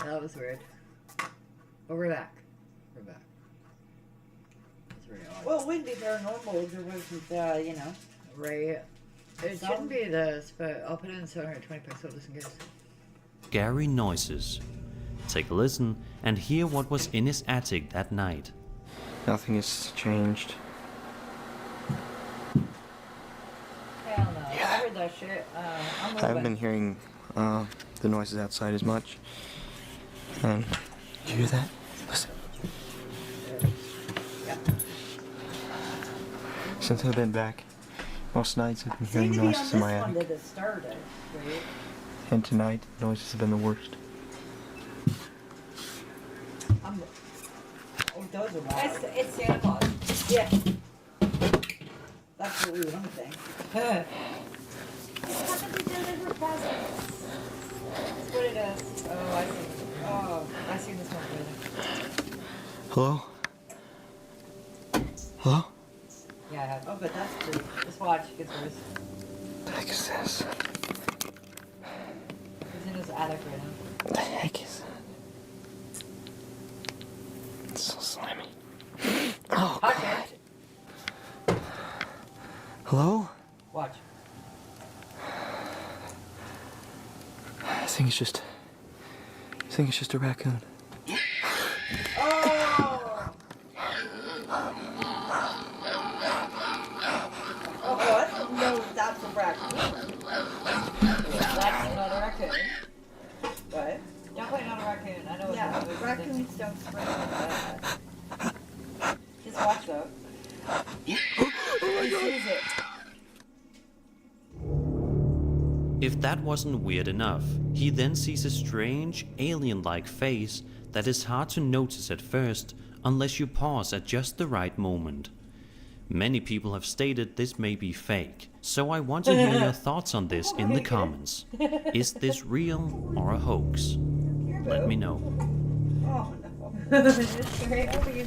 That was weird. But we're back. We're back. That's really odd. Well, it wouldn't be paranormal if there wasn't, you know. Right. It shouldn't be this, but I'll put it in 720 pixels just in case. Scary noises. Take a listen and hear what was in his attic that night. Nothing has changed. Hell no. I heard that shit. I'm I haven't been hearing the noises outside as much. And did you hear that? Listen. Yeah. Since I've been back, most nights I've been hearing Seemed to be on noises this in my one attic. that it started, right? And tonight, the noises have been the worst. Oh, those are loud. It's Santa Claus. Yeah. That's what we want to think. It's happened to deliver presents. That's what it is. Oh, I see. Oh, I see this one really. Hello? Hello? Yeah, I have. Oh, but that's pretty. Just watch. It gets worse. What the heck is this? He's in his attic right now. What the heck is that? It's so slimy. Oh, Touch God. it. Hello? Watch. I think it's just a raccoon. Oh! Oh, what? No, that's a raccoon. That's not a raccoon. What? Definitely not a raccoon. I know it's Yeah, not a raccoon. raccoons don't spray like that. Just watch though. He sees it. If that wasn't weird enough, he then sees a strange, alien-like face that is hard to notice at first unless you pause at just the right moment. Many people have stated this may be fake, so I want to hear your thoughts on this in the comments. Is this real or a hoax? Let me know. Oh, no. Please,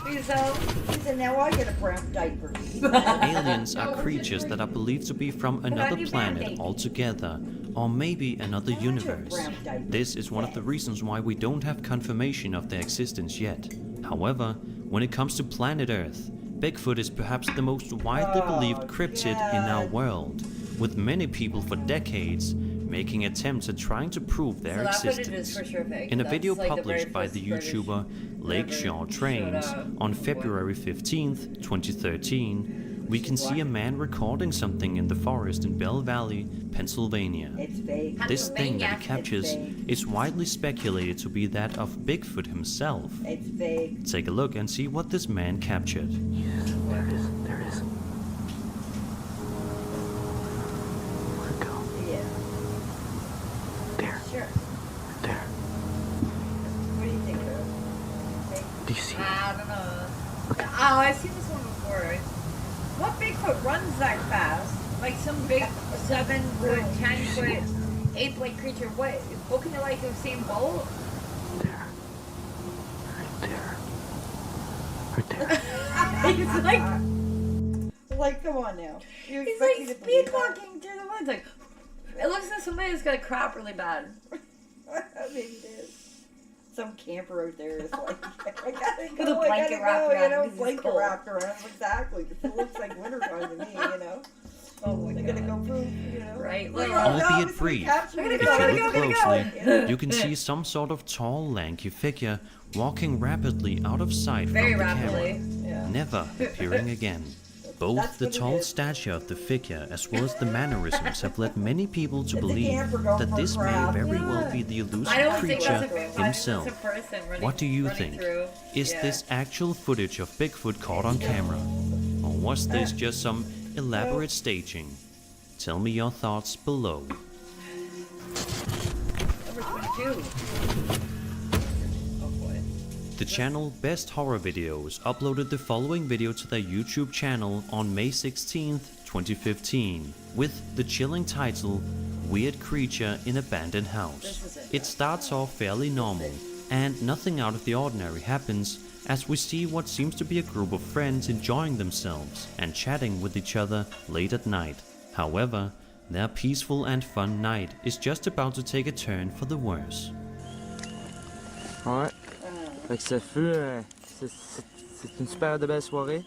He said, now I get a brown diaper. Aliens are creatures that are believed to be from another planet altogether, or maybe another universe. This is one of the reasons why we don't have confirmation of their existence yet. However, when it comes to planet Earth, Bigfoot is perhaps the most widely believed cryptid in our world, with many people for decades making attempts at trying to prove their So that footage is existence. for sure fake. In a That's video like the published very by first the footage YouTuber Lakeshore ever Trains showed up. on February 15th, 2013, we can see a man recording something in the forest in Bell Valley, Pennsylvania. It's fake. This thing that he It's captures fake. is widely speculated to be that of Bigfoot himself. It's fake. Take a look and see what this man captured. There it is. There it is. Where'd it go? Yeah. There. Sure. There. What do you think of? Fake? Do you see it? I don't know. Oh, I've seen this one before. What Bigfoot runs that fast? Like some big 7-foot, 10-foot, 8-foot creature. What can you like the same boat? There. Right there. Right there. He's like, Like, come on now. You he's expect me like to believe speed that? walking through the woods. Like, it looks like somebody that's gonna crap really bad. Maybe it is. Some camper out there is like, I gotta With a go, I blanket gotta wrapped go, around you know, because it's blanket cold. wrapped around, exactly, because it looks like wintertime to me, you know. Oh my They're god. gonna go poop, you know. Right, Like, well, oh, no, Albeit it's brief, captured. If If Gotta you go, look gotta go. closely, you can see some sort of tall, lanky figure walking rapidly out of sight Very from the rapidly. camera, Yeah. never appearing again. Both That's the what it tall is. stature of the figure as well as the mannerisms have led many people to It's a believe camper going that for a this may crap. very Yeah. well be the I elusive don't think creature that's a Bigfoot. himself. It's a person running, What do you running think? through. Is Yeah. this actual footage of Bigfoot caught on camera? Or was this just some elaborate staging? Tell me your thoughts below. Number 22. Oh boy. The channel Best Horror Videos uploaded the following video to their YouTube channel on May 16th, 2015, with the chilling title, Weird Creature in Abandoned House. This is it. It starts off fairly normal, and nothing out of the ordinary happens as we see what seems to be a group of friends enjoying themselves and chatting with each other late at night. However, their peaceful and fun night is just about to take a turn for the worse. Ouais. Fait que ce fut c'est une super de belle soirée.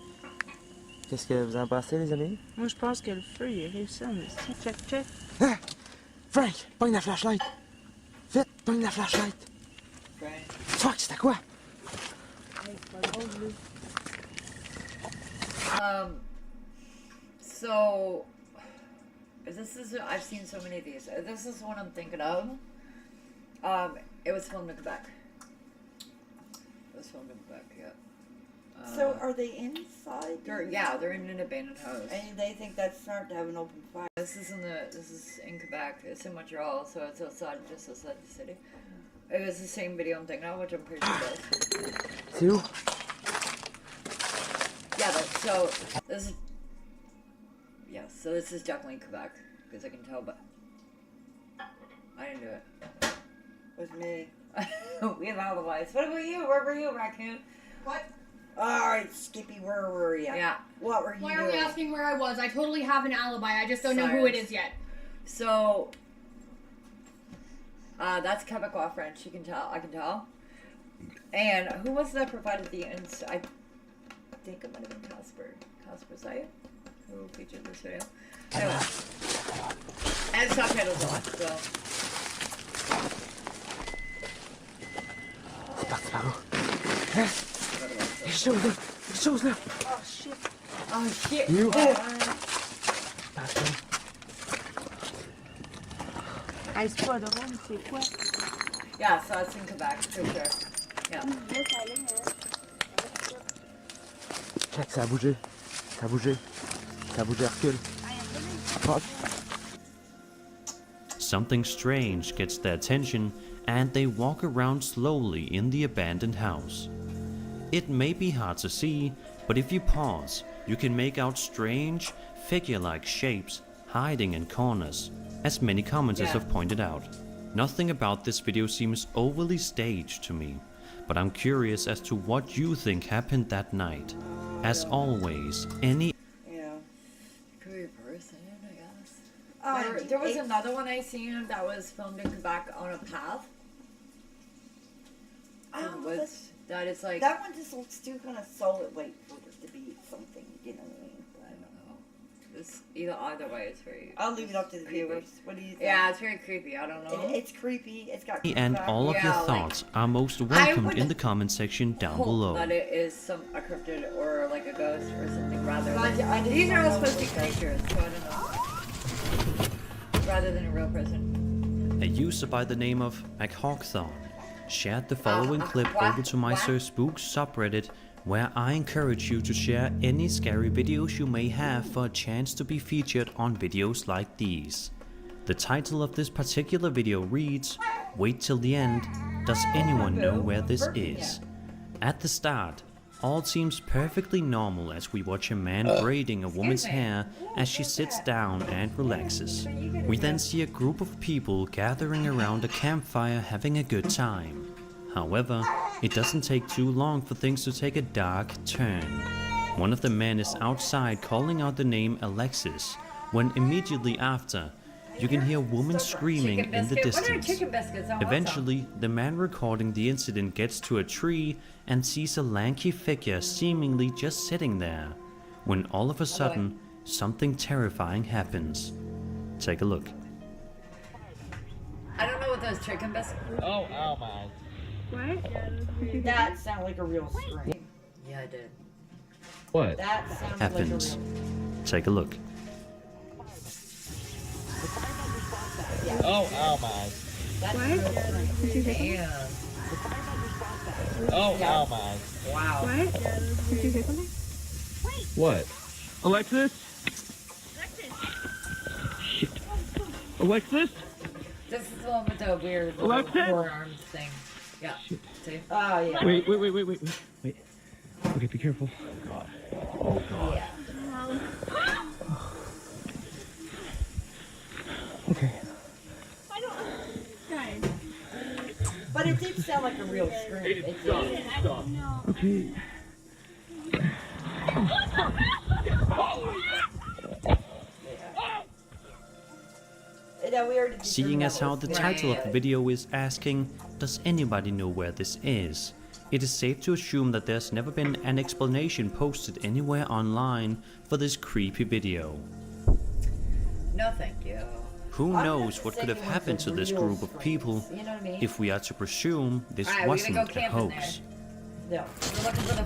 Qu'est-ce que vous en pensez, les amis? Moi, je pense que le feu, il est réussi en esti. Check, check. Ah! Frank, pogne la flashlight! Vite, pogne la flashlight! Fuck, c'était quoi? So this is, I've seen so many of these. This is one I'm thinking of. It was filmed in Quebec. It was filmed in Quebec, yeah. So are they inside? They're in an abandoned house. And they think that's smart to have an open fire. This is in Quebec. It's in Montreal, so it's just outside the city. It was the same video I'm thinking of, which I'm pretty sure it is. C'est où? Yeah, so this is, yeah, so this is definitely Quebec, because I can tell, but I didn't do it. With me. We have alibis. What about you? Where were you, Raccoon? What? Alright, Skippy, where were you? Yeah. What were you Why doing? are we asking where I was? I totally have an alibi. I just don't know who it is yet. So, that's Quebecois French. You can tell. I can tell. And who was that provided the I think it might have been Casper. Casper Zaya, who featured this video. Anyway, and subtitles on. So. C'est parti par où? Hein? Quelque chose là! Quelque chose là! Oh shit. Oh shit! You. Hey, c'est pas drôle, c'est quoi? Yeah, so it's in Quebec for sure. Yeah. Check, ça a bougé. Ça a bougé. Ça a bougé, recule. Fuck. Something strange gets their attention and they walk around slowly in the abandoned house. It may be hard to see, but if you pause, you can make out strange, figure-like shapes hiding in corners, as many commenters have pointed out. Nothing about this video seems overly staged to me, but I'm curious as to what you think happened that night. As always, any Yeah. Could be a person, I guess. There was it's- another one I seen that was filmed in Quebec on a path. Oh, Was that is like that one just looks too kind of solid, like for it to be something, you know what I mean? I don't know. This either way, it's very. I'll leave it up to the creepy. viewers. What do you think? Yeah, it's very creepy. I don't know. It's creepy. It's got and creepy all of Yeah, your like, thoughts are most welcomed would in the comment section down Hope below. that it is a cryptid or like a ghost or something rather. But Than, I just these are don't all know supposed to be what it creatures, so I don't know. Rather than a real person. A user by the name of McHawkthorn shared the following clip what? over to my What? Sir Spooks subreddit, where I encourage you to share any scary videos you may have for a chance to be featured on videos like these. The title of this particular video reads, "Wait till the end, does anyone know where this is?" At the start, all seems perfectly normal as we watch a man braiding a woman's hair as she sits down and relaxes. We then see a group of people gathering around a campfire having a good time. However, it doesn't take too long for things to take a dark turn. One of the men is outside calling out the name Alexis, when immediately after, you can hear a woman screaming Chicken in the biscuit. What are distance. chicken biscuits? I want some. Eventually, the man recording the incident gets to a tree and sees a lanky figure seemingly just sitting there, when all of a sudden, something terrifying happens. Take a look. I don't know what those chicken biscuits. Oh, ow, my. That sounded like a real scream. Yeah, I did. What? That sounded Happens. like a real. Take a look. Oh, ow, my. That's a real scream. Damn. Oh, ow, my. Wow. What? Alexis? Shit. Alexis? This is the one with the weird little Alexis? forearms thing. Yeah. See? Oh yeah. Wait. Okay, be careful. Yeah. Okay. But it did sound like a real scream. It did. Okay. Yeah, we already Seeing determined as that how was the scary. title of the video is asking, does anybody know where this is? It is safe to assume that there's never been an explanation posted anywhere online for this creepy video. No, thank you. Who I'm knows not what saying could have one's happened a to this real group of friends, people you know what I mean? if we are to presume this Alright, we're gonna wasn't go a camping hoax. No. We're looking for the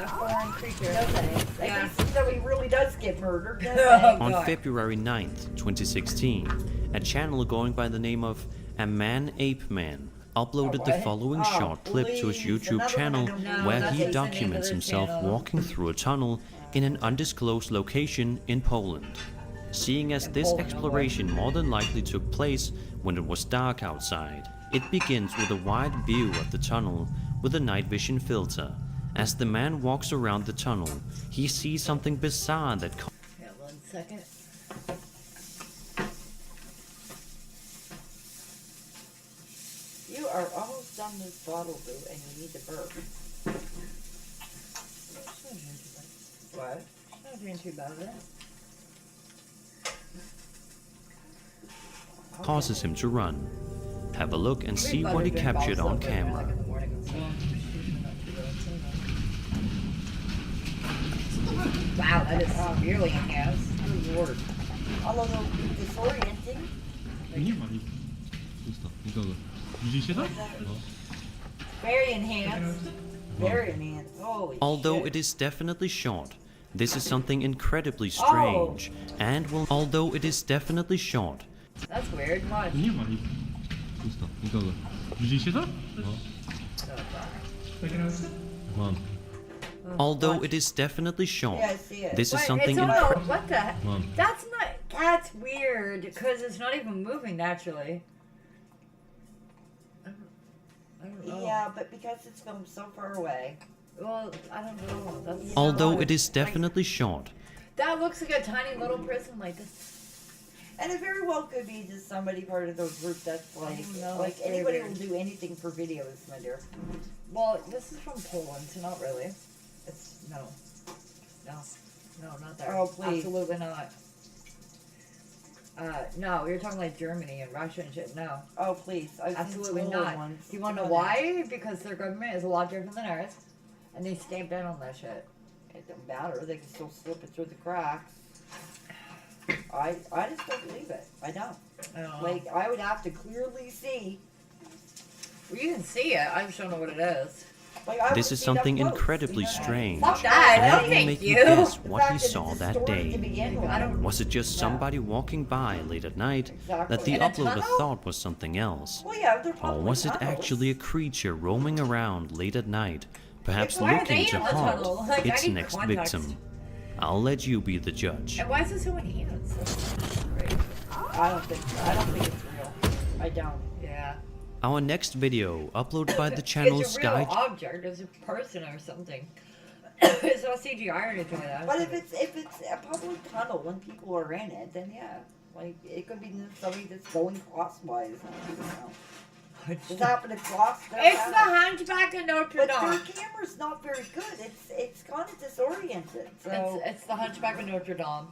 foreign creature. No thanks. Yeah. I think somebody really does get murdered. No Oh, thanks. On God. February 9th, 2016, a channel going by the name of A Man Ape Man uploaded the what? following Oh, short clip to his please, YouTube another one channel I don't know. where that's he the name of documents their himself channel. walking through a tunnel in an undisclosed location in Poland. Seeing as this Poland, exploration more than likely took place when it was dark outside, it begins with a wide view of the tunnel with a night vision filter. As the man walks around the tunnel, he sees something bizarre that Yeah, 1 second. You are almost done this bottle, boo, and you need to burp. What? Not doing too bad, is it? causes him to run. Have a look and see what he captured on camera. Wow, that is severely enhanced. Good lord. A little disorienting. Nie ma nic. Pusto, nikogo. Widzicie to? Very enhanced. Very enhanced. Holy Although shit. it is definitely short, this is something incredibly strange, and will. Although it is definitely short, That's weird. Watch. Nie ma nic. Pusto, nikogo. Widzicie to? Mam. although it is definitely short, Yeah, I see it. this is What? something It's incre- all, what the? Mam. That's not. That's weird because it's not even moving naturally. I don't know. Yeah, but because it's filmed so far away. Well, I don't know. That's. although it is definitely short, That looks like a tiny little person like this. And it very well could be just somebody part of the group that's like, No, like it's very anybody weird. will do anything for videos, my dear. Well, this is from Poland, so not really. It's no, not there. Oh, please. Absolutely not. No, you're talking like Germany and Russia and shit. No, Oh please, I've absolutely seen Poland not. ones. You want to know Come on. why? Because their government is a lot different than ours, and they stamp down on that shit. It don't matter. They can still slip it through the cracks. I just don't believe it. I don't. I don't know. Like I would have to clearly see. well, you can see it. I just don't know what it is. Like I this would is see it up something close, incredibly you know? strange, Fuck that. and No, it will thank make you. you guess The what fact he that saw it's that distorted to day. begin with. I don't. Was it just Yeah. somebody walking by late at night that the Exactly. In a uploader tunnel? thought was something else? Well, yeah, they're Or probably was it tunnels. actually a creature roaming around late at night, perhaps Why are looking they to in the haunt tunnel? Like, I its need next context. victim? I'll let you be the judge. And why is there so many hands? I don't think it's real. I don't. Yeah. Our next video, uploaded by the channel It's a real Sky. object. It's a person or something. It's not CGI or anything like that. But if it's a public tunnel when people are in it, then yeah, like it could be somebody that's going crosswise. You know, just happen to cross. Their It's the path. Hunchback of Notre But Dame. their camera's not very good. It's kind of disoriented. So It's the Hunchback of Notre Dame.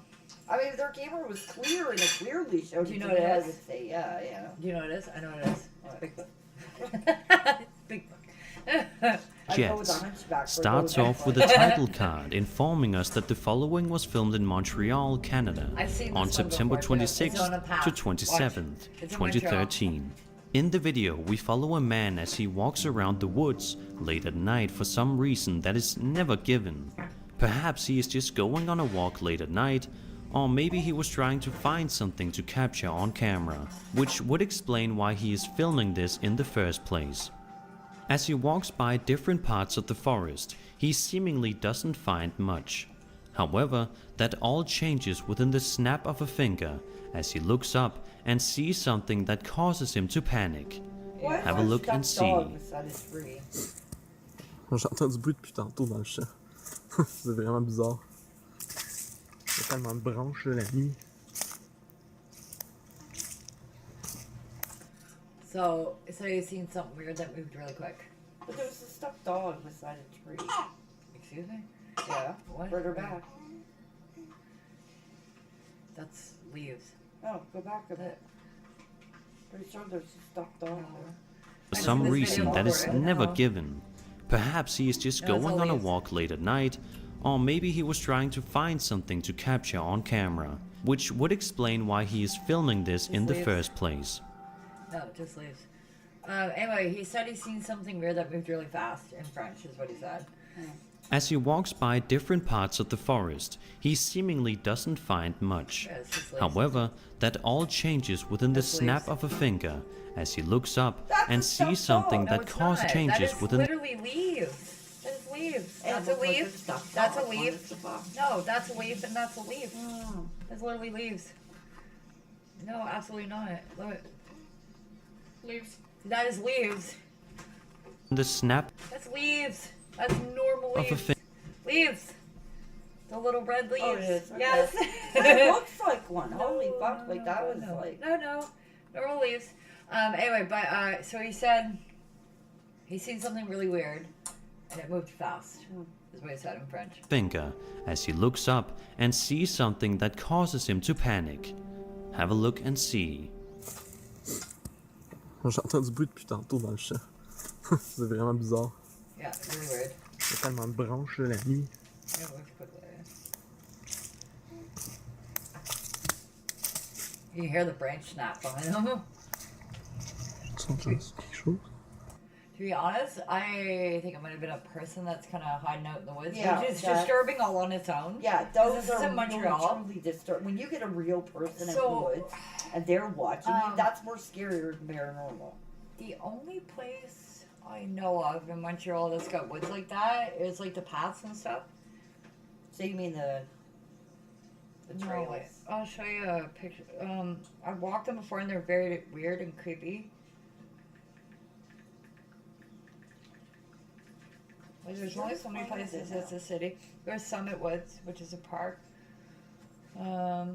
I mean, if their camera was clear and it clearly showed. Do you know to what it me, I is? would say yeah, yeah. Do you know what it is? I know what it is. What? Bigfoot. Bigfoot. I go with the Jets Hunchback for starts those off with a title card informing us that the following was filmed in Montreal, Canada I've seen this on one September before, too. It's 26th on a path. to Watch. 27th, It's in Montreal. 2013. In the video, we follow a man as he walks around the woods late at night for some reason that is never given. Perhaps he is just going on a walk late at night, or maybe he was trying to find something to capture on camera, which would explain why he is filming this in the first place. As he walks by different parts of the forest, he seemingly doesn't find much. However, that all changes within the snap of a finger as he looks up and sees something that causes him to panic. Why is Have a there look and stuffed dog see. beside his tree? J'entends du bruit depuis tantôt dans le champ. C'est vraiment bizarre. Il y a tellement de branches là, la nuit. So you've seen something weird that moved really quick. But there was a stuffed dog beside a tree. Excuse me? Yeah, What? further back. That's leaves. Oh, go back a bit. Pretty sure there's a stuffed dog there. For some this reason video that is before, I never know. given. Perhaps he is just No, it's going all on a leaves. walk late at night, or maybe he was trying to find something to capture on camera, which would explain why he is filming this in the leaves. first place. No, just leaves. Anyway, he said he's seen something weird that moved really fast in French, is what he said. As he walks by different parts of the forest, he seemingly doesn't find much. Yeah, it's just leaves. However, that all changes within the It's snap leaves. of a finger as he looks up That's and a stuffed sees something dog. that No, it's cause not. changes that is within literally leaves. That is leaves. It That's a looks like leaf. a stuffed That's a dog. leaf. It's a box. No, that's a leaf and that's a leaf. Oh. That's literally leaves. No, absolutely not. Look, Leaves. that is leaves. the snap That's leaves. That's normal of a leaves. finger. Leaves. The little red leaves. Oh, it is. Okay. Yes. It looks like one. Holy fuck! Like that was no. like. No, normal leaves. Anyway, but so he said he's seen something really weird, and it moved fast. Is what he said in French. Finger as he looks up and sees something that causes him to panic. Have a look and see. J'entends du bruit depuis tantôt dans le champ. C'est vraiment bizarre. Yeah, really weird. Il y a tellement de branches là, la nuit. Yeah, it moved quickly. You hear the branch snap behind him. Tu entends quelque chose? To be honest, I think it might have been a person that's kind of hiding out in the woods, Yeah, which is that- disturbing all on its own. Yeah, This those is are in Montreal. truly disturbing. When you get a real person in So, the woods and they're watching you, um, that's more scarier than paranormal. The only place I know of in Montreal that's got woods like that is like the paths and stuff. So you mean the No, trails? wait, I'll show you a picture. I've walked them before and they're very weird and creepy. Like, there's only so many places. It's a city. There's Summit Woods, which is a park. There's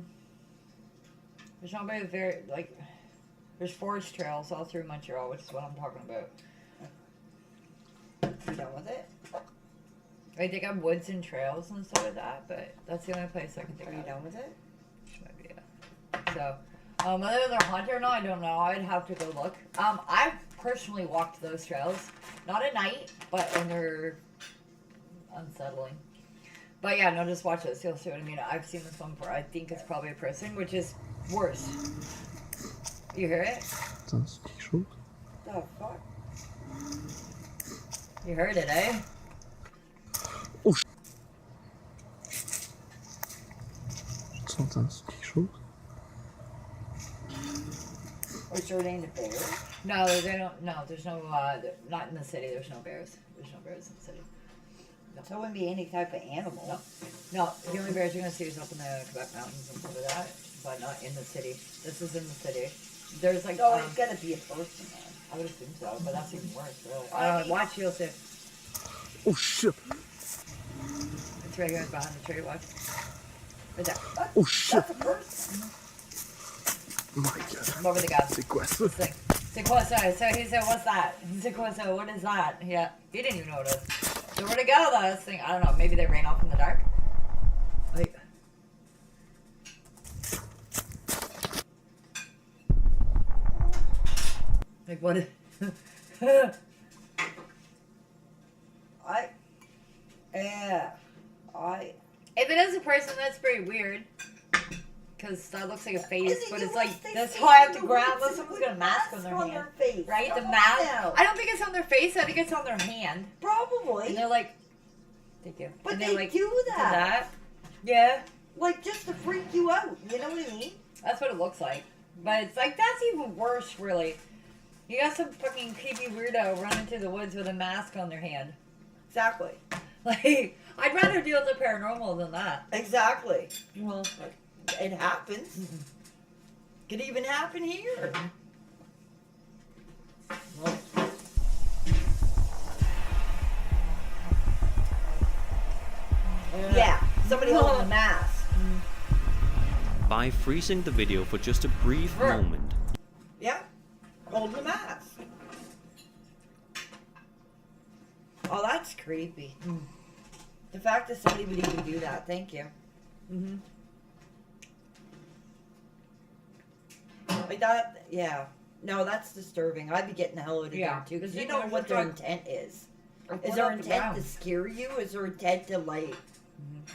nobody very like. There's forest trails all through Montreal, which is what I'm talking about. You done with it? Like they got woods and trails and stuff like that, but that's the only place I can think Are of. you done with it? Might be, yeah. So, whether they're haunted or not, I don't know. I'd have to go look. I've personally walked those trails, not at night, but when they're unsettling. But yeah, no, just watch this. You'll see what I mean. I've seen this one before. I think it's probably a person, which is worse. You hear it? Entends quelque chose? The fuck? You heard it, eh? Oh sh... Tu entends quelque chose? Or sure it ain't a bear? No, they don't. No, there's no. Not in the city. There's no bears. There's no bears in the city. So it wouldn't be any type of animal. No, the only bears you're gonna see is up in the Quebec mountains and stuff like that, but not in the city. This is in the city. There's like. So it's gotta be a person then. I would assume so, but that's even worse, really. I mean- Watch, you'll see. Oh shit! It's right here behind the tree. Watch. Right there. Oh shit! That's a person. Oh my god. I'm over the gas. C'est quoi ça? This thing. C'est quoi ça? So he said, "What's that?" C'est quoi ça? What is that? Yeah, he didn't even know what it is. So where'd it go? Though this thing, I don't know. Maybe they ran off in the dark. Like. Like what? If it is a person, that's pretty weird. Because that looks like a face, but it's like this high off the ground. Unless someone's got a mask on their hand. face. Right? The Come on mask. now. I don't think it's on their face. I think it's on their hand. And Probably. they're like, thank you. But and they they're like, do to that. Yeah. Like just to freak you out. You know what I mean? That's what it looks like. But it's like, that's even worse, really. You got some fucking creepy weirdo running through the woods with a mask on their hand. Exactly. Like, I'd rather deal with the paranormal than that. Exactly. Well, it happens. Could even happen here. Well, Yeah. Somebody holding a mask. By freezing the video for just a brief moment, Yeah. Holding a mask. Oh, that's creepy. The fact that somebody would even do that. Thank you. Mm-hmm. Like that. Yeah. No, that's disturbing. I'd be getting the hell out of Yeah. there too, because The you thing know is, what it's their like- intent is. I Is put their it on the intent ground. to scare you? Is their intent to like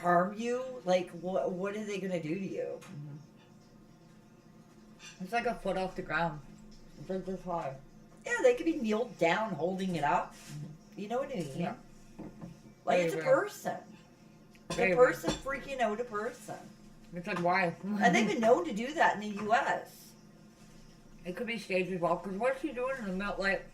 harm you? Like what are they gonna do to you? It's like a foot off the ground. It's like this high. Yeah, they could be kneeled down holding it up. You know what I mean? Yeah. Like Very it's a rare. person. It's Very a rare. person freaking out a person. It's like, why? And they've been known to do that in the U.S. It could be staged as well, because what's she doing in the middle? Like,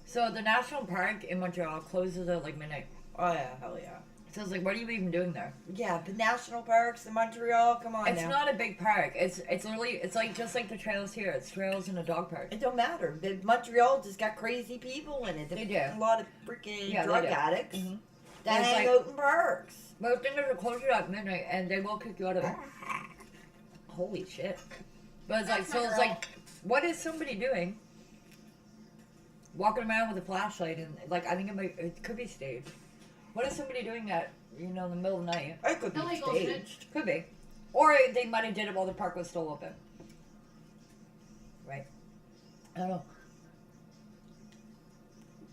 so the national park in Montreal closes at like midnight. Oh yeah, hell yeah. So it's like, what are you even doing there? Yeah, the national parks in Montreal, come on It's now. not a big park. It's literally, it's like just like the trails here. It's trails in a dog park. It don't matter. Montreal just got crazy people in it. They do. A lot of freaking Yeah, they drug do. addicts Mhm. that It's hang like- out in parks. But the thing is, it closes at midnight, and they will kick you out of it. Holy shit! But it's like, so it's like, what is somebody doing? Walking around with a flashlight, and like, I think it could be staged. What is somebody doing that? You know, in the middle of the night? It could be Illegal staged. Could be, or they might have did it while the park was still open. Right? I don't know.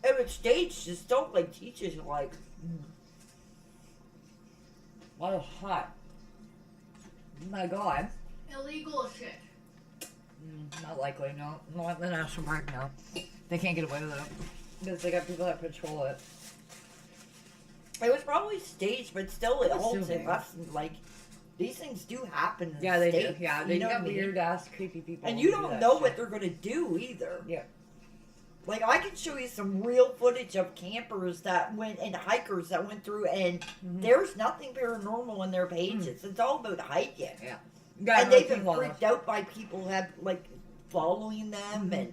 If it's staged, just don't like teachers like. What a hot. My God. Illegal as shit. Not likely, no. Not in the national park, no. They can't get away with it. Because they got people that patrol it. It was probably staged, but still, it I'm all assuming. like these things do happen. In Yeah, the they States, do. Yeah, you they know got what I mean? weird ass, creepy people. And who you do don't that know shit. what they're gonna do either. Yeah. Like I can show you some real footage of campers that went and hikers that went through, and there's nothing paranormal in their pages. It's all about hiking. Yeah, And they've been freaked out by people who have like following them and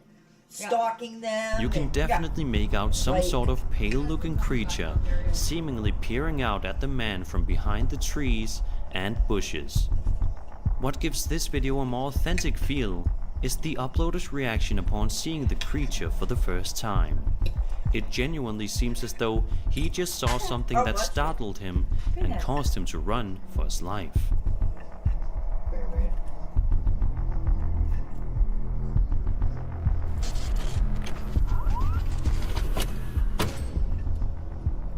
stalking them. You can and- definitely make out some Like- sort of pale-looking creature, seemingly peering out at the man from behind the trees and bushes. What gives this video a more authentic feel is the uploader's reaction upon seeing the creature for the first time. It genuinely seems as though he just saw something Oh, that bless you. startled him and caused him to run for his life. Very weird.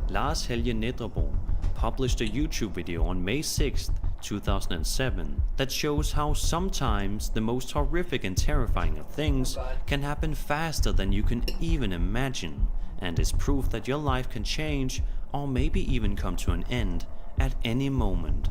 Lars Helge Nedrebo published a YouTube video on May 6th, 2007 that shows how sometimes the most horrific and terrifying of things can happen faster than you can even imagine, and is proof that your life can change or maybe even come to an end at any moment.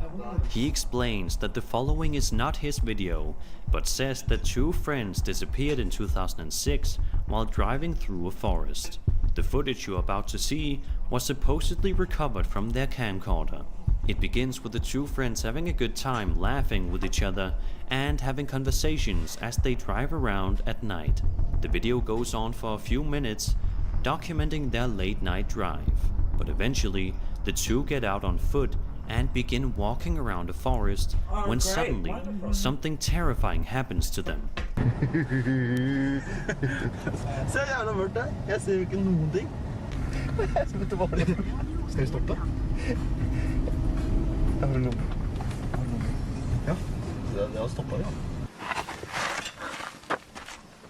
He explains that the following is not his video, but says that two friends disappeared in 2006 while driving through a forest. The footage you're about to see was supposedly recovered from their camcorder. It begins with the two friends having a good time laughing with each other and having conversations as they drive around at night. The video goes on for a few minutes, documenting their late night drive. But eventually, the two get out on foot and begin walking around the forest Oh, when great. suddenly Wonderful. something terrifying happens to them. Se jævla mørkt det er. Jeg ser jo ikke noen ting. Vet du hva det er? Skal vi stoppe? Ja, har du noe? Ja, det har stoppet, ja.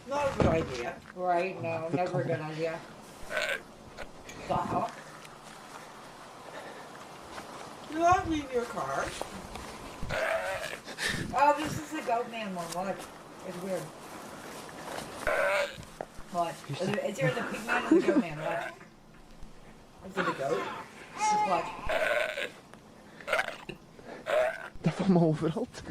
Not a good idea. Right? No, never a good idea. Stop. Do not leave your car. Oh, this is the goat man one. Watch. It's weird. Watch. It's either the pig man or the goat man. Watch. Is it a goat? Just watch. Det er faen meg overalt.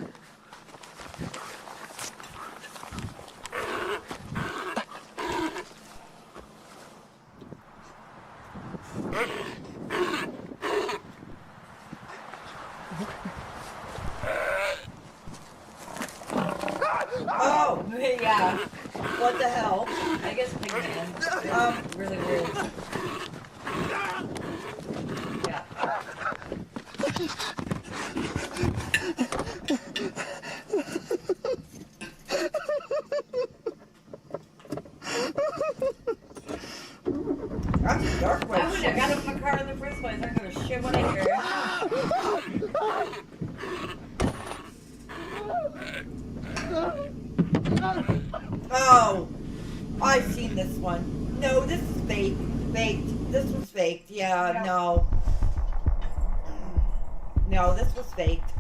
Oh, Yeah. what the hell? I guess pig man. Really weird. Yeah. That's a dark I wouldn't one. have got up in my car in the first place. I don't give a shit what I hear. one. No, this is fake. Faked. This was faked. Yeah, Yeah. no. No, this was faked.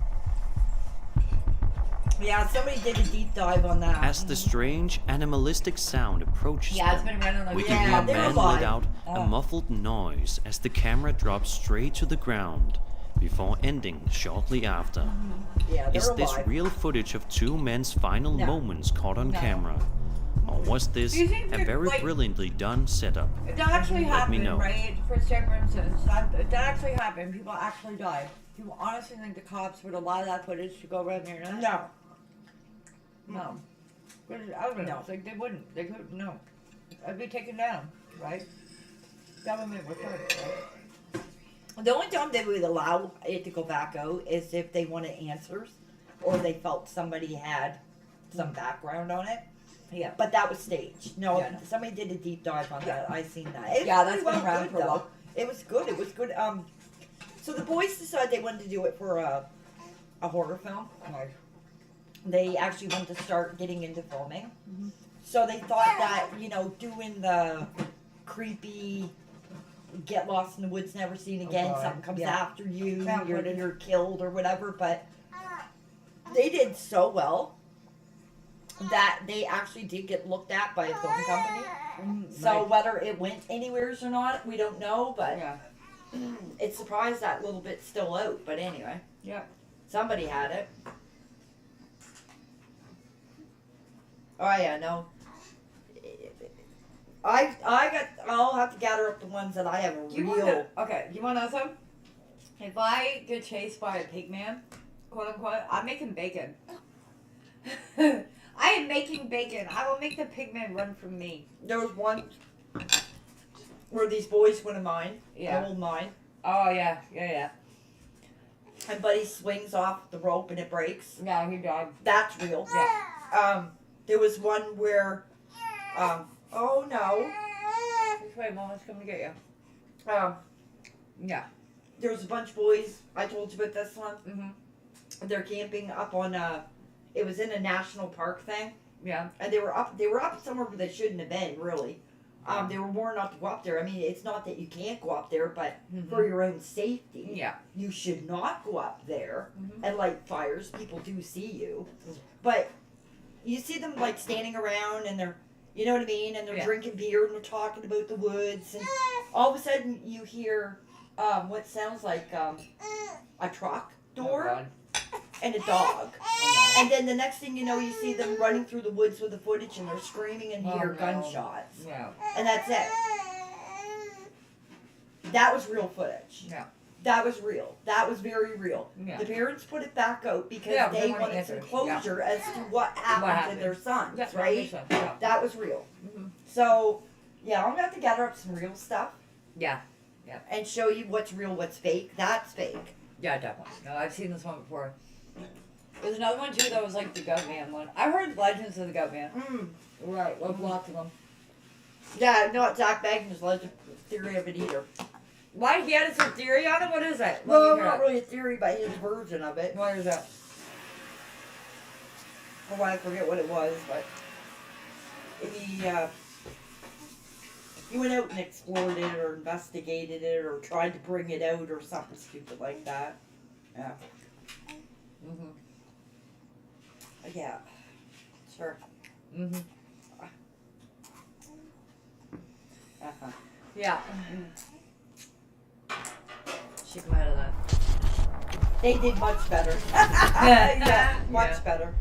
Yeah, somebody did a deep dive on that. As the strange animalistic sound approaches Yeah, it's them, been running like we Yeah, can hear a they're man alive. let out Oh. a muffled noise as the camera drops straight to the ground before ending shortly after. Yeah, they're Is this alive. real footage of two men's final No. moments caught on No. camera? Or was this Do you think a they're, very like- brilliantly done setup? That actually Let me happened, know. right? For say, for instance, that actually happened. People actually died. Do you honestly think the cops would allow that footage to go around the internet? No. No. But I don't know. No. It's like they wouldn't. They couldn't. No. It'd be taken down, right? Government would first, right? The only time they would allow it to go back out is if they wanted answers or they felt somebody had some background on it. Yeah. But that was staged. No, Yeah, no. somebody did a deep dive on that. I seen that. It Yeah, was that's pretty been around good, for a while. though. It was good. It was good. So the boys decided they wanted to do it for a horror film. Right. They actually wanted to start getting into filming. Mm-hmm. So they thought that, doing the creepy get lost in the woods, never seen again, God, something comes yeah. after you, Found you're, footage. you're killed or whatever, but they did so well that they actually did get looked at by a film company. So Right. whether it went anywheres or not, we don't know, but Yeah. it's surprised that little bit's still out. But anyway, Yeah. somebody had it. Oh yeah, no. I'll have to gather up the ones that I have a You real. wanna, okay, you want to know something? If I get chased by a pig man, quote unquote, I'm making bacon. I am making bacon. I will make the pig man run from me. There was one where these boys went to mine, Yeah. an old mine, Oh yeah, yeah, and Buddy swings off the rope and it breaks. yeah. No, he died. That's real. Yeah. There was one where, oh no, Which way, Mama's coming to get you? Yeah. there was a bunch of boys. I told you about this one. Mhm. They're camping up on it was in a national park thing, Yeah. and they were up somewhere where they shouldn't have been really. They were warned not to go up there. I mean, it's not that you can't go up there, but for your own safety, Yeah. you should not go up there Mhm. and light fires. People do see you, but you see them like standing around and they're, you know what I mean, and they're Yeah. drinking beer and they're talking about the woods, and all of a sudden you hear what sounds like a truck door Oh, God. and a dog. Oh, And then the next thing you know, you see them running through the woods with the footage, and they're screaming and Oh, hear no. gunshots, no. Yeah. and that's it. That was real footage. Yeah. That was real. That was very real. Yeah. The parents put it back out because Yeah, they they wanted wanted some answers. closure as to what happened to happened. their sons, That's right? Yeah. That was real. Mhm. So, yeah, I'm gonna have to gather up some real stuff Yeah. and show you what's real, what's fake. That's fake. Yeah, definitely. No, I've seen this one before. There's another one too that was like the Goat Man one. I heard legends of the Goat Man. Right, like lots of them. Yeah, no, Zach Bagner's legend theory of it either. Why he had a theory on it? What is it? Well, Let me hear not it. really a theory, but his version of it. What is that? Oh, I forget what it was, but he went out and explored it or investigated it or tried to bring it out or something stupid like that. Yeah. Mhm. Yeah. Sure. Mhm. Uh-huh. Yeah. She come out of that. They did much better. Yeah, much Yeah. better.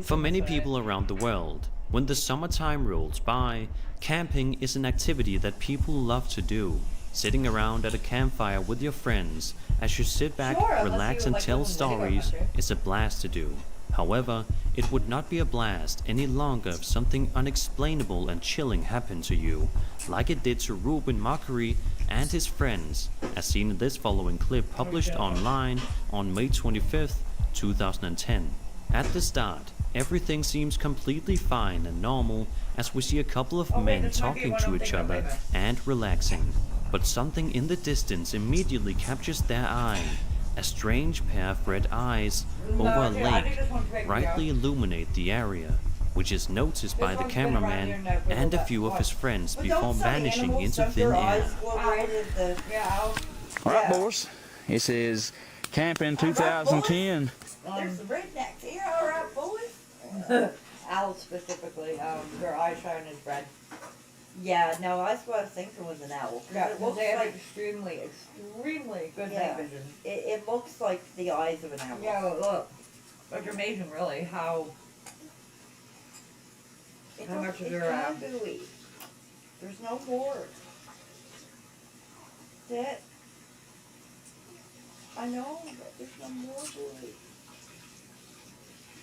For many people around the world, when the summertime rolls by, camping is an activity that people love to do. Sitting around at a campfire with your friends as you sit back, Sure, unless relax you and like tell live in the video stories country. is a blast to do. However, it would not be a blast any longer if something unexplainable and chilling happened to you, like it did to Ruben Macri and his friends, as seen in this following clip published online on May 25th, 2010. At the start, everything seems completely fine and normal as we see a couple of Oh, wait, men this might be talking one to I'm each thinking of, other wait a minute. and relaxing. But something in the distance immediately captures their eye. A strange pair of red eyes over a I think lake this one's fake, brightly yeah. illuminate the area. which is noticed by the This one's been around here cameraman now for a and a little few bit. of his friends But before don't some vanishing animals, into don't thin their air. eyes glow red as the- Yeah. All right, Yeah. boys. This is camping 2010. There's the rednecks here, all right, boys. Owls specifically, their eyeshine is red. Yeah, no, that's what I was thinking was an owl. 'Cause Yeah, it looks they have like extremely good Yeah. night vision. it looks like the eyes of an owl. Yeah, look. It's amazing, really, how It's How much is it's there, bamboo-y. There's no more. That I know, but there's no more to it.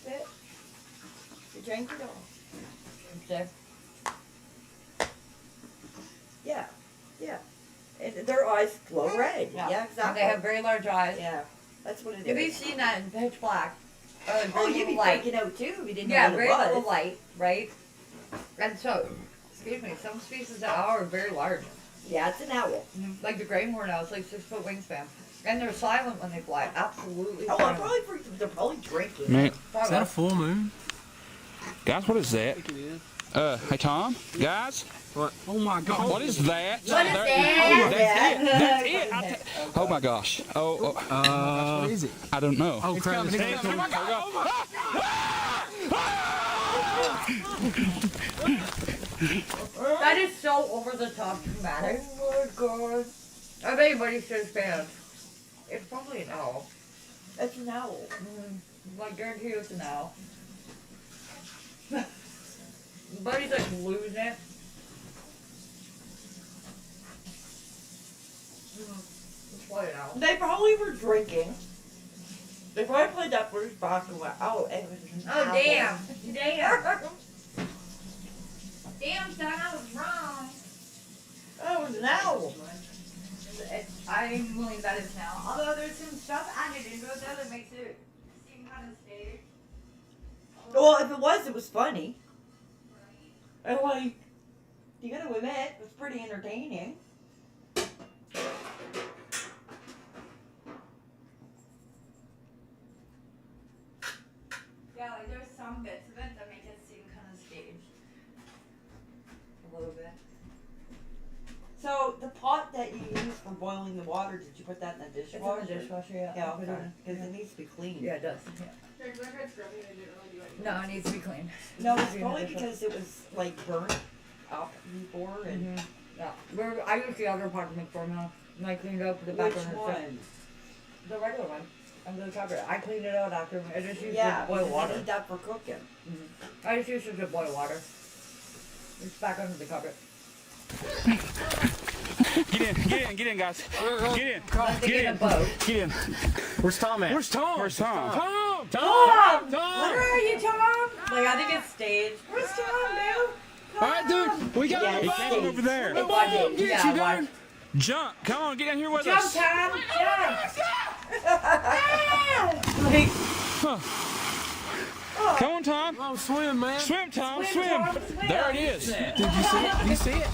That you drank it all. they Yeah, yeah. And their eyes glow red. Yeah, exactly. They have very large eyes. yeah, that's what it Have you is. seen that in pitch black? Oh, Very you'd be little light. freaking out too if you didn't Yeah, know what very it was. little light, right? And so, excuse me, some species of owl are very large. Yeah, it's an owl. Like the gray horned owl, it's like 6 foot wingspan. And they're silent when they fly. Absolutely Oh, silent. they're probably drinking. Man, Is that a full moon? guys, what is that? It is. Hey, Tom? Guys? What? Oh my god. What is that? What is There- that? That's it. That's it. Oh my gosh. Oh, What is it? I don't know. Oh, crap. It's Hey, oh my God. Oh my- That is so over the top dramatic. Oh my god. If anybody says band, it's probably an owl. That's an owl. I guarantee you it's an owl. Buddy's like losing it. Let's play it out. They probably were drinking. They probably played that first box and went, oh, it was an Oh owl. damn! Damn! Damn, son, I was wrong. Oh, it was an owl. I'm willing to bet it's now. Although there's some stuff added into it though that makes it seem kind of staged. Well, if it was funny. And like, you gotta admit, it was pretty entertaining. Yeah, like there's some bits of it that make it seem kind of staged. A little bit. So, the pot that you use for boiling the water, did you put that in the It's in dishwasher? the dishwasher, yeah. Yeah, I'll put it okay. in. Because it needs to be clean. Yeah, it does. Yeah. No, it needs to be clean. No, it's in the probably dishwasher. because it was like burnt up before and Yeah. I use the other part to make for now. And I cleaned up the back which on the one? The regular one. Under the cover. I cleaned it out after. I just used Yeah, it to boil because you water. need that for cooking. I just used it to boil water. It's back under the cover. Get in, guys. Get in. I'm thinking a boat. Get in. Where's Tom at? Where's Tom? Tom! Tom! Tom! Where are you, Tom? Like, I think it's staged. Where's Tom, dude? All right, dude. We got Yeah, a it's boat staged. over there. It's Watch staged. it. Get Yeah, you, watch. dude. Jump. Come on, get down here with Jump, us. Tom! Jump! Come on, Tom. Oh, swim, man. Swim, Tom. Swim, Swim. Tom, swim. There it is. Did you see it? Did you see it?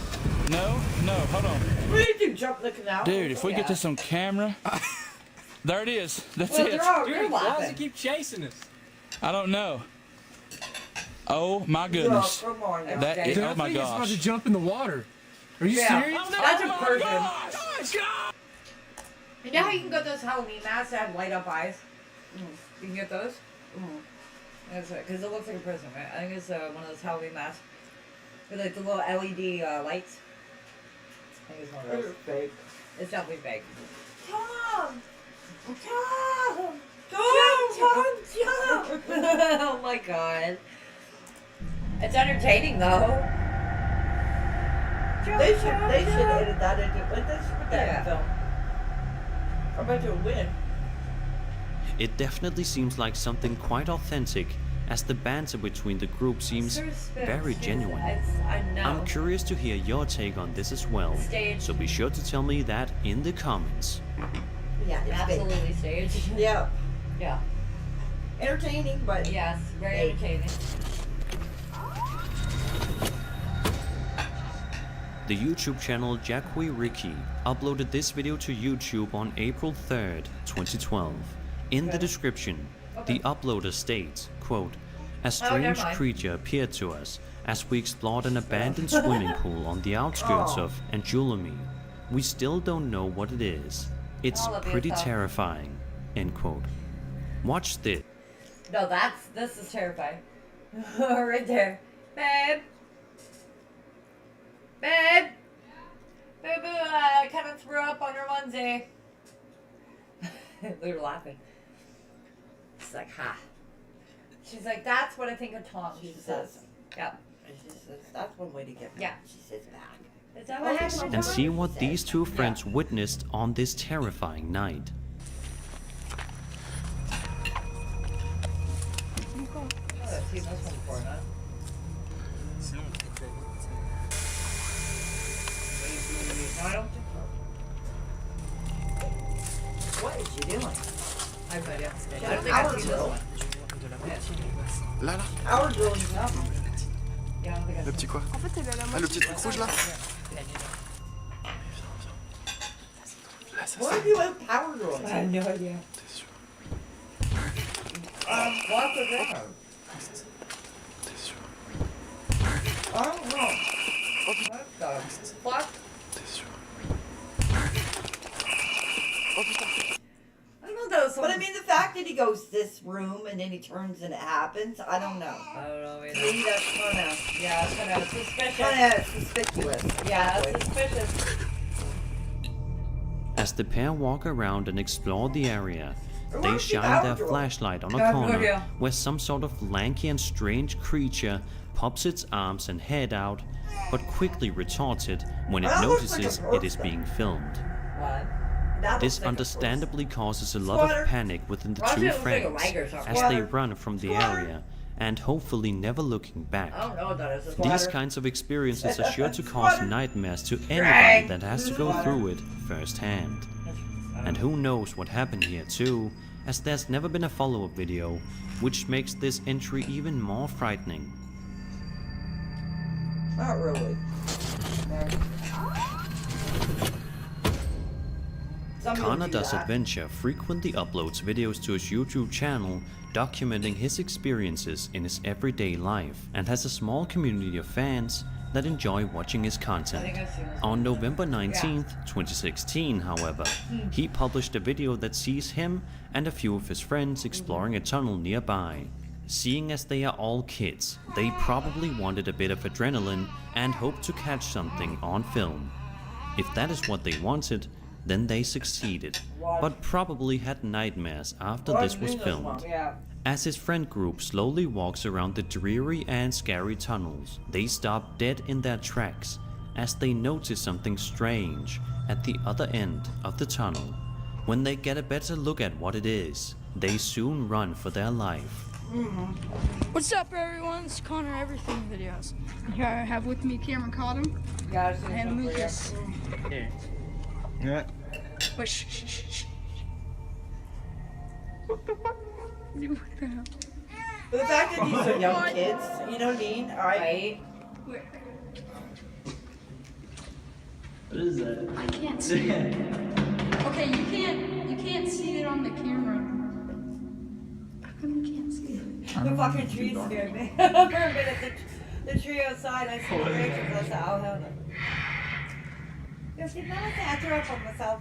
No, hold on. What did you do? Jump in the canal? Dude, if we get this on camera. There it is. That's Well, it. they're all Dude, you're why does laughing. it keep chasing us? I don't know. Oh my Oh, goodness. come on now. That is, Dude, oh I my think it's about to gosh. jump in the water. Are you Yeah. serious? That's a person. Gosh. You know how you can get those Halloween masks that have light up eyes? You can get those? That's it, because it looks like a prison, right? I think it's one of those Halloween masks. With like the little LED lights. I think it's one of those. Fake. It's definitely fake. Tom! Tom! Jump! Oh my god. It's entertaining though. They should edit that into it. Let's put that Yeah. in film. I bet you'll win. It definitely seems like something quite authentic, as the banter between the group seems very genuine. I know. I'm curious to hear your take on this as well, Staged. so be sure to tell me that in the comments. Yeah, it's fake. Absolutely staged. Yeah. Yeah. Entertaining, but Yes, very Fake. entertaining. The YouTube channel Jacqui Ricky uploaded this video to YouTube on April 3rd, 2012. In the description, the uploader states, quote, A strange creature appeared to us as we explored an abandoned swimming pool on the outskirts of Angoulême. We still don't know what it is. It's pretty terrifying. End quote. Watch this. No, this is terrifying. Right there. Babe. Babe. Boo boo, I kind of threw up on your onesie. We were laughing. She's like, ha. She's like, that's what I think of Tom. She says. Yep. And she says, that's one way to get back. Yeah. She says back. Is that what happened? And see what these two friends witnessed on this terrifying night. I've seen this one before, huh? No, I don't think so. What is she doing? I have no idea. I don't think I've seen this one. Là, là. Our girl's up. Yeah, I don't think I've Le petit quoi Ah, le petit truc rouge là Là, ça What are you with Power Girls? I have no idea. T'es sûr Walk with her. T'es sûr I don't know. What the fuck? T'es sûr I don't know those. But I mean, the fact that he goes this room and then he turns and it happens, I don't know. I don't know either. Maybe that's kind of Suspicious. suspicious. Yeah, it's suspicious. As the pair walk around and explore the area, they where's the shine their outdoor? flashlight on I a have no corner idea. where some sort of lanky and strange creature pops its arms and head out, but quickly retorts it when it That looks like a notices it is person. being filmed. What? That This looks like a understandably causes a lot Squatter. of panic within the Roger two looks like a friends liger or something. as they Squatter. run from the Squatter. area and hopefully never looking back. I don't know what that is. These Squatter. kinds of experiences are sure to cause Squatter. nightmares to anybody Right. that has to go through it firsthand. And who knows what happened here too, as there's never been a follow-up video, which makes this entry even more frightening. Not really. Somebody will Connor do Does that. Adventure frequently uploads videos to his YouTube channel documenting his experiences in his everyday life and has a small community of fans that enjoy watching his I content. think I've seen this. On November 19th, 2016, however, he published a video that sees him and a few of his friends exploring a tunnel nearby. Seeing as they are all kids, they probably wanted a bit of adrenaline and hoped to catch something on film. If that is what they wanted, then they succeeded, but probably had nightmares after this was filmed. Yeah. As his friend group slowly walks around the dreary and scary tunnels, they stop dead in their tracks as they notice something strange at the other end of the tunnel. When they get a better look at what it is, they soon run for their life. What's up, everyone? It's Connor Everything Videos. Here I have with me Cameron Cottom Yeah, I've seen this and one before, Lucas. Yeah. Wait, shh, shh, shh, shh. What the fuck? What the hell? But the fact that these are young kids, you know what I mean? Alright. Right? Where? What is that? I can't see it. Okay, you can't see it on the camera. How come you can't see it? The fucking tree scared me. For a minute, the tree outside, I see the pictures. I said, oh, hell no. Yes, you know, I threw up on myself.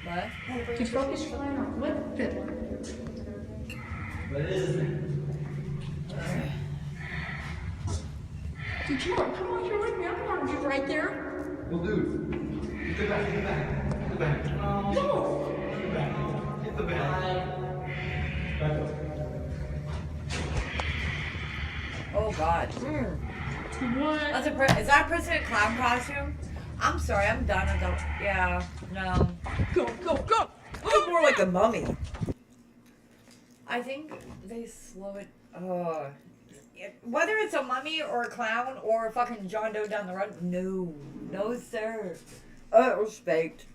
What? Just focus your line on what bit. What is it? Did you come on here with me? I'm gonna be right there. Well, dude, get back, get back, get back. No! Get back. Get the back. Back up. Oh, God. What? That's is that a President Clown costume? I'm sorry, I'm done. I don't. Yeah, no. Go, go, go! Looks more like a mummy. I think they slow it. Whether it's a mummy or a clown or a fucking John Doe down the road, no, sir. It was faked.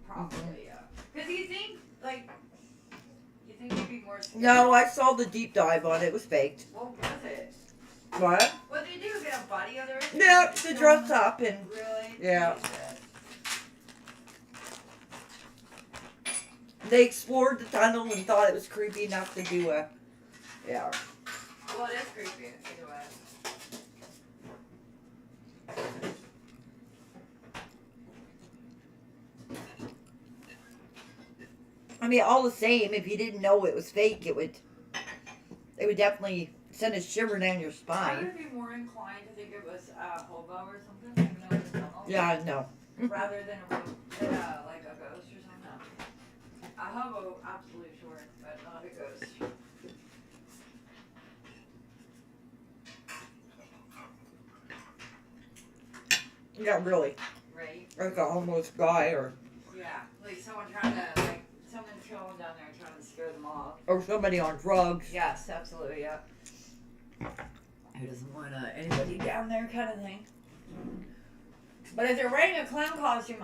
Probably, yeah. Because you think you'd be more scared. No, I saw the deep dive on it. It was faked. What was it? What? What did you do? Get a body other? Yeah, to dress up and Really? yeah. Jesus. They explored the tunnel and thought it was creepy enough to do a. Yeah. Well, it is creepy. Either way. I mean, all the same, if you didn't know it was fake, it would definitely send a shiver down your I spine. would be more inclined to think it was a hobo or something, even though it's a tunnel. Yeah, no. Rather than like a ghost or something. A hobo, absolutely sure, but not a ghost. Yeah, really. Right? Like a homeless guy Yeah, like someone trying to, like, someone chilling down there trying to scare them off. or somebody on drugs. Yes, absolutely, yeah. Who doesn't want anybody down there kind of thing. But if they're wearing a clown costume,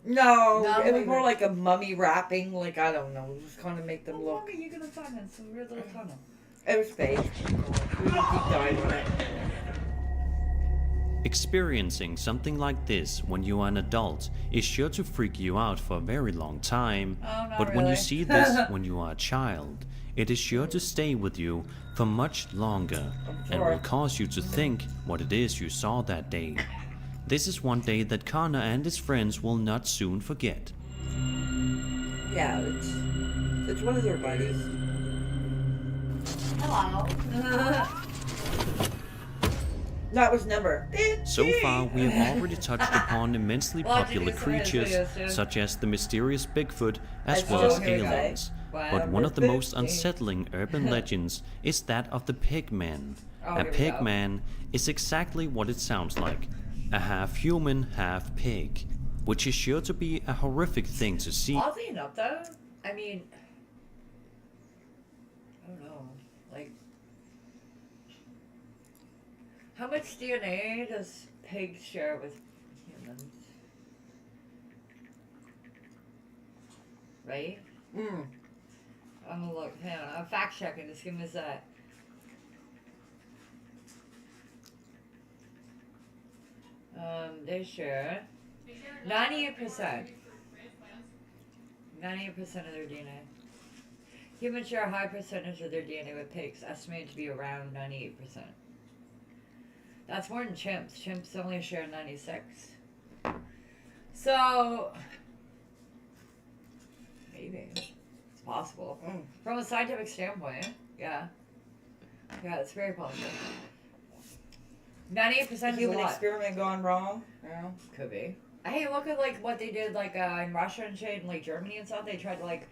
No, Not it was like more that. like a mummy wrapping. Like, I don't know. Just kind of make them How look. long are you gonna find in some weird little tunnel? It was fake. We would deep dive on it. Experiencing something like this when you are an adult is sure to freak you out for a very long time, Oh, not but when you really. see this when you are a child, it is sure to stay with you for much longer and will cause you to think what it is you saw that day. This is one day that Connor and his friends will not soon forget. Yeah, it's one of their buddies. Hello. That was number 15. So far, we have already touched upon immensely Well, I popular did some of his creatures videos, too. such as the mysterious Bigfoot as I well saw as him today. aliens. Wow. But one of the Number most 15. unsettling urban legends is that of the pigman. Oh, A here we go. pigman is exactly what it sounds like. A half human, half pig. Which is sure to be a horrific thing to see. Oddly enough, though, I mean, I don't know, like, how much DNA does pigs share with humans? Right? Mm. I'm gonna look. Hang on, I'm fact checking. Just give me a sec. They share 98%. 98% of their DNA. Humans share a high percentage of their DNA with pigs, estimated to be around 98%. That's more than chimps. Chimps only share 96. So, maybe. It's possible. Mm. From a scientific standpoint, yeah. Yeah, it's very possible. 98% is a Human lot. experiment gone wrong. Yeah. Could be. Hey, look at like what they did like in Russia and shit, and like Germany and stuff. They tried to like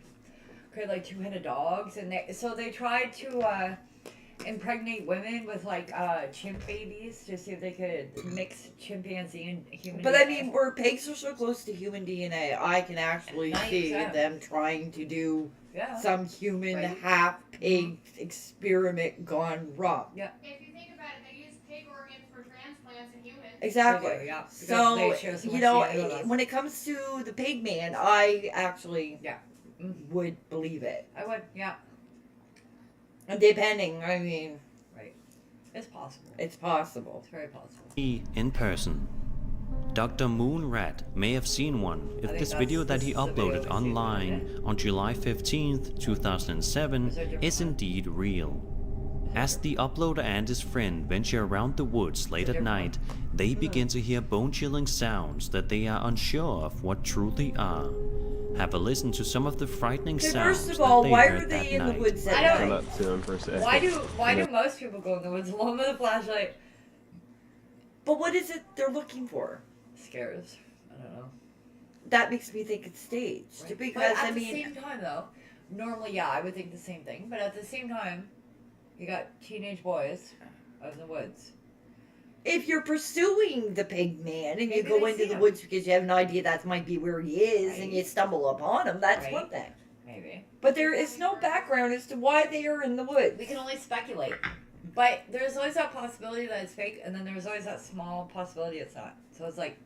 create like two-headed dogs, and they tried to impregnate women with like chimp babies to see if they could mix chimpanzee and human. But I DNA. mean, where pigs are so close to human DNA, I can actually see 90%. them trying to do yeah. some human Right. half pig experiment gone wrong. Yeah. If you think about it, they use pig organs for transplants in humans. Exactly. They do, yeah. Because So, they share so you much know, DNA with us. when it comes to the pig man, I actually Yeah. would believe it. I would, yeah. And depending, I mean, Right. It's possible. it's possible. It's very possible. In person. Dr. Moonrat may have seen one if think this video that he this is the video uploaded we see online on July 15th, 2007 Is there a different is one? indeed real. As the uploader and his friend venture around the woods late at night, they begin to hear bone-chilling sounds that they are unsure of what truly are. Have a listen to some of the frightening Okay, sounds first of all, that they why heard were that they in night. the woods I at don't- night? Up to him for a second. Why do most people go in the woods alone with a flashlight? But what is it they're looking for? Scares. I don't know. That makes me think it's staged. Right. Because, but at I mean, the same time, though, normally, yeah, I would think the same thing. But at the same time, you got teenage boys out in the woods. if you're pursuing the pig man and you Maybe go they into see the him. woods because you have an idea that might be where he is and Right. you stumble upon him, that's Right. one thing. Maybe. But there is no background as to why they are in the woods. We can only speculate. But there's always that possibility that it's fake, and then there's always that small possibility it's not. So it's like,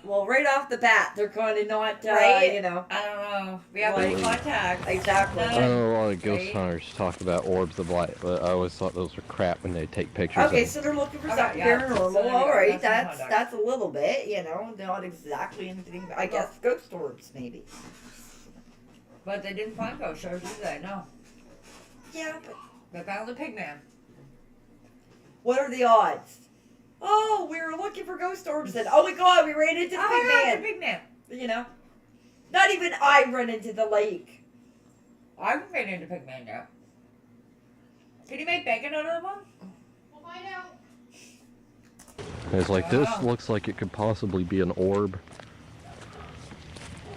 Well, right off the bat, they're kind of not, Right. you know. I don't know. We have Right. no contact. Exactly. I know a lot of ghost Right. hunters talk about orbs of light, but I always thought those were crap when they take pictures Okay, of so they're looking for Okay, something yeah. paranormal. So there you All go. right, That's that's contact. a little bit, you know, not exactly anything. I guess ghost orbs, maybe. But they didn't find ghost orbs, did they? No. Yeah, but They found the pig man. what are the odds? Oh, we were looking for ghost orbs and oh my god, we ran into the Oh pig my god, man. the pig man. You know? Not even I run into the lake. I haven't ran into pig man yet. Can you make bacon out of them? We'll find out. It's like, this looks like it could possibly be an orb.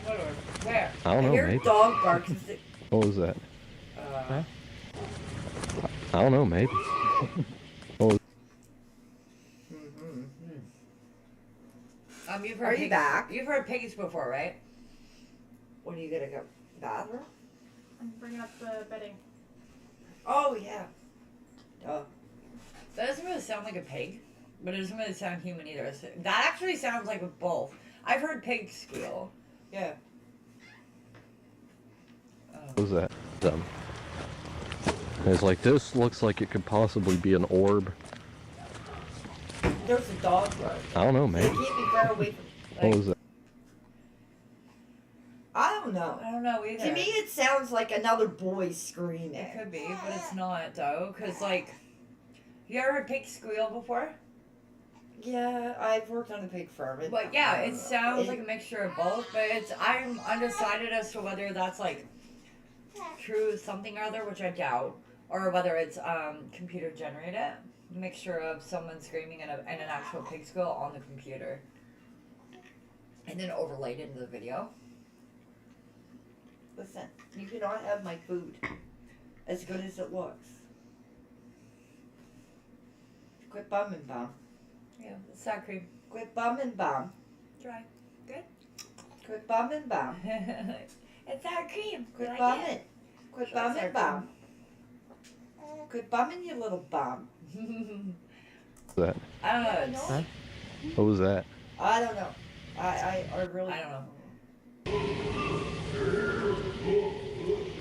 What orb? Where? I don't I know, hear maybe. dog barks. Is it- What was that? Uh, I don't know, maybe. What was you've heard Are you pigs, back? You've heard pigs before, right? When are you gonna go? Bathroom? I'm bringing up the bedding. Oh yeah. Duh. That doesn't really sound like a pig, but it doesn't really sound human either. That actually sounds like a bull. I've heard pigs squeal. Yeah. was that? It's like, this looks like it could possibly be an orb. There's a dog bark. I don't know, They maybe. can't be far away from. What was that? I don't know. I don't know either. To me, it sounds like another boy screaming. It could be, but it's not though, because like, you ever heard pigs squeal before? Yeah, I've worked on a pig farm. But yeah, it sounds like a mixture of both, but I'm undecided as to whether that's like true something or other, which I doubt, or whether it's computer generated. A mixture of someone screaming and an actual pig squeal on the computer. And then overlaid into the video. Listen, you cannot have my food as good as it looks. Quit bumming, bum. Yeah, it's sour cream. Quit bumming, bum. Try. Good. Quit bumming, bum. It's sour cream. Quit You like bumming. it? Quit Sure, sour bumming, bum. Quit bumming, you little bum. That? I don't know. Huh? What was that? I don't know. I really. I don't know.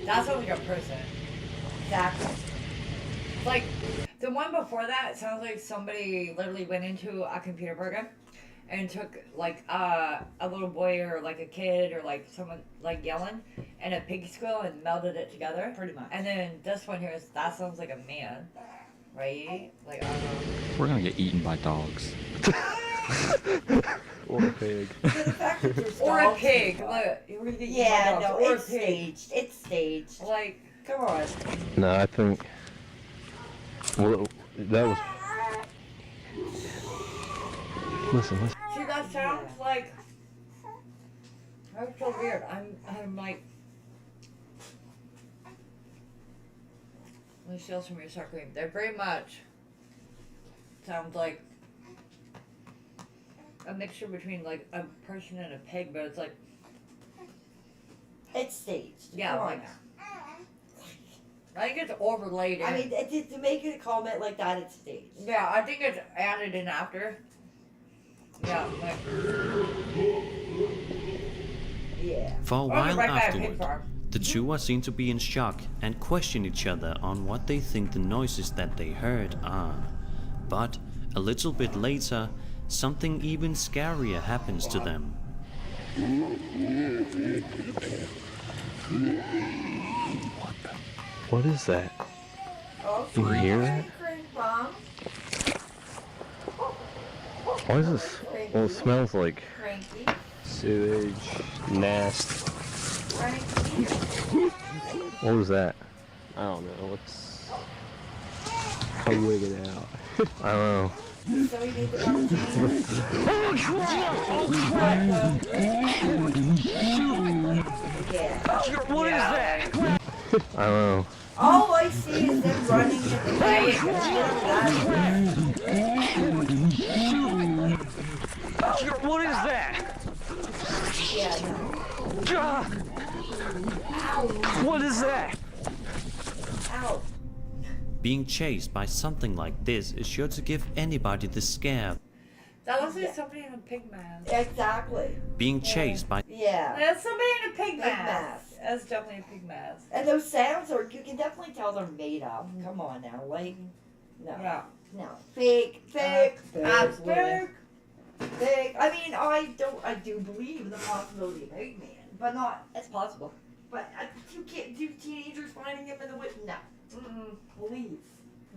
That sounds like a person. Exactly. Like, the one before that sounds like somebody literally went into a computer program and took, like, a little boy or, like, a kid or, like, someone, like, yelling and a pig squeal and melded it together. Pretty much. And then this one here, that sounds like a man. Right? Like, I don't know. We're gonna get eaten by dogs. Or a pig. Or a pig. Like, we're gonna get eaten by Yeah, dogs. no, Or it's a pig. staged. It's staged. Like, come on. No, I think. Well, that was. Listen. see, that sounds like. That's so weird. I'm like. Let me steal some of your sour cream. They're very much. Sounds like. A mixture between like a person and a pig, but it's like. It's staged. Yeah, Come on like. now. I think it's overlaid. I mean, to make a comment like that, it's staged. Yeah, I think it's added in after. Yeah, like. Yeah. For a Or while right by a pig afterward, farm. the two are seen to be in shock and question each other on what they think the noises that they heard are. But a little bit later, something even scarier happens to them. What is that? Oh, You hear that? cream bomb. What is this? Well, it smells like Cranky. sewage, nest. Cranky. What was that? I don't know. Let's wig it out. I don't know. So we need the Yeah. What is that? I don't know. All I see is them running in the lake. What is that? Yeah, What is that? Ow. Being chased by something like this is sure to give anybody the scare. That looks like somebody in a pig mask. Exactly. Being chased by Yeah. That's somebody in a pig mask. mask. That's definitely a pig mask. And those sounds are, you can definitely tell they're made up. Come on now, like, no. Yeah. No. Fake. Absolutely. Fake. I mean, I do believe in the possibility of Eggman, but not, it's possible. But you can't do teenagers finding him in the woods. No. Please.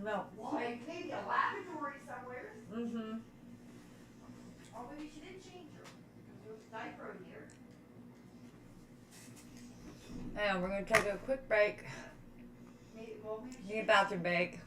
No. Why? Maybe a laboratory somewhere. Mm-hmm. Or maybe she did change her. Because there was a diaper here. Now we're gonna take a quick break. Maybe, well, maybe she Need a bathroom break.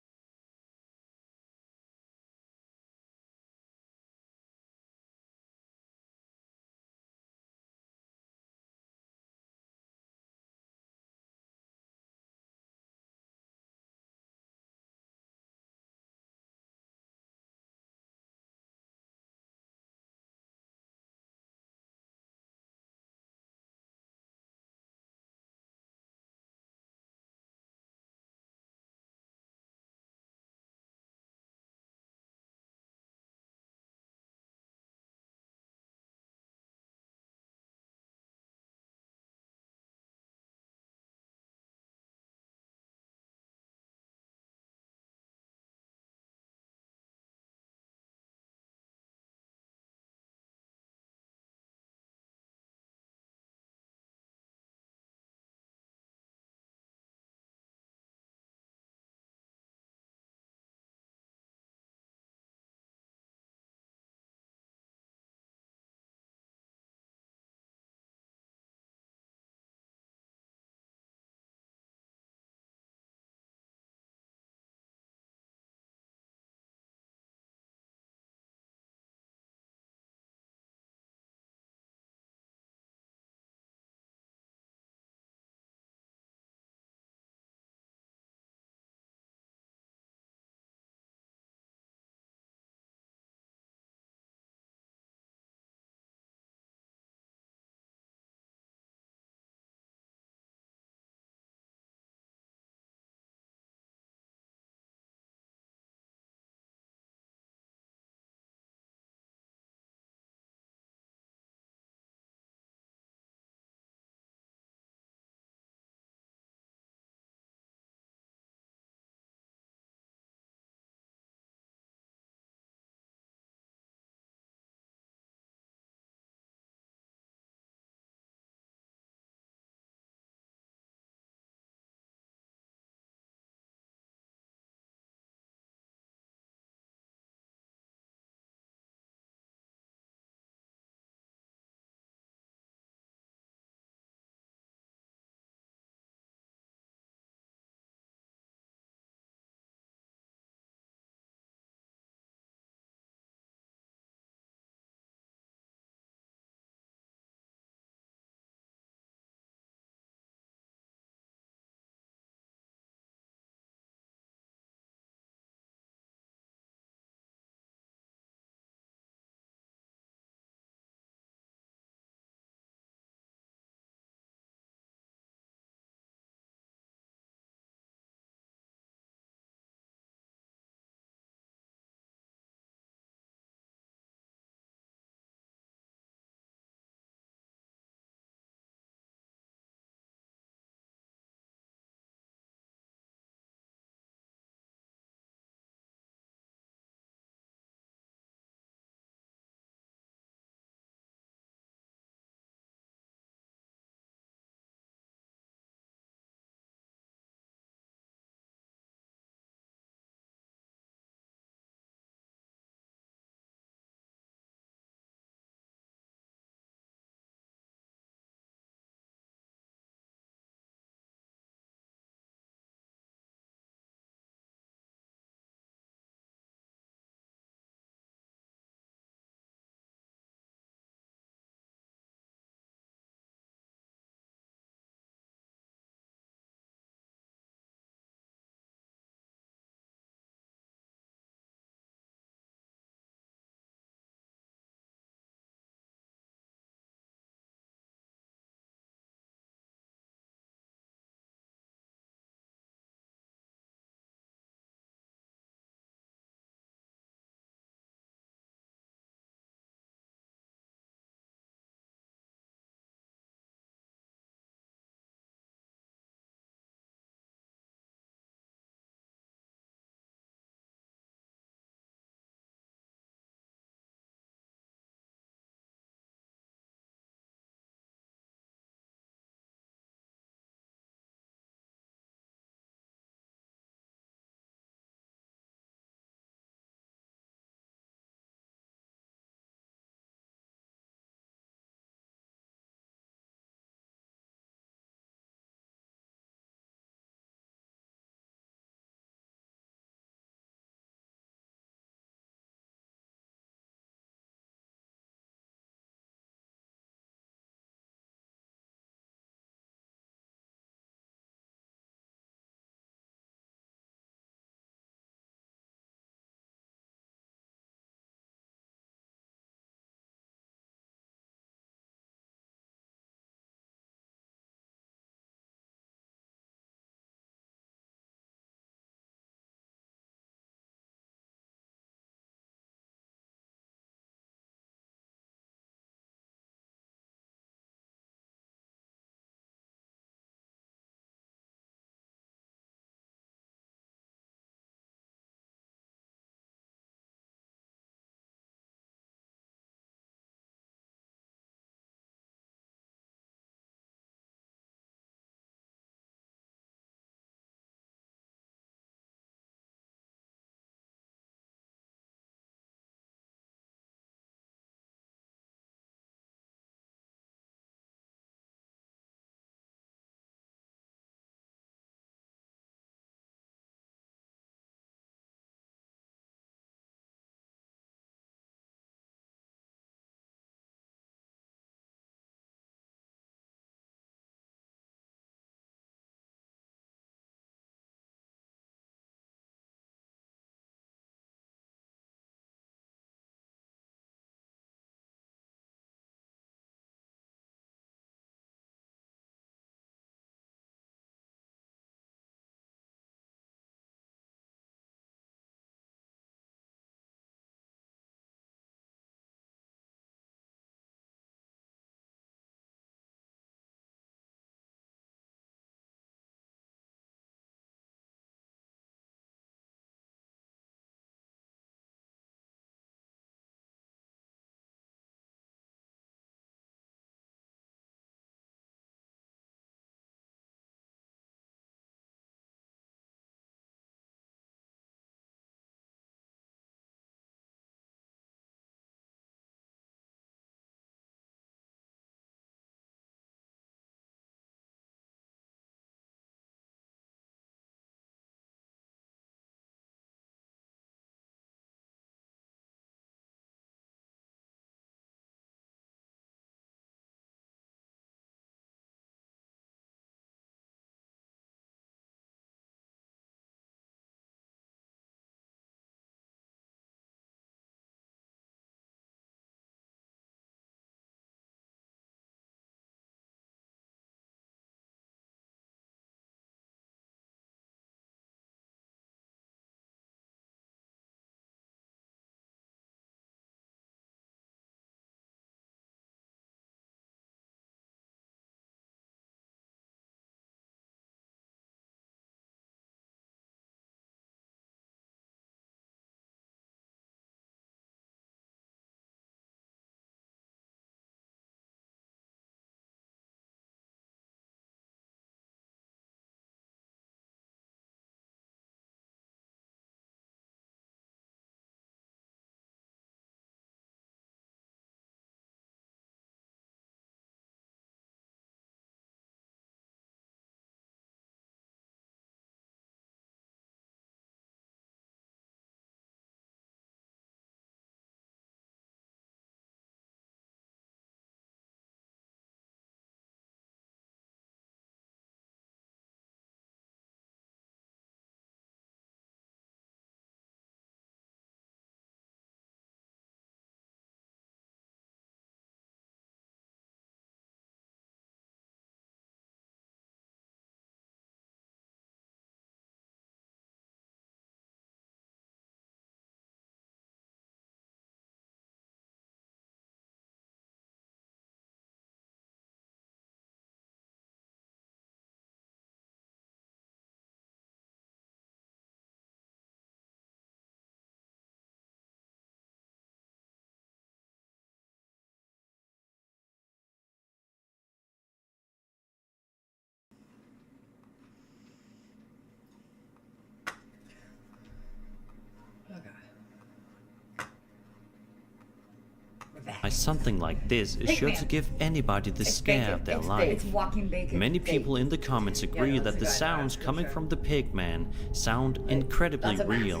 as something like this is sure to give anybody the scare of their life. It's walking bacon. Many people in the comments agree that the sounds coming from the pigman sound incredibly real,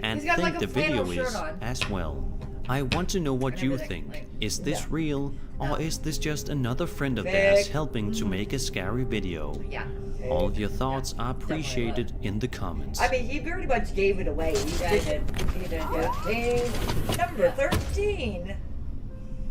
and He's got, think like, the a flannel video shirt is on. as well. I want to know what you think. Is this real, or is this just another friend of theirs helping to make a scary video? Yeah. All of your thoughts are appreciated in the comments. I mean, he very much gave it away. He did. Number 13.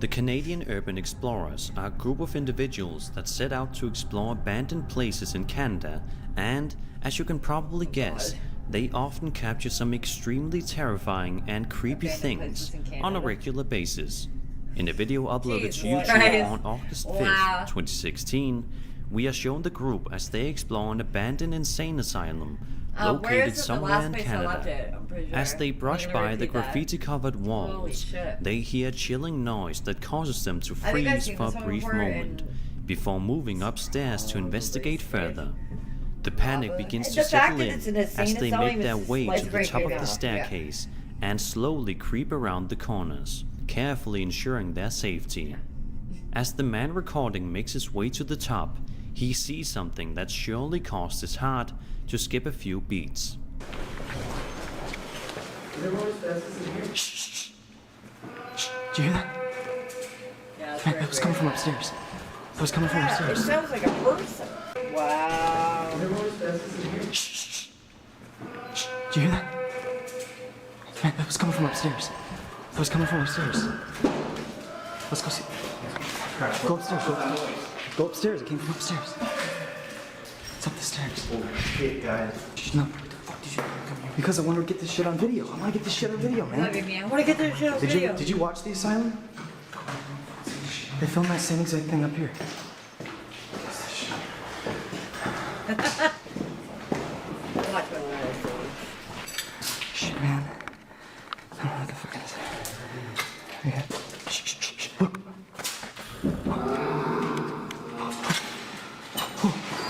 The Canadian Urban Explorers are a group of individuals that set out to explore abandoned places in Canada, and, as you can probably guess, they often capture some extremely terrifying and creepy things on a regular basis. In a video uploaded to YouTube on August 5th, 2016, we are shown the group as they explore an abandoned insane asylum located somewhere in Canada. As they brush by the graffiti-covered walls, they hear a chilling noise that causes them to freeze for a brief moment, before moving upstairs to investigate further. The panic begins to settle in as they make their way to the top of the staircase and slowly creep around the corners, carefully ensuring their safety. As the man recording makes his way to the top, he sees something that surely caused his heart to skip a few beats. Shh. Did you hear that? Yeah, Man, that was coming from upstairs. That was coming from It upstairs. sounds like a person. Wow. Shh. Did you hear that? Man, that was coming from upstairs. That was coming from upstairs. Let's go see. Go upstairs. Go upstairs. It came from upstairs. It's up the stairs. Oh shit, guys. No. What the fuck did you come here? Because I want to get this shit on video. I want to get this shit on video, man. I want to get this shit on video. Did you watch The Asylum? They filmed that same exact thing up here. Shit, man. I don't know what the fuck it is. Yeah. Shh. Look.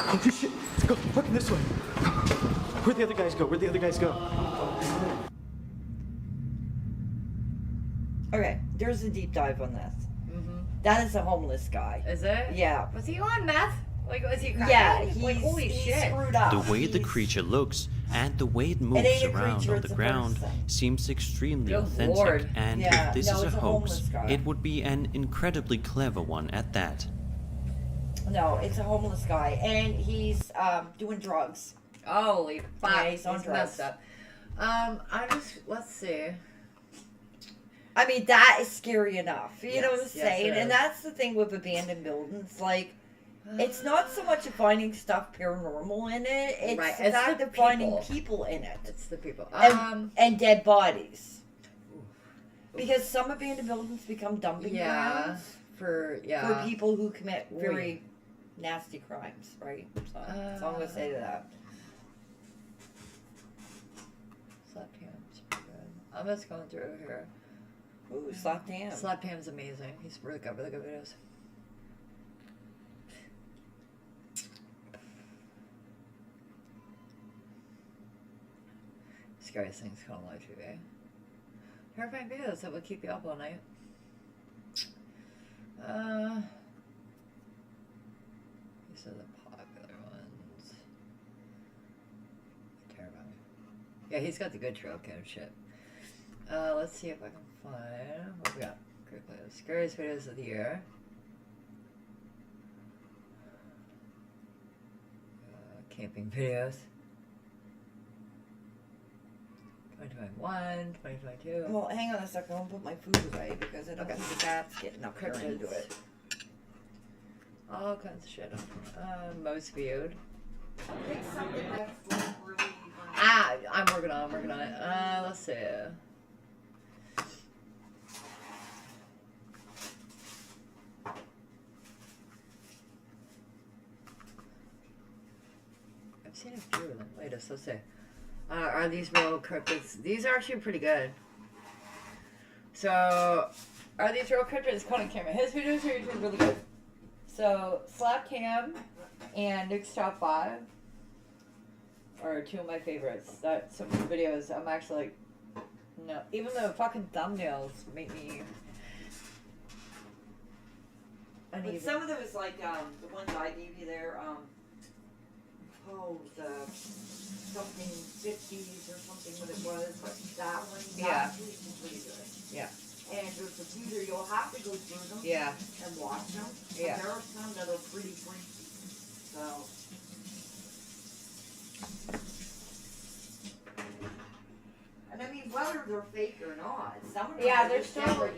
Oh, shit. Let's go. Fucking this way. Where'd the other guys go? Okay, there's a deep dive on this. That is a homeless guy. Is it? Yeah. Was he on meth? Like, was he cracking? Yeah, like, holy he's shit. screwed up. The way the creature looks and the way it moves ain't a around creature, on it's the a ground person. seems extremely Good authentic, Lord. and Yeah, if this no, is a it's a hoax, homeless guy. it would be an incredibly clever one at that. No, it's a homeless guy, and he's doing drugs. Holy fuck. Yeah, he's on messed drugs. up. let's see. I mean, that is scary enough. You know what I'm Yes, saying? it is. And that's the thing with abandoned buildings. Like, it's not so much of finding stuff paranormal in it. It's Right, the it's fact the of finding people. people in it. It's the people. And dead bodies. Because some abandoned buildings become dumping grounds for people who commit very nasty crimes, right? So that's all I'm going to say to that. Slap Ham's pretty good. I'm just going through here. Ooh, Slap Ham. Slap Ham's amazing. He's really good videos. Scariest things come on live TV. Terrifying videos that will keep you up all night. These are the popular ones. Terrifying. Yeah, he's got the good trail cam shit. Let's see if I can find what we got. Great videos. Scariest videos of the year. Camping videos. 2021, 2022. Well, hang on a second. I'll put my food away because I don't think the cat's getting up here Cryptids. into it. All kinds of shit. Most viewed. I'm working on it. Let's see. I've seen a few of them. Latest, let's see. Are these real cryptids? These are actually pretty good. So, are these real cryptids? Conan Cameron. His videos are usually really good. So, Slap Cam and Nick's Top 5 are two of my favorites. That some of the videos I'm actually like, no. Even the fucking thumbnails make me But uneven. some of those, like the ones I gave you there, the something 50s or something what it was, but that one, Yeah. that was pretty good. Yeah. And there's a few there you'll have to go through them. Yeah. And watch them. Yeah. But there are some that are pretty freaky. So. And I mean, whether they're fake or not, some of them Yeah, are they're just still downright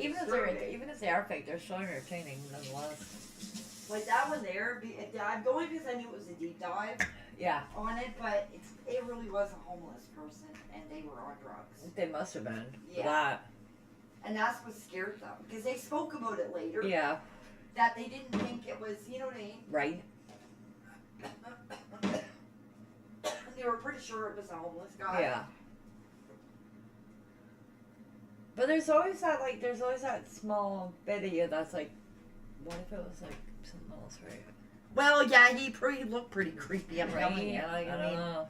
even if they are fake, they're still entertaining nonetheless. like that one there. I'm going because I knew it was a deep dive. Yeah. On it, but it really was a homeless person, and they were on drugs. They must have been. Yeah. That. And that's what scared them because they spoke about it later. Yeah. That they didn't think it was, you know what I mean? Right. They were pretty sure it was a homeless guy. Yeah. But there's always that small bit of you that's like, what if it was like something else, right? Well, yeah, he looked pretty creepy. I'm telling you. I don't know.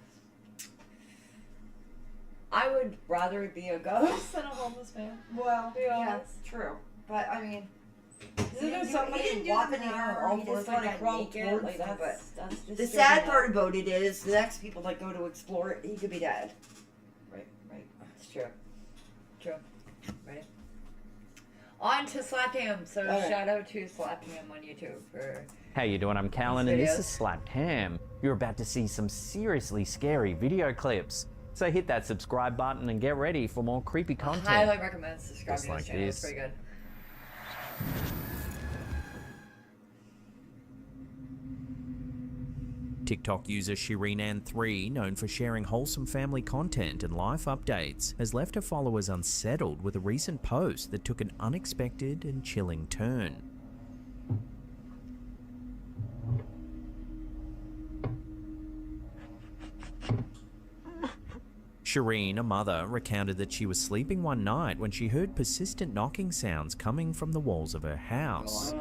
I would rather be a ghost than a homeless man. Well, be yeah, honest. true. But I mean, Isn't there he somebody didn't do walking them in around harm, all he fours just like kinda that crawled naked? towards Like them, that's the disturbing. sad part about it is the next people that go to explore it, he could be dead. Right. It's true. True. Right. On to Slap Ham. So Alright. shout out to Slap Ham on YouTube for. How you doing? I'm Callan and this is Slapped Ham. You're about to see some seriously scary video clips. So hit that subscribe button and get ready for more creepy content. Highly recommend subscribing Just to like this channel. It's this. pretty good. TikTok user ShireenAnn3, known for sharing wholesome family content and life updates, has left her followers unsettled with a recent post that took an unexpected and chilling turn. Shireen, a mother, recounted that she was sleeping one night when she heard persistent knocking sounds coming from the walls of her house.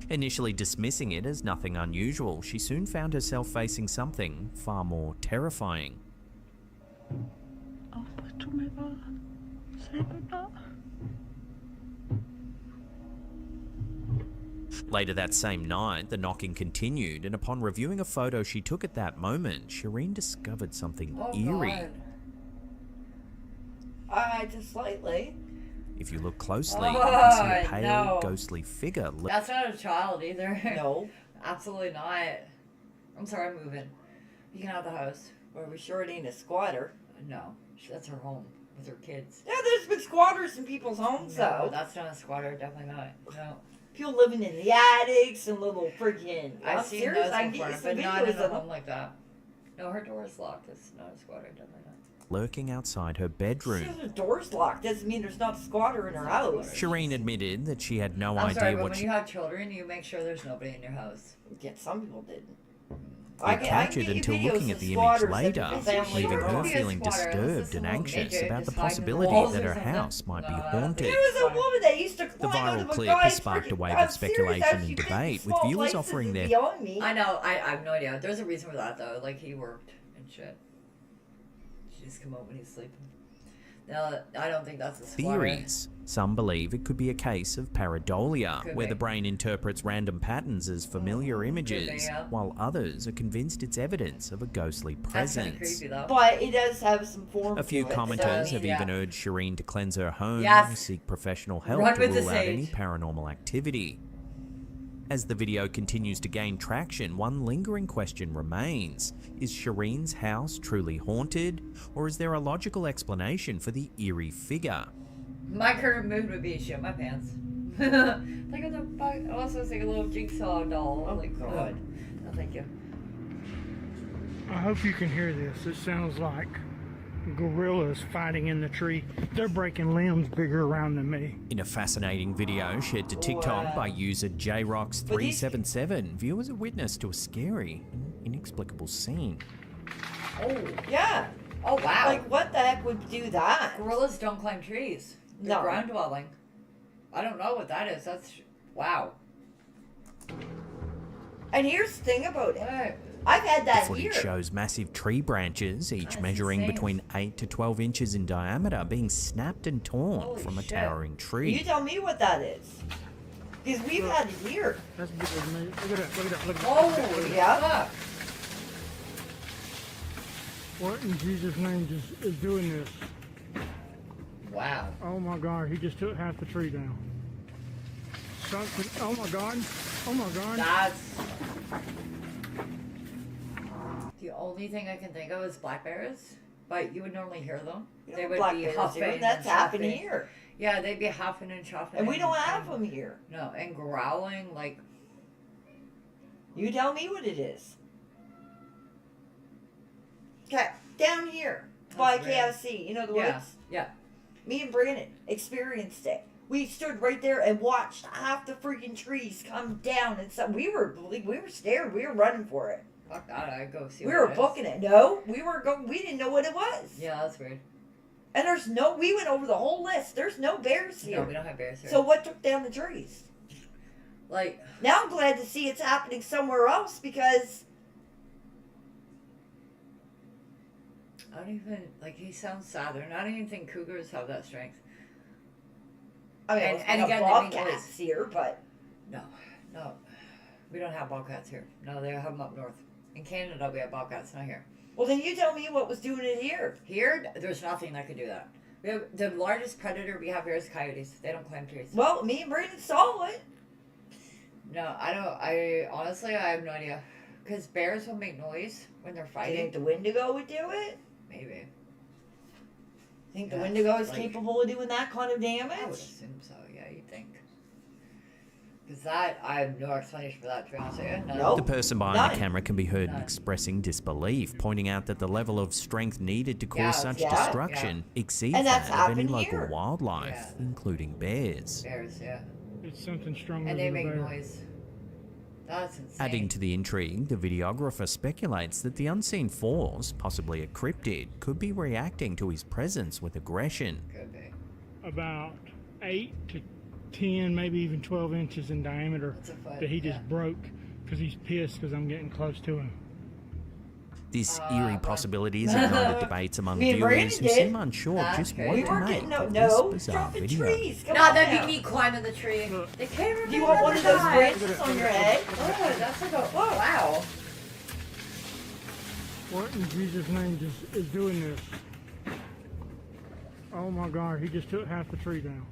Initially dismissing it as nothing unusual, she soon found herself facing something far more terrifying. Later that same night, the knocking continued, and upon reviewing a photo she took at that moment, Shireen discovered something eerie. Just slightly. If you look closely, you can see a pale, no. ghostly figure. That's not a child either. No. Absolutely not. I'm sorry, I'm moving. You can have the house. Are we sure it ain't a squatter? No, that's her home with her kids. Yeah, there's been squatters in people's homes, No, though. that's not a squatter. Definitely not. No. People living in the attics and little freaking. I've seen serious. those I can before, get you some but not in videos a of them. home like that. No, her door is locked. It's not a squatter. Definitely not. Lurking outside her bedroom. If the door's locked doesn't mean there's not a squatter in her house. Shireen admitted that she had no I'm idea sorry, but what when she you have children, you make sure there's nobody in your house. Yeah, some people didn't. had captured until looking at the image later, leaving her feeling disturbed and anxious about the possibility that her house might be haunted. There was a woman that used to The climb out viral of a clip guy's has sparked a freaking- wave I'm of speculation serious, and she debate, fits with small viewers places offering is their beyond me. I know. I have no idea. There's a reason for that though. Like he worked and shit. She just come out when he's sleeping. No, I don't think that's a squatter. theories. Some believe it could be a case of pareidolia, Could where be. the brain interprets random patterns as familiar images, yeah. while others are convinced it's evidence of a ghostly That's kinda presence. creepy though. But it does have some form. A few to it. commenters So, have yeah. even urged Shireen to cleanse her home, Yes. seek professional help Run to with the rule out any sage. paranormal activity. As the video continues to gain traction, one lingering question remains. Is Shireen's house truly haunted, or is there a logical explanation for the eerie figure? My current mood would be shit my pants. Like what the fuck? Also, it's like a little jigsaw doll. Oh, like, God. No, thank you. I hope you can hear this. It sounds like gorillas fighting in the tree. They're breaking limbs bigger around than me. In a fascinating video shared to TikTok by user JRox377, viewers are witness to a scary and inexplicable scene. Oh. Yeah. Oh wow. Like what the heck would do that? Gorillas don't climb trees. They're No. ground dwelling. I don't know what that is. That's wow. And here's the thing about it. I've had The that footage here. shows massive tree branches, each measuring insane. between 8 to 12 inches in diameter, being snapped and torn Holy from a shit. towering tree. You tell me what that is. Because we've had it here. That's bigger than me. Look at that. Look at that. Look at that. Oh, yeah. What in Jesus' name is doing this? Wow. Oh my God, he just took half the tree down. Something, oh my God. Oh my God. That's the only thing I can think of is black bears, but you would normally hear them. You They know would black be bears huffing. here, that's and happening chuffing. here. Yeah, they'd be huffing and chuffing. And we don't have them here. No, and growling like. You tell me what it is. Okay, down here by That's weird. KFC, you know the Yeah, woods? yeah. Me and Brandon experienced it. We stood right there and watched half the freaking trees come down, and so we were scared. We were running for it. Fuck that! I'd go see. We what were it is. booking it. No, we were going. We didn't know what it was. Yeah, that's weird. And there's no. We went over the whole list. There's no bears here. No, we don't have bears here. So what took down the trees? Like Now I'm glad to see it's happening somewhere else because I don't even like. He sounds southern. I don't even think cougars have that strength. I mean, And again, they make bobcats noise. here, but No, we don't have bobcats here. No, they have them up north. In Canada, we have bobcats, not here. well, then you tell me what was doing it here. Here, there's nothing that could do that. We have, the largest predator we have here is coyotes. They don't climb trees. Well, me and Brandon saw it. No, I don't. I honestly, I have no idea. Because bears will make noise when they're Do you fighting. think the Wendigo would do it? Maybe. Think the Yeah, Wendigo is like- capable of doing that kind of I would damage? assume so. Yeah, you'd think. Because that, I have no explanation for that. To be honest with you. None. Nope. The person behind None. the camera can be heard None. expressing disbelief, pointing out that the level of strength needed to cause Yeah, such yeah, destruction exceeds And that's that of any happened local here. wildlife, Yeah. including bears. Bears, yeah. It's something stronger And they than make a bear. noise. That's insane. Adding to the intrigue, the videographer speculates that the unseen force, possibly a cryptid, could be reacting to his presence with aggression. Could be. About 8 to 10, maybe even 12 inches in diameter That's a foot, that he just yeah. broke because he's pissed because I'm getting close to him. This eerie possibility has ignited debates among Me and Brandon viewers who did. seem unsure That's just great. what We to weren't make getting of no this bizarre dropping video. trees. Come No, on that'd now. be me climbing the tree. They can't remember Do you want one of those that. branches on your head? Oh, that's like a wow. What in Jesus' name is doing this? Oh my God, he just took half the tree down.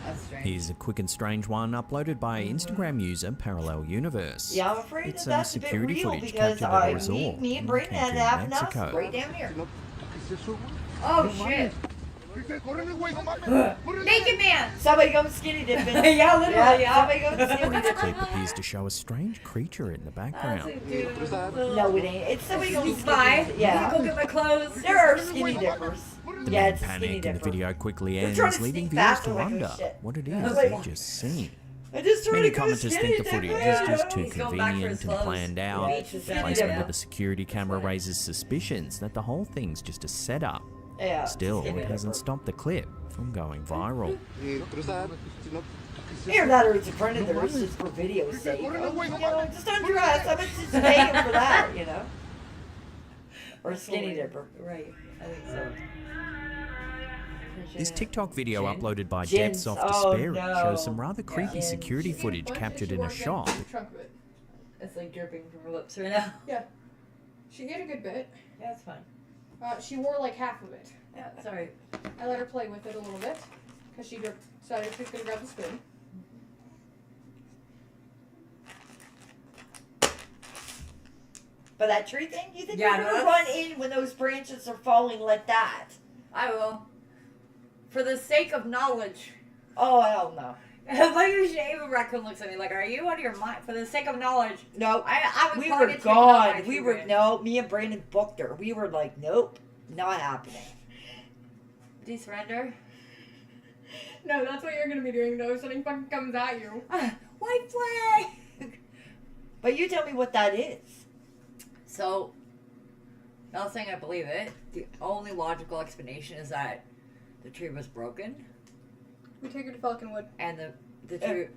That's strange. Here's a quick and strange one uploaded by Instagram user Parallel Universe. Yeah, I'm afraid It's that that's a bit security real footage because captured at a me resort and in Brandon had to Cancun, have enough Mexico. right down here. Oh shit. Naked man. Somebody go skinny dipping. Yeah, literally, yeah. Somebody go skinny The dipping. clip appears to show a strange creature in the background. No, it ain't. It's somebody go Sneak skinny by. dipping. Yeah. Go get my clothes. There are skinny dippers. The Yeah, man it's a skinny panic and the dipper. video quickly They're ends, trying to leaving sneak viewers past to me like, oh, wonder shit. what it I was is like, they've just seen. I just tried Many to go commenters think skinny the footage dipping. is just too He's going back for convenient his and clothes. planned out. Yeah, it's just The skinny placement dipping. of the security camera raises suspicions that the whole thing's just a setup. Yeah, Still, skinny it hasn't dipper. stopped the clip from going viral. Either that or it's a predator. It's just for video's sake. You know, just undress. I'm just paying for that, you know. Or a skinny dipper. Right. I think so. This TikTok video Gin? uploaded by Gins. Depths of Oh, Despair no. shows some rather creepy Gins. security footage captured in a shop. Trunk of it. It's like dripping from her lips right now. Yeah. She did a good bit. Yeah, it's fine. She wore like half of it. Yeah, sorry. I let her play with it a little bit because she decided she was going to grab the spoon. But that tree thing, you think Yeah, you're gonna no, run that's- in when those branches are falling like that? I will. For the sake of knowledge. Oh, hell no. Like your shame raccoon looks at me like, are you out of your mind? For the sake of knowledge. No, I would we probably were get taken out by gone. a We tree were branch. no. Me and Brandon booked her. We were like, nope, not happening. Do you surrender? No, that's what you're going to be doing though. If something fucking comes at you. White flag! But you tell me what that is. So, not saying I believe it. The only logical explanation is that the tree was broken We take her to Falconwood. and the tree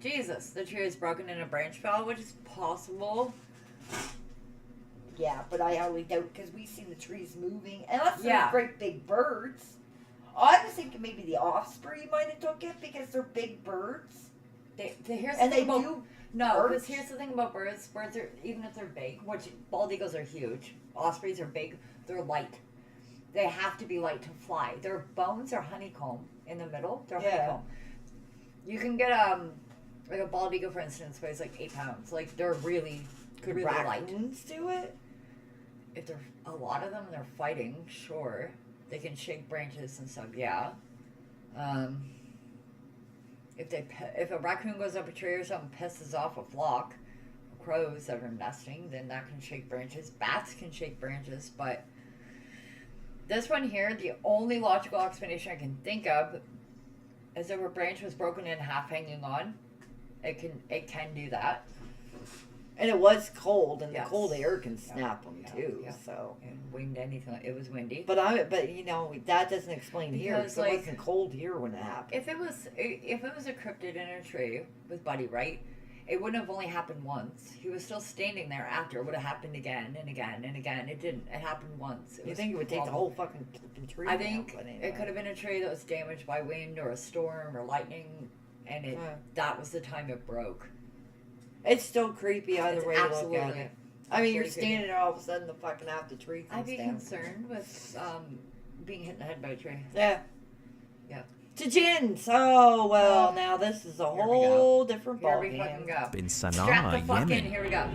Jesus, the tree is broken and a branch fell, which is possible. Yeah, but I highly doubt because we've seen the trees moving. Unless they're Yeah. great big birds. I was thinking maybe the offspring might have took it because they're big birds. Here's And the they thing about, do no, birds. because here's the thing about birds. Birds are, even if they're big, which bald eagles are huge, ospreys are big, they're light. They have to be light to fly. Their bones are honeycomb in the middle. They're Yeah. honeycomb. You can get like a bald eagle, for instance, weighs like 8 pounds. Like they're really, Could really light. raccoons do it? If they're a lot of them, they're fighting. Sure, they can shake branches and stuff. Yeah. If a raccoon goes up a tree or something, pisses off a flock of crows that are nesting, then that can shake branches. Bats can shake branches, but this one here, the only logical explanation I can think of is if a branch was broken in half hanging on. It can do that. And it was cold, and Yes. the cold air can snap them Yeah, too. yeah. So, And wind anything. It was windy. but you know that doesn't explain here. Because, Because it like, wasn't cold here when it happened. If it was a cryptid in a tree with Buddy, right? It wouldn't have only happened once. He was still standing there after. It would have happened again and again and again. It didn't. It happened once. You think it would take the whole fucking tree? I down, think but anyway. it could have been a tree that was damaged by wind or a storm or lightning, and that was the time it broke. It's still creepy either It's way you look at absolutely- it. I mean, you're absolutely creepy. standing there, all of a sudden, the fucking half the tree comes I'd be down. concerned with being hit in the head by a tree. Yeah. Yeah. To gins. Oh, well, now this is a Here we whole different Here we ballgame. fucking go. In Strap Sana'a, the fuck in. Yemen. Here we go.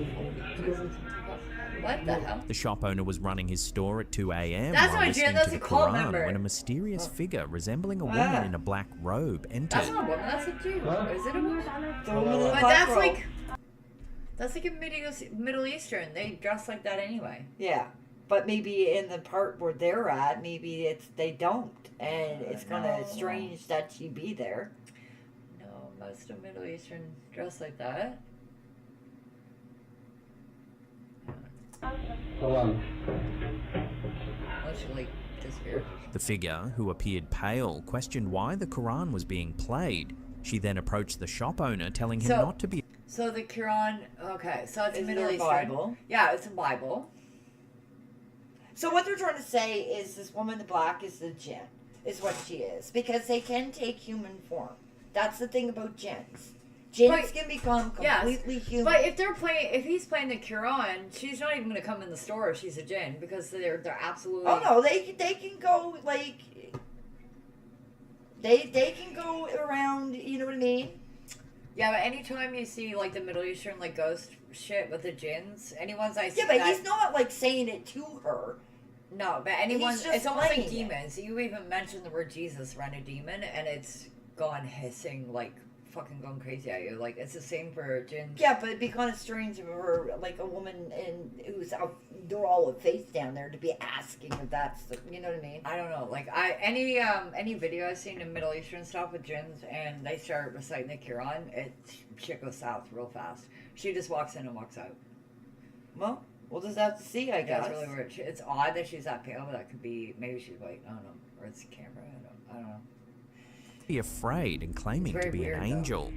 What the hell? The shop owner was running his store at 2 a.m. That's while not listening Jen, that's to the a cult Quran member. when a mysterious figure resembling a Ah. woman in a black robe That's entered. not a woman. That's a Jew. Is it a woman? The woman in the But black that's robe. like a Middle Eastern. They dress like that anyway. Yeah. But maybe in the part where they're at, maybe they don't. And it's kind of strange that she be there. No, most of Middle Eastern dress like that. Unless she like disappeared. The figure, who appeared pale, questioned why the Quran was being played. She then approached the shop owner, telling him So- not to be. So the Quran, okay, so it's Is Middle there a Eastern. Bible? Yeah, it's a Bible. So what they're trying to say is this woman in black is the jinn, is what she is. Because they can take human form. That's the thing about jinns. Jinns But- can become Yes, completely human. But if he's playing the Quran, she's not even gonna come in the store if she's a jinn because they're absolutely. Oh no, they can go like they can go around. You know what I mean? Yeah, but anytime you see like the Middle Eastern like ghost shit with the jinns, anyone's I see Yeah, but that, he's not like saying it to her. No, but anyone, He's just it's almost like playing it. demons. You even mentioned the word Jesus around a demon, and it's gone hissing, like fucking going crazy at you. Like it's the same for jinns. Yeah, but it'd be kind of strange of her, like a woman who's out, they're all with face down there, to be asking if that's, you know what I mean? I don't know. Like any video I've seen in Middle Eastern stuff with jinns, and they start reciting the Quran, shit goes south real fast. She just walks in and walks out. Well, we'll just have to see, I guess. That's really weird. It's odd that she's that pale, but that could be maybe she's white. I don't know, or it's the camera. I don't know. Be afraid and claiming Very to be weird, an though. angel.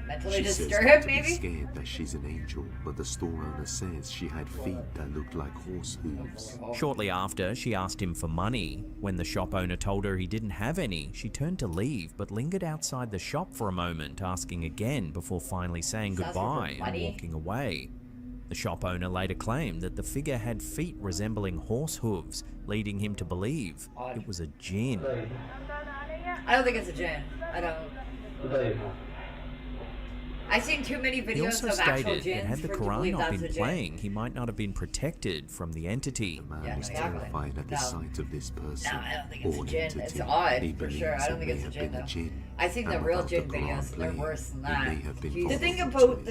Mentally She says disturbed, not to be maybe. scared that she's an angel, but the store owner says she had feet that looked like horse hooves. Shortly after, she asked him for money. When the shop owner told her he didn't have any, she turned to leave but lingered outside the shop for a moment, asking again before finally saying Sounds like goodbye and money. walking away. The shop owner later claimed that the figure had feet resembling horse hooves, leading him to believe it was a jinn. I don't think it's a jinn. I don't. I've seen too many He videos also of actual stated that jinns had the for to Quran believe not that's been a jinn. playing, he might not have been protected from the entity. The man Yeah, was exactly. terrified at the No. sight of this person. No, I don't think it's a or jinn. entity. It's odd, He for believes sure. I don't it think may it's a have jinn, been though. jinn. I've seen the And real without jinn the Quran videos, and they're playing, worse than it that. may have been Jesus. The thing possible about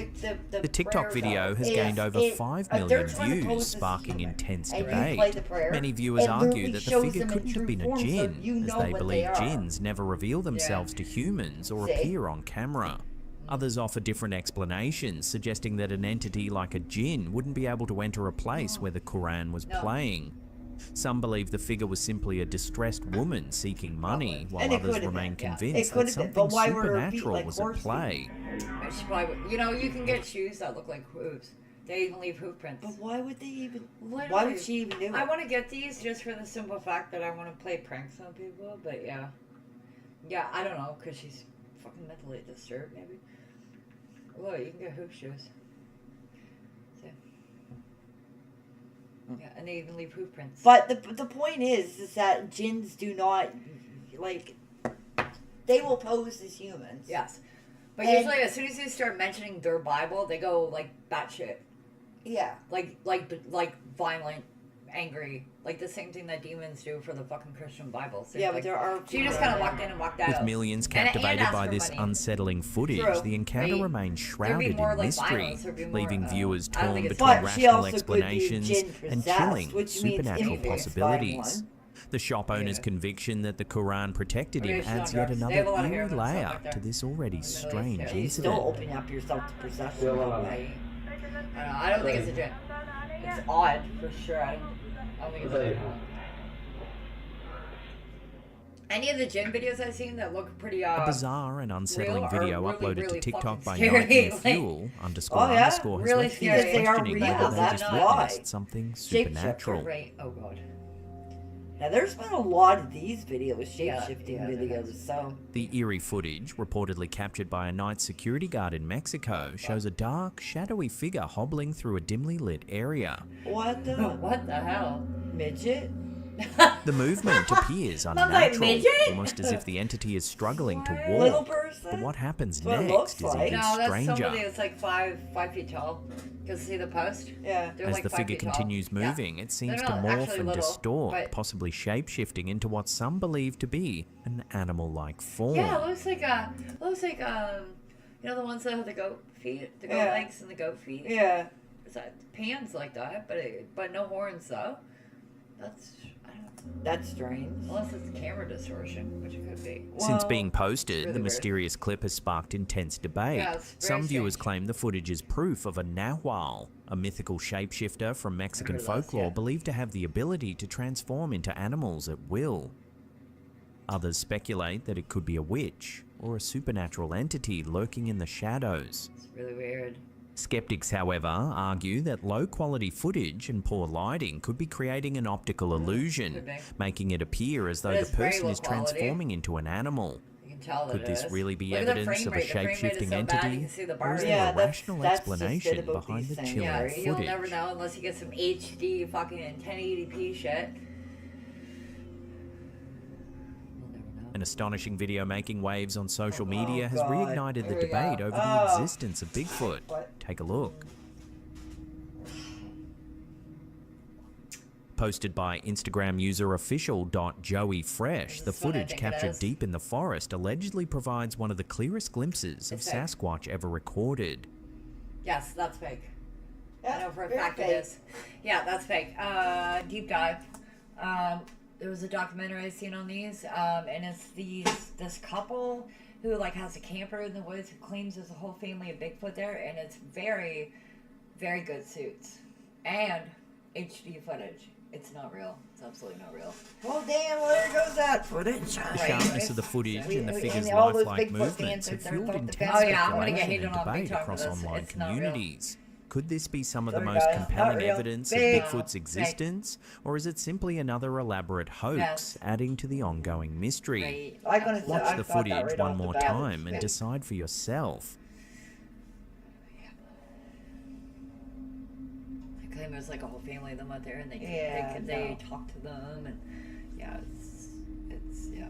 to the TikTok prayer, video though, has is gained over 5 they're million trying to pose views, this sparking human, intense and you debate. play the prayer, Many viewers it argue literally that the shows figure them in couldn't have true been a form, so jinn, you as know they what believe they are. jinns never reveal themselves to humans or See? appear on camera. Others offer different explanations, suggesting that an entity like a jinn wouldn't be able to enter a place where the Quran was No. playing. Some believe the figure was simply a distressed woman seeking money, while And it others could have remain been, yeah. convinced It could that have been, but something why were her feet supernatural like was at horse feet? play. She probably, you know, you can get shoes that look like hooves. They even leave hoof prints. But why would they even? Why Literally. would she even do it? I want to get these just for the simple fact that I want to play pranks on people. But yeah, I don't know, because she's fucking mentally disturbed, maybe. Look, you can get hoof shoes. So. Yeah, and they even leave hoof prints. But the point is that jinns do not, like, they will pose as humans. Yes. But And- usually, as soon as you start mentioning their Bible, they go like batshit. Yeah. Like violent, angry, like the same thing that demons do for the fucking Christian Bible. So Yeah, like, but there are she just kind of walked in and walked out. With millions And captivated asked by for this money. unsettling footage, True. the encounter They- remains there'd be shrouded more in like mystery, violence, there'd be more, leaving viewers I don't torn think it's- between But she rational also could be explanations jinn and possessed, chilling which means supernatural influenced by possibilities. one. The shop owner's conviction that the Quran protected him Maybe she's adds on yet drugs. They another have a lot of eerie heroin and stuff layer like that. to this already strange You still incident. open up yourself to possession. I don't think it's a jinn. It's odd for sure. I don't think it's a jinn. Any of the gym videos I've seen that look pretty A bizarre and unsettling real are video really, uploaded really to TikTok fucking by scary. Nightmare Like- Fuel underscore Oh, yeah? underscore has Really left viewers scary. They are questioning real, whether they that's just why. witnessed something Shapeshifter, supernatural. Right. Oh god. Now, there's been a lot of these videos, shape-shifting Yeah, there videos, so... The eerie footage, reportedly captured by a night security guard in Mexico, shows a dark, shadowy figure hobbling through a dimly lit area. What the... What the hell? Midget? The movement appears like unnatural, midget? almost as if the entity is struggling to Little walk. person? But what happens That's what it next looks is like. even No, that's stranger. somebody that's like 5 feet tall. Because see the post? Yeah. They're As like the 5 figure feet tall. continues Yeah. moving, it seems They're to not morph actually and little, distort, but- possibly shape-shifting into what some believe to be an animal-like form. Yeah, it looks like you know the ones that have the goat feet, the goat Yeah. legs and the goat feet. Yeah. It's like pans like that, but no horns though. That's strange. Unless it's camera distortion, which it could be. Since being posted, really the weird. mysterious clip has sparked intense debate. Yeah, it's very Some viewers strange. claim the footage is proof of a Nahual, a mythical shapeshifter from Mexican heard of those, folklore yeah. believed to have the ability to transform into animals at will. Others speculate that it could be a witch or a supernatural entity lurking in the shadows. It's really weird. Skeptics, however, argue that low-quality footage and poor lighting could be creating an optical illusion, Could be. making it appear as though But the it's very person low is quality. transforming into an animal. You can tell that Could it this is. really be Look at the evidence frame of a rate. The frame rate is shape-shifting so bad, you entity, can see the or is bars. there Yeah, a rational that's just it explanation about behind these the things. chilling Yeah, you'll footage? never know unless you get some HD fucking 1080p shit. An astonishing video making waves on social Oh, media has God. reignited the Here we debate go. over the Oh. existence of Bigfoot. Take a look. Posted by Instagram user official.joeyfresh, the is what I footage think it captured is. deep in the forest allegedly provides one of the clearest glimpses of It's fake. Sasquatch ever recorded. Yes, that's fake. Yeah, I know for a very fact fake. it is. Yeah, that's fake. Deep dive. There was a documentary I seen on these, and it's this couple who like has a camper in the woods who claims there's a whole family of Bigfoot there, and it's very, very good suits and HD footage. It's not real. It's absolutely not real. Well, damn, well, there goes that footage. The sharpness of the footage and the figure's and all those lifelike Bigfoot movements fans have are fueled both intense defensive. Oh, yeah, I'm gonna get speculation hated and on big debate time for across this. online It's not real. communities. Could this be some of the Sorry, most guys, not compelling real. evidence Fake. of Bigfoot's existence, or is it simply another elaborate hoax Yes. adding to the ongoing mystery? Right. I'm gonna Watch I the thought that footage right one off the more bat. time and Yeah. decide for yourself. They claim there's like a whole family of them out there, and Yeah, they no. talk to them, and yeah, it's yeah.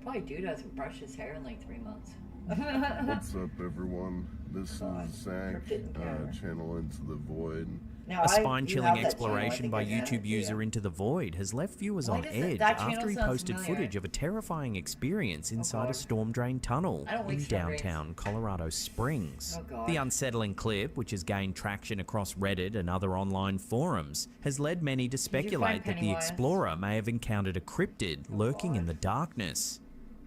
Probably dude hasn't brushed his hair in like 3 months. What's up, everyone? This is Zach, Channel Into the Void. Now, A you spine-chilling have that channel, I exploration think by I said YouTube it, yeah. user Into the Void has left viewers Why on does edge that channel after he sound posted familiar? footage of a terrifying experience inside a God. storm drain tunnel I don't like in storm drains. downtown Colorado Springs. Oh, God. The unsettling clip, which has gained traction across Reddit and other online forums, has led many to speculate that the Pennywise? explorer may have encountered a cryptid lurking in the darkness.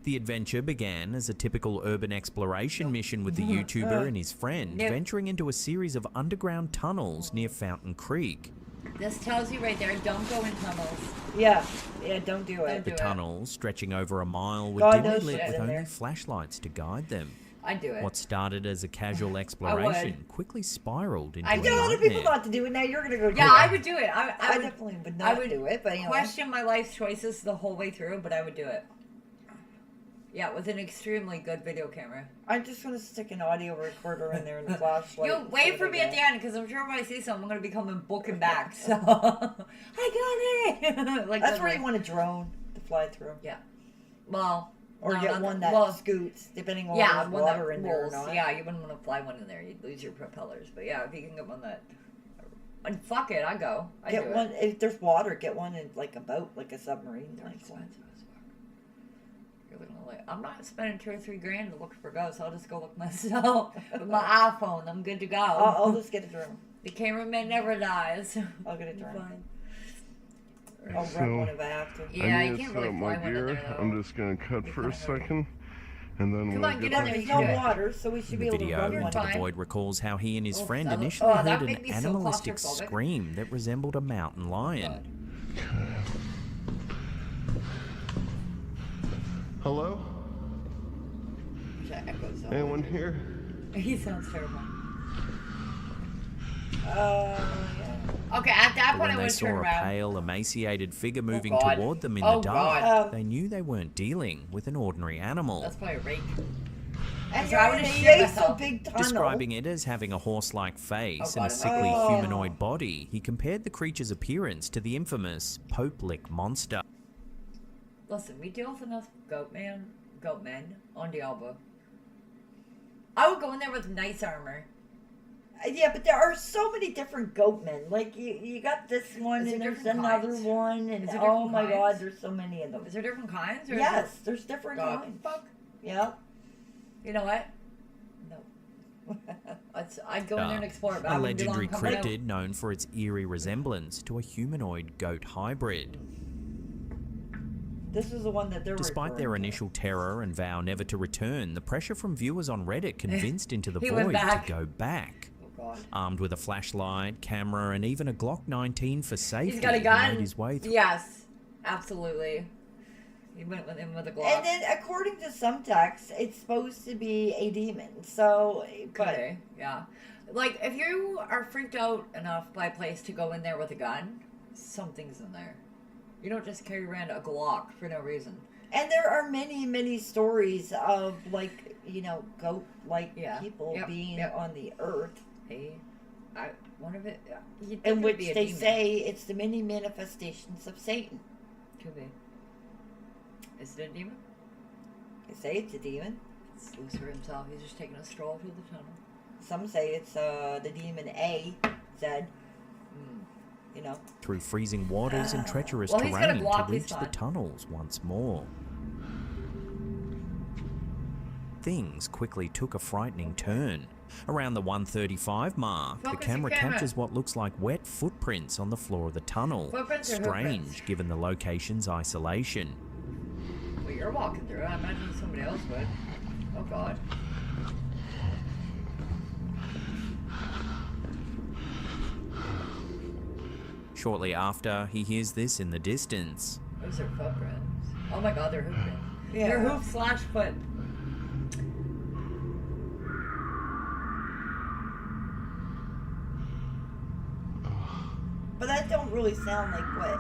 The adventure began as a typical urban exploration mission with the YouTuber and his friend venturing into a series of underground tunnels near Fountain Creek. This tells you right there, don't go in tunnels. Yeah, don't do it. The tunnels, stretching over a mile, were God dimly knows lit shit with in only there. flashlights to guide them. I'd do it. What started as a casual exploration quickly spiraled into I a tell other nightmare. people not to do it. Now you're gonna go do it. Yeah, I would do it. I I would, definitely would I not would do it, but anyway. question my life's choices the whole way through, but I would do it. Yeah, with an extremely good video camera. I'm just gonna stick an audio recorder in there and a flashlight. You wait for me at the end, because I'm sure if I see something, I'm gonna be coming booking back. So I got it. Like That's where you want a drone to fly through. Yeah. Well. Or no, get not one that- that well, scoots, depending on yeah, whether there's one that water in there or rolls. not. Yeah, you wouldn't want to fly one in there. You'd lose your propellers. But yeah, if you can get one that. And fuck it, I go. I Get do one It. if there's water. Get one in like a boat, like a submarine. Like one. You're looking like, I'm not spending $2 or $3 grand to look for ghosts. I'll just go look myself with my iPhone. I'm good to go. I'll just get a drone. The cameraman never dies. I'll get a drone. Fine. I'll rent one if I have to. Yeah, I you need to can't set really up fly my one in gear. there, though. I'm just gonna cut for a second, and then Come we'll on, get get in back. there. There's You no can do it. water, so we should The be able to video run into one. the void recalls how he and his Oh, friend that- initially oh, that heard made an me so animalistic claustrophobic. scream that resembled a mountain lion. Hello? That echoes all Anyone here? He sounds terrible. Yeah. Okay, at that But point, when I they would saw turn a around. pale, emaciated figure moving God. toward them in Oh, the dark, God. they knew they weren't dealing with an ordinary animal. That's probably a rake. And So I you're would in a have shit yay so myself. big tunnel. Describing it as having a horse-like face and a God. sickly Oh. humanoid body, he compared the creature's appearance to the infamous Pope-Lick monster. Listen, we deal with enough goatmen on Diablo. I would go in there with nice armor. Yeah, but there are so many different goatmen. Like you got this one, Is there and there's different another kinds? one, and Is there oh different my kinds? God, there's so many of them. Is there different kinds? Or is Yes, it- there's different God, kinds. Fuck. Yeah. You know what? No. I'd go in there and explore it. But I A wouldn't be long legendary coming out. cryptid known for its eerie resemblance to a humanoid goat hybrid. This is the one that they're Despite referring their to. initial terror and vow never to return, the pressure from viewers on Reddit convinced Into the He went Void back. to go back. Oh, God. Armed with a flashlight, camera, and even a Glock 19 for safety, He's got a he gun. made his way through. Yes, absolutely. He went with him with a Glock. And then, according to some texts, it's supposed to be a demon. So, but Okay, yeah. Like, if you are freaked out enough by a place to go in there with a gun, something's in there. You don't just carry around a Glock for no reason. and there are many, many stories of goat-like Yeah. people Yep. being Yep. on the earth, One of it, you'd think in it'd which be a they demon. say it's the many manifestations of Satan. Could be. Is it a demon? They say it's a demon. It's Lucifer himself. He's just taking a stroll through the tunnel. Some say it's the demon A, Zed. You know. Through freezing waters and treacherous Well, he's got a terrain Glock, to he's reach the fine. tunnels once more. Things quickly took a frightening turn. Around the 1:35 mark, the Focus your camera camera. captures what looks like wet footprints on the floor of the tunnel. Footprints or Strange, hoofprints? given the location's isolation. Well, you're walking through it. I imagine somebody else would. Oh, God. Shortly after, he hears this in the distance. Those are footprints. Oh, my God, they're hoofprints. Yeah. They're hoof/foot. But that don't really sound like what?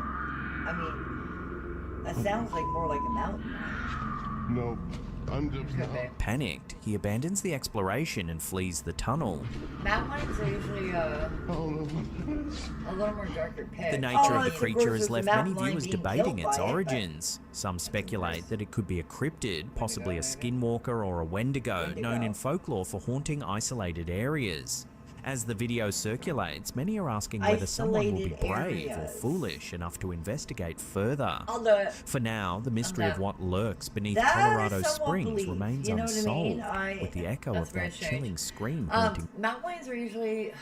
I mean, that sounds like more like a mountain. Nope. I'm just not. Panicked, he abandons the exploration and flees the tunnel. Mountain lions are usually a little more darker pit. The nature of the creature has left many viewers debating its origins. Some speculate that it could be a cryptid, possibly a skinwalker or a wendigo, known in folklore for haunting isolated areas. As the video circulates, many are asking whether someone will be Isolated brave or areas. foolish enough to investigate further. I'll do it. For now, the mystery of down. what lurks beneath That is Colorado somewhat Springs believed, remains you know what I mean? unsolved, with the echo That's of very that strange. chilling scream haunting. Mountain lions are usually...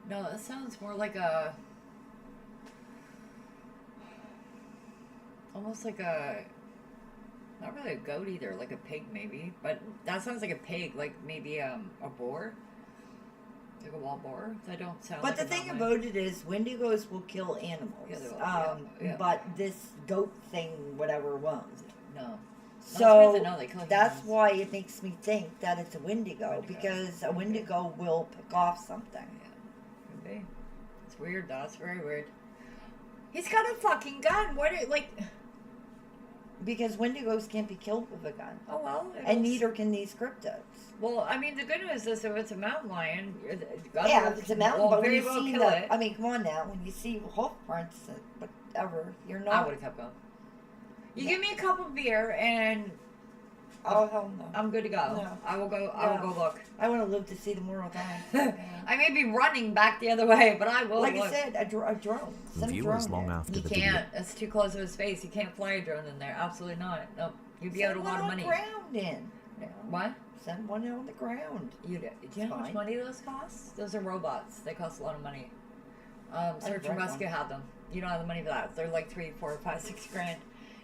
No, that sounds more like a... Almost like a Not really a goat either, like a pig maybe. But that sounds like a pig, like maybe a boar. Like a wild boar. That don't sound But like the a thing mountain lion. about it is, Wendigos will kill animals. Yeah, they will. Yeah. But this goat thing, whatever, won't. No. So No, they kill that's humans. why it makes me think that it's a Wendigo, because a Wendigo will pick off something. Could be. It's weird though. It's very weird. He's got a fucking gun. What are, like... Because Wendigos can't be killed with a gun. Oh, well. And neither can these cryptids. Well, I mean, the good news is if it's a mountain lion, Yeah, if it's a mountain, but when you see kill the, it. I mean, come on now, when you see hoof prints, whatever, you're not. I would have kept going. You give me a cup of beer and oh hell no, I'm good to go. No. I will go. I will go look. I want to live to see the moral time. I may be running back the other way, but I will. Like look. I said, a drone. Send a Viewers drone long there. after You the can't. video. It's too close to his face. You can't fly a drone in there. Absolutely not. Nope. You'd be out a lot of money. Send one on the ground in. What? Send one on the ground. Do you know how much Fine. money those cost? Those are robots. They cost a lot of money. Search and read Rescue one. had them. You don't have the money for that. They're like 3, 4, 5, 6 grand.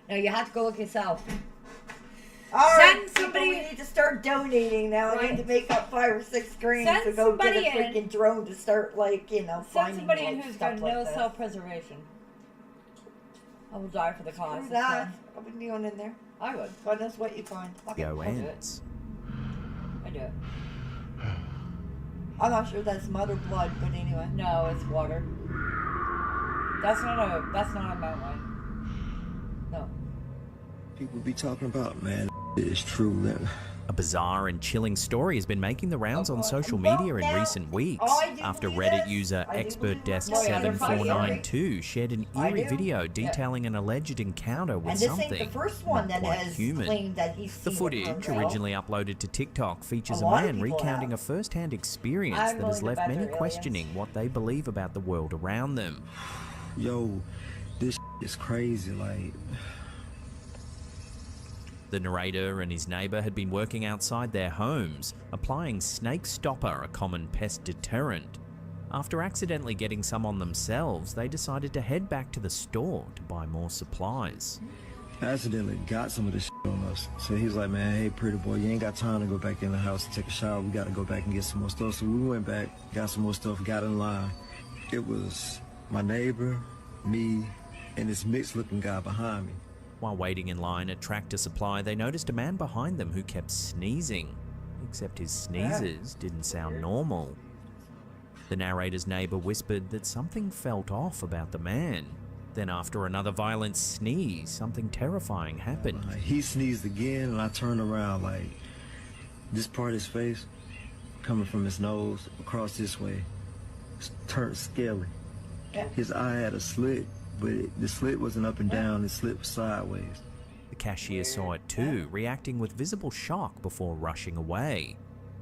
No, you have to go look yourself. All right, Send people, somebody. we need to start donating now. I need to make up 5 or 6 grand Send to go get somebody a freaking drone to start, like, you know, Send finding somebody like, in who's stuff got like no this. self-preservation. I will die for the cause. Screw It's that. fine. I wouldn't be going in there. I would. God knows what you find. Video I'll do it. ends. I do it. I'm not sure that's mother blood, but anyway. No, it's water. That's not a mountain lion. No. People be talking about, man, it's true. That A bizarre and chilling story has been making the rounds on social media in recent weeks after Reddit user ExpertDesk7492 shared an eerie video detailing an alleged encounter with And this ain't something the first one not that quite has human. claimed that he's The seen footage, it for real. originally uploaded to TikTok, features A a lot of man people recounting have. a first-hand experience I'm that has willing to left bet many they're aliens. questioning what they believe about the world around them. yo, this is crazy. Like, The narrator and his neighbour had been working outside their homes, applying Snake Stopper, a common pest deterrent. After accidentally getting some on themselves, they decided to head back to the store to buy more supplies. I accidentally got some of this on us. So he's like, man, hey, pretty boy, you ain't got time to go back in the house and take a shower. We got to go back and get some more stuff. So we went back, got some more stuff, got in line. It was my neighbor, me, and this mixed-looking guy behind me. While waiting in line at Tractor Supply, they noticed a man behind them who kept sneezing, except his sneezes didn't sound normal. The narrator's neighbour whispered that something felt off about the man. Then after another violent sneeze, something terrifying happened. He sneezed again, and I turned around, like, this part of his face, coming from his nose, across this way, turned scaly. His eye had a slit, but the slit wasn't up and down, the slit was sideways. The cashier saw it too, reacting with visible shock before rushing away.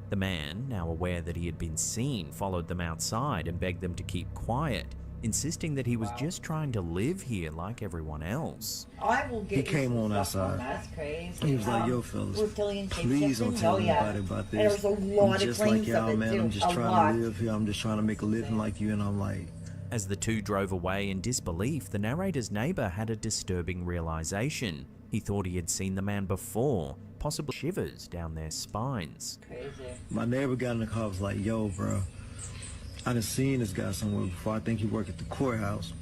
The man, now aware that he had been seen, followed them outside and begged them to keep quiet, insisting that he was just trying to live here like everyone else. I will get He you came some on stuff outside. That's crazy. He was like, yo, fellas, reptilian please don't shapeshifting? tell Oh, yeah. anybody about And this. there was a lot I'm of just claims like y'all, of it man. too. I'm just A trying lot. to live here. I'm just trying to make a living like you. And I'm like, As the two drove away in disbelief, the narrator's neighbour had a disturbing realization. He thought he had seen the man before, possibly shivers down their spines. my neighbor got in the car, was like, yo, bro, I done seen this guy somewhere before. I think he worked at the courthouse.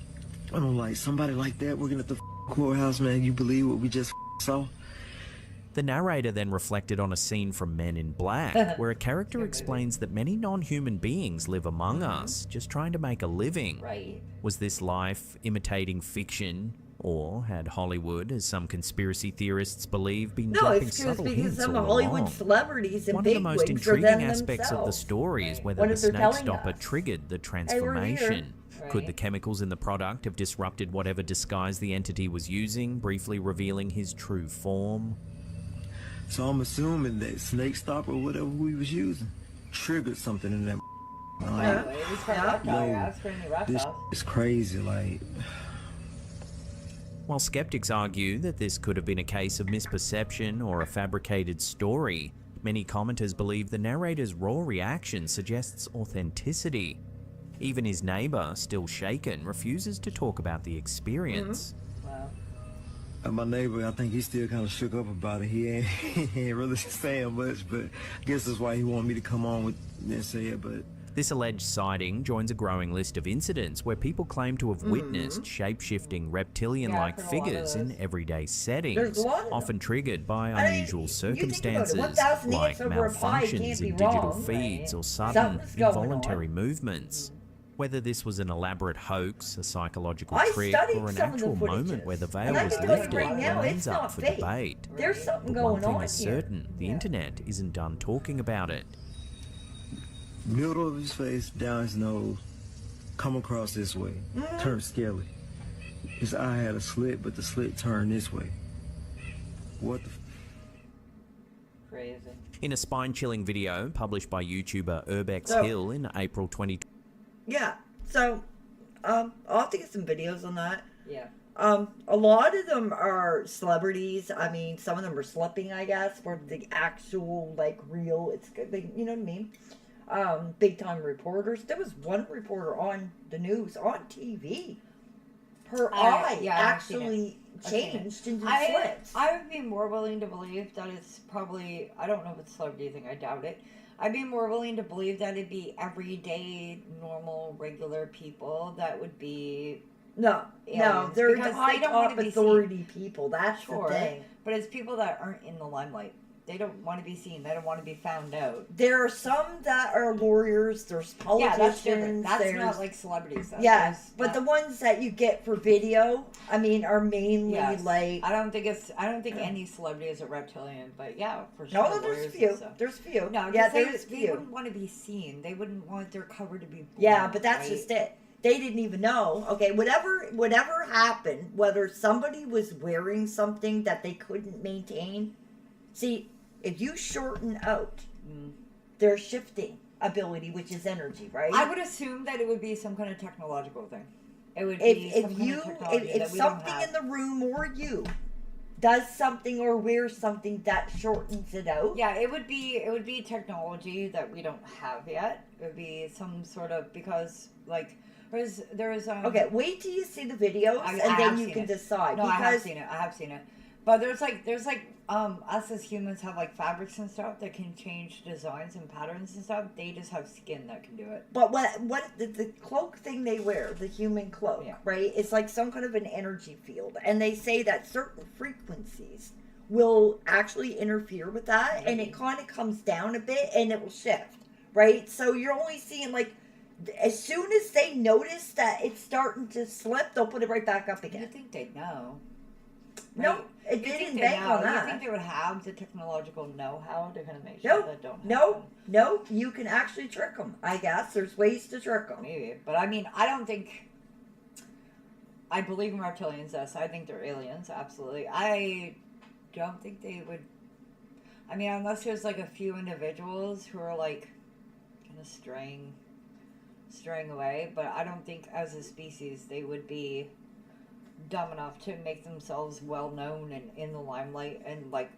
And I'm like, somebody like that working at the courthouse, man, you believe what we just saw? The narrator then reflected on a scene from Men in Black, where a character explains that many non-human beings live among us, just trying to make a living. Right. Was this life imitating fiction, or had Hollywood, as some conspiracy theorists believe, been No, dropping it's just subtle because hints some all Hollywood along? celebrities and One of the most bigwigs are intriguing them aspects of the themselves. story is whether What the if they're snake telling stopper us? triggered the Hey, we're here. transformation. Could the Right. chemicals in the product have disrupted whatever disguise the entity was using, briefly revealing his true form? So I'm assuming that Snake Stopper, whatever we was using, triggered something in that. Like, It was from that guy. yo, That's from the rough this house. is crazy. Like, While skeptics argue that this could have been a case of misperception or a fabricated story, many commenters believe the narrator's raw reaction suggests authenticity. Even his neighbour, still shaken, refuses to talk about the experience. Wow. My neighbor, I think he's still kind of shook up about it. He ain't really saying much, but I guess that's why he wanted me to come on with and say it. But This alleged sighting joins a growing list of incidents where people claim to have witnessed shape-shifting reptilian-like figures in everyday settings, often triggered by unusual circumstances like malfunctions in digital feeds or sudden, involuntary movements. Whether this was an elaborate hoax, a psychological trick, or an actual moment where the veil was lifted remains up for debate. There's something But one going thing on is here. certain, the internet isn't done talking about it. middle of his face, down his nose, come across this way, turned scaly. His eye had a slit, but the slit turned this way. What the Crazy. In a spine-chilling video published by YouTuber Urbex So- Hill in April 2020. Yeah. So, I'll have to get some videos on that. Yeah. A lot of them are celebrities. I mean, some of them are slipping, I guess, for the actual, like, real, it's good, like, you know what I mean? Big time reporters. There was one reporter on the news, on TV. Her eye yeah, I've seen actually I've seen it. changed into I slits. I would be more willing to believe that it's probably, I don't know if it's a celebrity thing, I doubt it. I'd be more willing to believe that it'd be everyday, normal, regular people that would be No, aliens, they're because high they don't top want to be authority people. That's Sure, the thing. but it's people that aren't in the limelight. They don't want to be seen. They don't want to be found out. There are some that are lawyers. There's Yeah, politicians. that's different. That's there's, not like celebrities. Though. Yes, There's but not- the ones that you get for video, I mean, are mainly Yes. like. I don't think any celebrity is a reptilian, but yeah, for sure. No, there's lawyers a and few. stuff. There's a few. No, yeah, they, there's a they few. wouldn't want to be seen. They wouldn't want their cover to be. Yeah, blunt, but that's right? just it. They didn't even know. Okay, whatever happened, whether somebody was wearing something that they couldn't maintain. See, if you shorten out their shifting ability, which is energy, right? I would assume that it would be some kind of technological thing. It would be some kind of technology if that we don't something have. in the room or you does something or wears something that shortens it out. Yeah, it would be technology that we don't have yet. It would be some sort of, because like there's Okay, wait till you see the videos I and have then you seen can it. decide. No, I have because seen it. I have seen it. But there's like us as humans have like fabrics and stuff that can change designs and patterns and stuff. They just have skin that can do it. But what the cloak thing they wear, the human cloak, right? It's like some kind of an energy field, and they say that certain frequencies will actually interfere with that, and it kind of comes down a bit, and it will shift, right? So you're only seeing like as soon as they notice that it's starting to slip, they'll put it right back up again. You think they'd know? No, it You think didn't they bank know? on that. You think they would have the technological know-how to kind of make sure Nope. that don't happen? No, you can actually trick them. I guess there's ways to trick them. Maybe, but I mean, I don't think. I believe in reptilians. Yes, I think they're aliens. Absolutely. I don't think they would. I mean, unless there's like a few individuals who are like kind of straying away, but I don't think as a species they would be dumb enough to make themselves well known and in the limelight and like.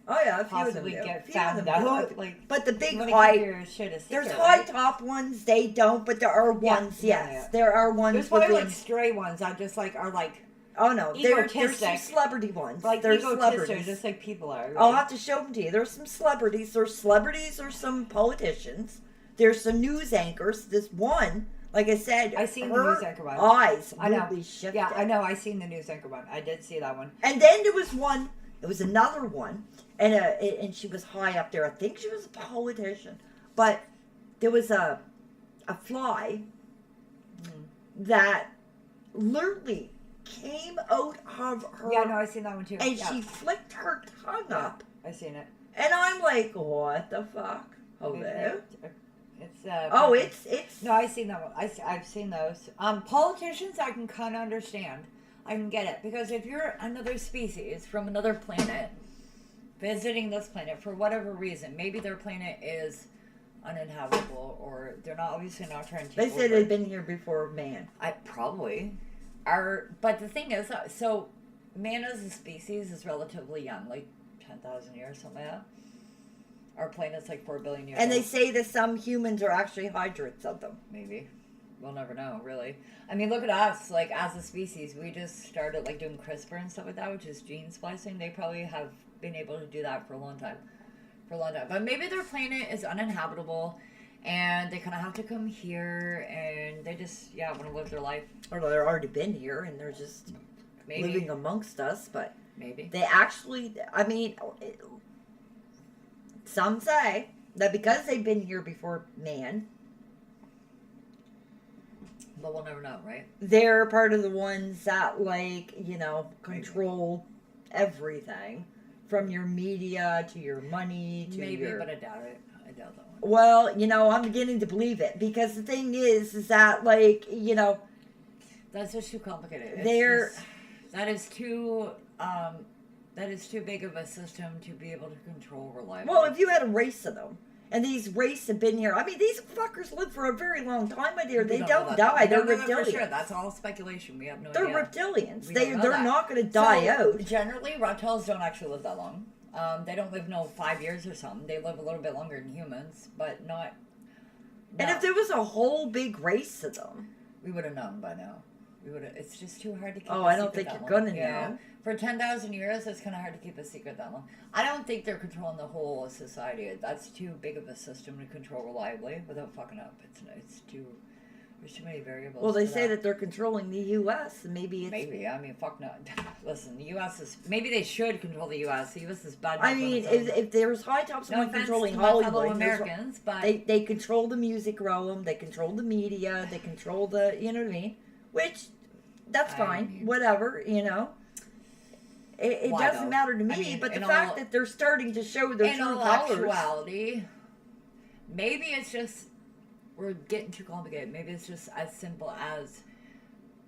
Oh yeah, a few of them possibly do. get A few of found them do. out. Like, But the big you wanna high, keep your shit a secret, there's high right? top ones. They don't, but there are ones. Yes, there are ones. There's probably within- like stray ones that just like are like. Oh no, there's some egotistic. celebrity ones. Like there's egotistic, celebrities. just like people are. Right? I'll have to show them to you. There's some celebrities. There's celebrities. There's some politicians. There's some news anchors. This one, like I said, I seen the her news anchor one. eyes I know. really shifted. Yeah, I know. I seen the news anchor one. I did see that one. And then there was one. It was another one, and she was high up there. I think she was a politician, but there was a fly that literally came out of her. Yeah, no, I seen that one too. And Yeah. she flicked her tongue up, I seen it. and I'm like, what the fuck? Hello. It's Oh, it's no, I seen that one. I've seen those. Politicians, I can kind of understand. I can get it because if you're another species from another planet visiting this planet for whatever reason, maybe their planet is uninhabitable or they're not obviously not trying to. They take said over. they'd been here before man. I probably are, but the thing is, so man as a species is relatively young, like 10,000 years, something like that. Our planet's like 4 billion years. And they old. say that some humans are actually hybrids of them. Maybe. we'll never know, really. I mean, look at us. Like, as a species, we just started, like, doing CRISPR and stuff like that, which is gene splicing. They probably have been able to do that for a long time. But maybe their planet is uninhabitable, and they kind of have to come here, and they just, want to live their life. Or they're already been here, and they're just living amongst us, but... Maybe. They actually, I mean, some say that because they've been here before man... But we'll never know, right? They're part of the ones that, like, you know, control everything. From your media to your money to Maybe, your... but I doubt it. I doubt that one. Well, you know, I'm beginning to believe it. Because the thing is that, like, you know... That's just too complicated. That is too big of a system to be able to control reliably. Well, if you had a race of them, and these races have been here, I mean, these fuckers live for a very long time, my dear. They don't die. They're reptilians. For sure. That's all speculation. We have no idea. They're reptilians. They're not going to die out. Generally, reptiles don't actually live that long. They don't live 5 years or something. They live a little bit longer than humans, but not. And if there was a whole big race of them, we would have known by now. It's just too hard to keep. Oh, I don't think you're gonna know. For 10,000 years, it's kind of hard to keep a secret that long. I don't think they're controlling the whole society. That's too big of a system to control reliably without fucking up. It's too. There's too many variables. Well, they say that they're controlling the U.S. and maybe it's... Maybe. I mean, fuck no. Listen, the U.S. is... Maybe they should control the U.S. The U.S. is bad. I mean, if there's high top someone controlling Hollywood... Americans, but... They control the music realm. They control the media. They control the... You know what I mean? Which, that's fine. Whatever, you know. It doesn't matter to me, but the fact that they're starting to show their true colors... In all actuality, maybe it's just... We're getting too complicated. Maybe it's just as simple as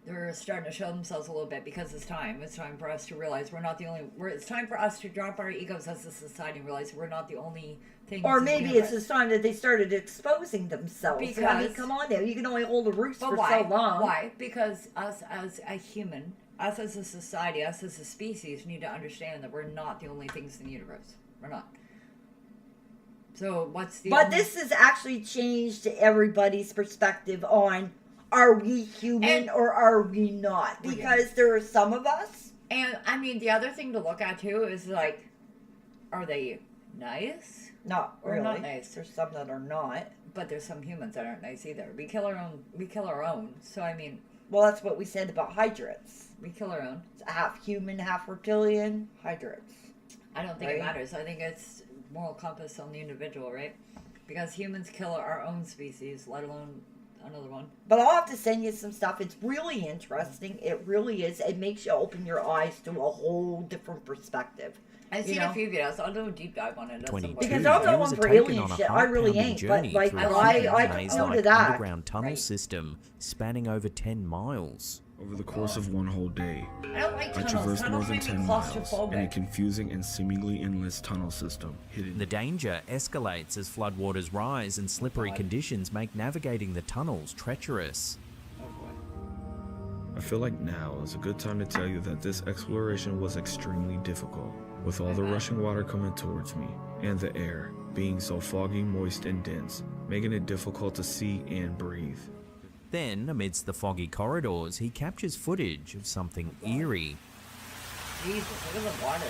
they're starting to show themselves a little bit because it's time. It's time for us to realize we're not the only... It's time for us to drop our egos as a society and realize we're not the only thing. Or maybe it's this time that they started exposing themselves. Because, I mean, come on now. You can only hold a roost for so long. Why? Because us as a human, us as a society, us as a species need to understand that we're not the only things in the universe. We're not. So what's the... But this has actually changed everybody's perspective on, are we human or are we not? Because there are some of us. And, I mean, the other thing to look at, too, is, like, are they nice? Not or really. not nice? There's some that are not. But there's some humans that aren't nice either. We kill our own. So, I mean... Well, that's what we said about hydrates. We kill our own. It's half human, half reptilian, hydrates. I don't think it matters. I think it's... moral compass on the individual, right? Because humans kill our own species, let alone another one. But I'll have to send you some stuff. It's really interesting. It really is. It makes you open your eyes to a whole different perspective. I've seen a few videos. I'll do a deep dive on it. 22 because I'm not one for alien shit. I really ain't. But like, I can go to that. Underground tunnel system spanning over 10 miles. Over the course of one whole day, I traversed more than 10 miles in a confusing and seemingly endless tunnel system hidden. The danger escalates as floodwaters rise and slippery conditions make navigating the tunnels treacherous. I feel like now is a good time to tell you that this exploration was extremely difficult, with all the rushing water coming towards me, and the air being so foggy, moist, and dense, making it difficult to see and breathe. Then, amidst the foggy corridors, he captures footage of something eerie. Jesus, look at the water.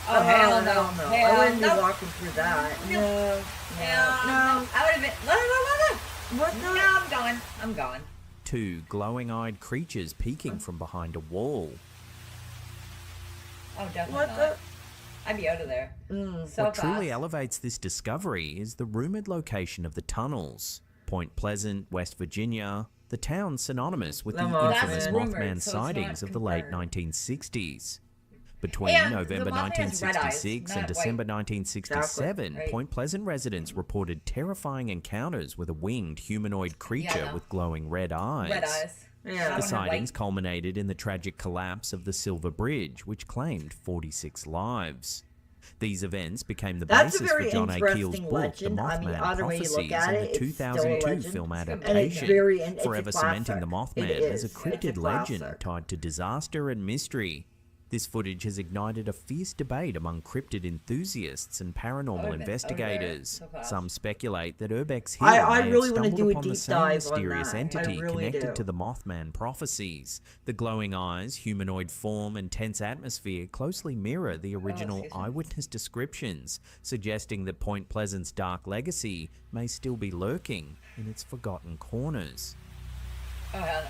Oh, hell no. I wouldn't be walking through that. No. I would have been... No. What the? No, I'm going. Two glowing-eyed creatures peeking from behind a wall. Oh, definitely not. I'd be out of there. What truly elevates this discovery is the rumored location of the tunnels. Point Pleasant, West Virginia, the town synonymous with the infamous Mothman sightings of the late 1960s. Between November 1966 and December 1967, Point Pleasant residents reported terrifying encounters with a winged humanoid creature with glowing red eyes. The sightings culminated in the tragic collapse of the Silver Bridge, which claimed 46 lives. These events became the basis for John A. Keel's book, The Mothman Prophecies, and the 2002 film adaptation, forever cementing the Mothman as a cryptid legend tied to disaster and mystery. This footage has ignited a fierce debate among cryptid enthusiasts and paranormal investigators. Some speculate that Urbex Hill I may really have want to stumbled do a upon the deep same dive mysterious on that. entity I really connected do. to the Mothman prophecies. The glowing eyes, humanoid form, and tense atmosphere closely mirror the original eyewitness descriptions, suggesting that Point Pleasant's dark legacy may still be lurking in its forgotten corners. Oh hell,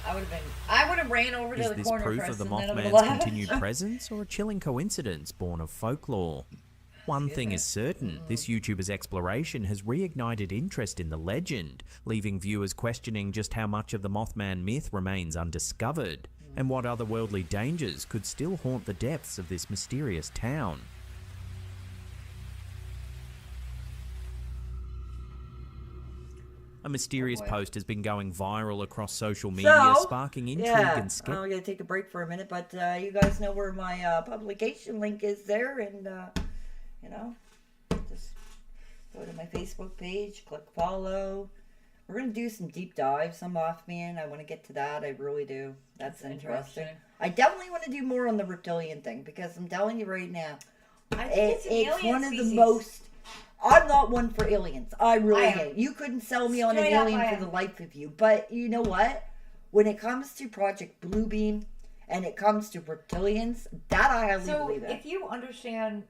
I would have ran over to Is the this corner proof first of the and then I would've Mothman's left. continued presence, or a chilling coincidence born of folklore? One thing is certain, this YouTuber's exploration has reignited interest in the legend, leaving viewers questioning just how much of the Mothman myth remains undiscovered, and what otherworldly dangers could still haunt the depths of this mysterious town. A mysterious post has been going viral across social media, sparking intrigue and skepticism. I'm going to take a break for a minute, but you guys know where my publication link is there, and, you know, just go to my Facebook page, click follow. We're going to do some deep dives on Mothman. I want to get to that. I really do. That's interesting. I definitely want to do more on the reptilian thing, because I'm telling you right now, it's one of the most... I'm not one for aliens. I really am. You couldn't sell me on an alien for the life of you. But you know what? When it comes to Project Bluebeam and it comes to reptilians, that I highly believe in. If you understand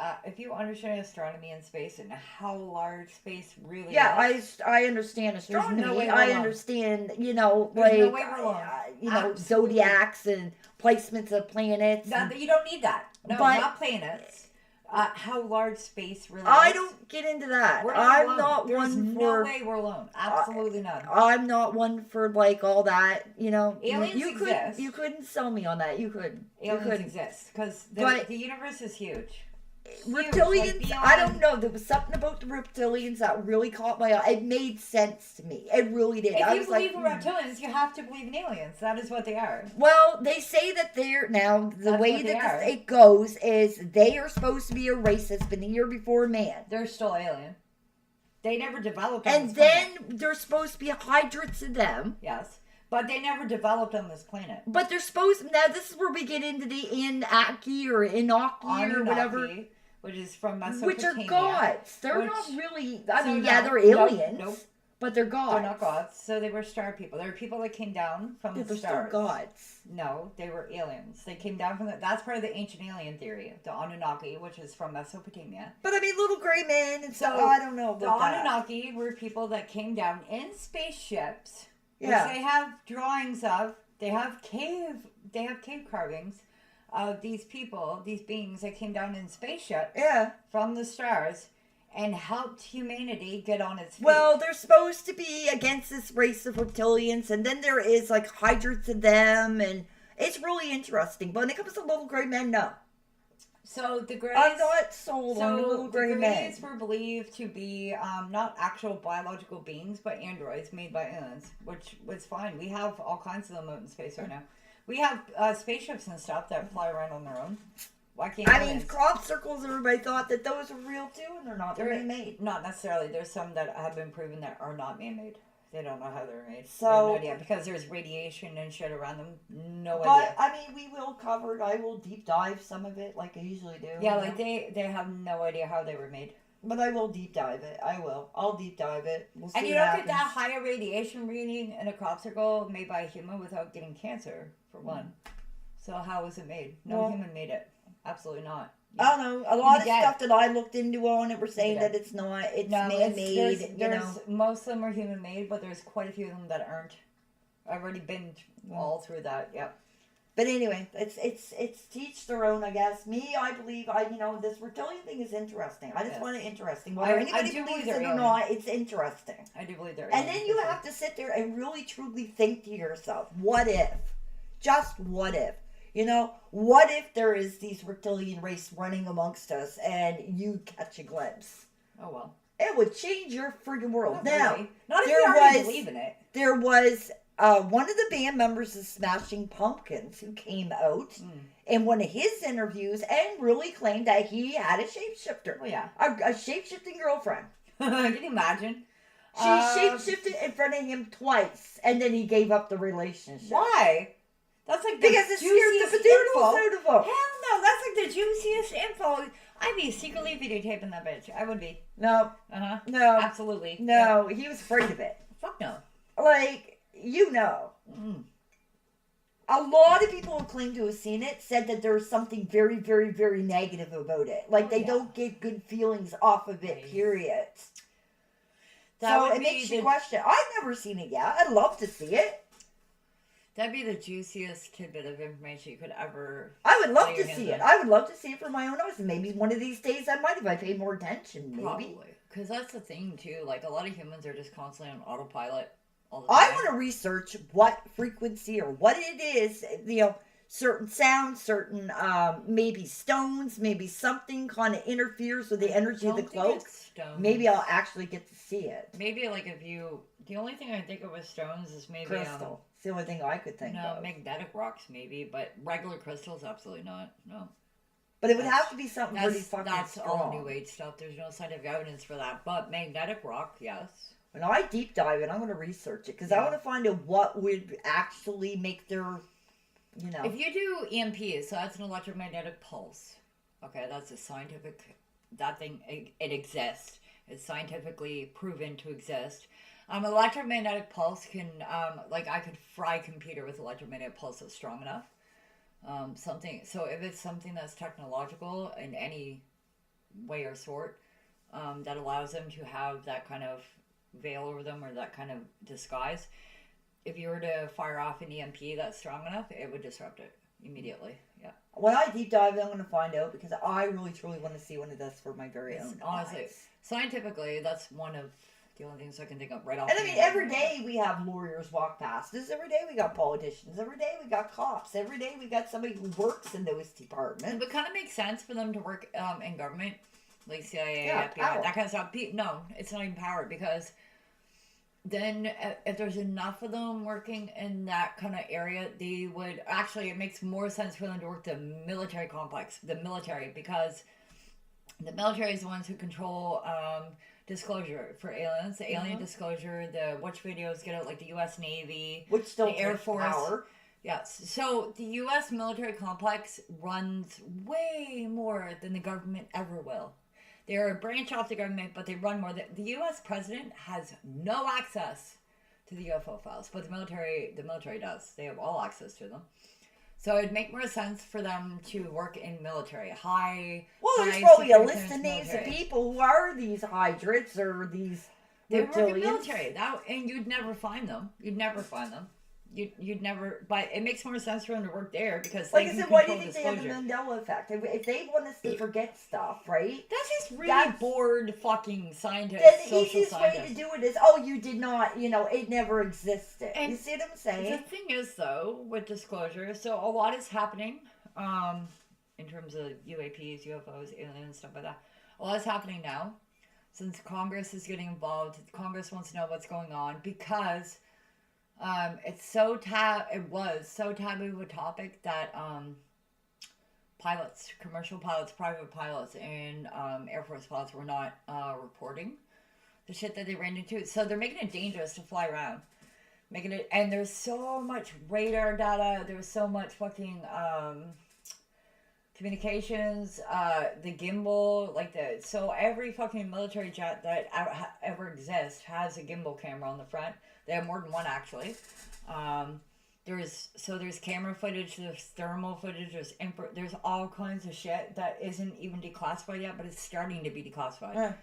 astronomy and space and how large space really is. I understand astronomy. No way I understand, you know, There's like, no way we're alone. you know, Absolutely. zodiacs and placements of planets. No, you don't need that. No, But- not planets. How large space really is. I don't get into that. We're I'm alone. not There's one no for... way we're alone. Absolutely none. I'm not one for, like, all that, you know. Aliens exist. You couldn't sell me on that. You could. Aliens exist because the universe is huge. Reptilians, Huge, like I don't know. There was something about the reptilians that really caught my eye. It made sense to me. It really did. If I you was believe like, in reptilians, you have to believe in aliens. That is what they are. well, they say that they're now the That's way what they that are. it goes is they are supposed to be a race that's been here before man. They're still alien. They never developed on And this then planet. there's supposed to be hundreds of them. Yes. But they never developed on this planet. But they're supposed now this is where we get into the Inaki or Inaki or whatever. Anunnaki, which is from Which Mesopotamia. are gods. They're which- not really I So mean, no, yeah, they're no, aliens. nope. But they're gods. They're not gods. So they were star people. They were people that came down from Yeah, the they're still stars. gods. No, they were aliens. They came down from that's part of the ancient alien theory, the Anunnaki, which is from Mesopotamia. But I mean, little gray men and stuff. So I don't know the about that. Anunnaki were people that came down in spaceships, Yeah. which they have drawings of. They have cave carvings of these people, these beings that came down in spaceships from the stars and helped humanity get on its feet. Well, they're supposed to be against this race of reptilians, and then there is like hundreds of them, and it's really interesting. But when it comes to little gray men, no. So the Greys, I'm not sold on the little gray the men. Greys were believed to be not actual biological beings, but androids made by aliens, which was fine. We have all kinds of them out in space right now. We have spaceships and stuff that fly around on their own. Why can't I mean, aliens? crop circles, everybody thought that those were real too, and they're not. They're man-made. Not necessarily. There's some that have been proven that are not man-made. They don't know how they're made. So- They have no idea because there's radiation and shit around them. No But idea. I mean, we will cover it. I will deep dive some of it, like I usually do. Yeah, you like know? they have no idea how they were made. But I will deep dive it. I will. I'll deep dive it. We'll see And you what don't happens. get that higher radiation reading in a crop circle made by a human without getting cancer, for one. So how was it made? No Well- human made it. Absolutely not. I don't know. A lot of get stuff that I looked into on it were saying Yeah. that it's not. It's No, man-made. there's, You know. most of them are human made, but there's quite a few of them that aren't. I've already been all through that. Yep. But anyway, it's teach their own, I guess. Me, I believe this reptilian thing is interesting. I just Yes. want it interesting. I Whether anybody do believes believe it they're or alien. not, it's interesting. I do believe there. And then you have to sit there and really truly think to yourself, what if? Just what if? You know, what if there is these reptilian race running amongst us and you catch a glimpse? Oh well. It would change your freaking world. Not Now, really. Not if there you already was- believe in it. There was one of the band members of Smashing Pumpkins who came out in one of his interviews and really claimed that he had a shapeshifter. Oh yeah. A shape-shifting girlfriend. Can you imagine? She shape-shifted in front of him twice, and then he gave up the relationship. Why? That's like because it scared the poodles out of them. Hell no, that's like the juiciest info. I'd be secretly videotaping that bitch. I would be. No. No. Absolutely. No, he was afraid of it. Fuck no. Like, you know. A lot of people who claim to have seen it said that there's something very, very, very negative about it. Like, they don't get good feelings off of it, period. So it makes you question. I've never seen it yet. I'd love to see it. That'd be the juiciest tidbit of information you could ever. I would love to see it. I would love to see it for my own eyes. And maybe one of these days I might if I paid more attention. Maybe. Probably. Because that's the thing, too. Like, a lot of humans are just constantly on autopilot all the time. I want to research what frequency or what it is, you know, certain sounds, certain maybe stones, maybe something kind of interferes with the energy of the cloak. Maybe I'll actually get to see it. Maybe, like, if you... The only thing I think of with stones is maybe... Crystal. It's the only thing I could think of. No, magnetic rocks maybe, but regular crystals, absolutely not. No. But it would have to be something pretty fucking That's strong. all New Age stuff. There's no scientific evidence for that. But magnetic rock, yes. When I deep dive it, I'm going to research it. Because I want to find out what would actually make their, you know... If you do EMP, so that's an electromagnetic pulse. Okay, that's a scientific... That thing, it exists. It's scientifically proven to exist. Electromagnetic pulse can, like, I could fry a computer with electromagnetic pulse that's strong enough. So if it's something that's technological in any way or sort, that allows them to have that kind of veil over them or that kind of disguise, if you were to fire off an EMP that's strong enough, it would disrupt it immediately. Yeah. When I deep dive it, I'm going to find out because I really, truly want to see one of this for my very own honestly, eyes. Scientifically, that's one of the only things I can think of right off. And I mean, every day we have lawyers walk past us. Every day we got politicians. Every day we got cops. Every day we got somebody who works in those departments. It would kind of make sense for them to work in government, like CIA, Yeah, FBI, power. that kind of stuff. No, it's not even powered because then if there's enough of them working in that kind of area, they would actually, it makes more sense for them to work the military complex, the military, because the military is the ones who control disclosure for aliens, the alien disclosure, the which videos get out, like the U.S. Navy, which still the Air takes Force. power. Yes, so the U.S. military complex runs way more than the government ever will. They're a branch off the government, but they run more. The U.S. president has no access to the UFO files, but the military does. They have all access to them. So it'd make more sense for them to work in military. Well, there's probably a list of names of people who are these hydrates or these They work in reptilians. military. And you'd never find them. You'd never, but it makes more sense for them to work there because Like they I can said, why do you control think they have the disclosure. Mandela effect? If they want us to forget stuff, right? That's just really bored fucking scientists. The social easiest scientists. way to do it is, oh, you did not, it never existed. And you see what I'm saying? The thing is, though, with disclosure, so a lot is happening in terms of UAPs, UFOs, aliens, stuff like that. A lot is happening now. Since Congress is getting involved, Congress wants to know what's going on because it was so taboo a topic that pilots, commercial pilots, private pilots, and Air Force pilots were not reporting the shit that they ran into. So they're making it dangerous to fly around. And there's so much radar data, there's so much fucking communications, the gimbal, so every fucking military jet that ever exists has a gimbal camera on the front. They have more than one, actually. There's camera footage, there's thermal footage, there's all kinds of shit that isn't even declassified yet, but it's starting to be declassified.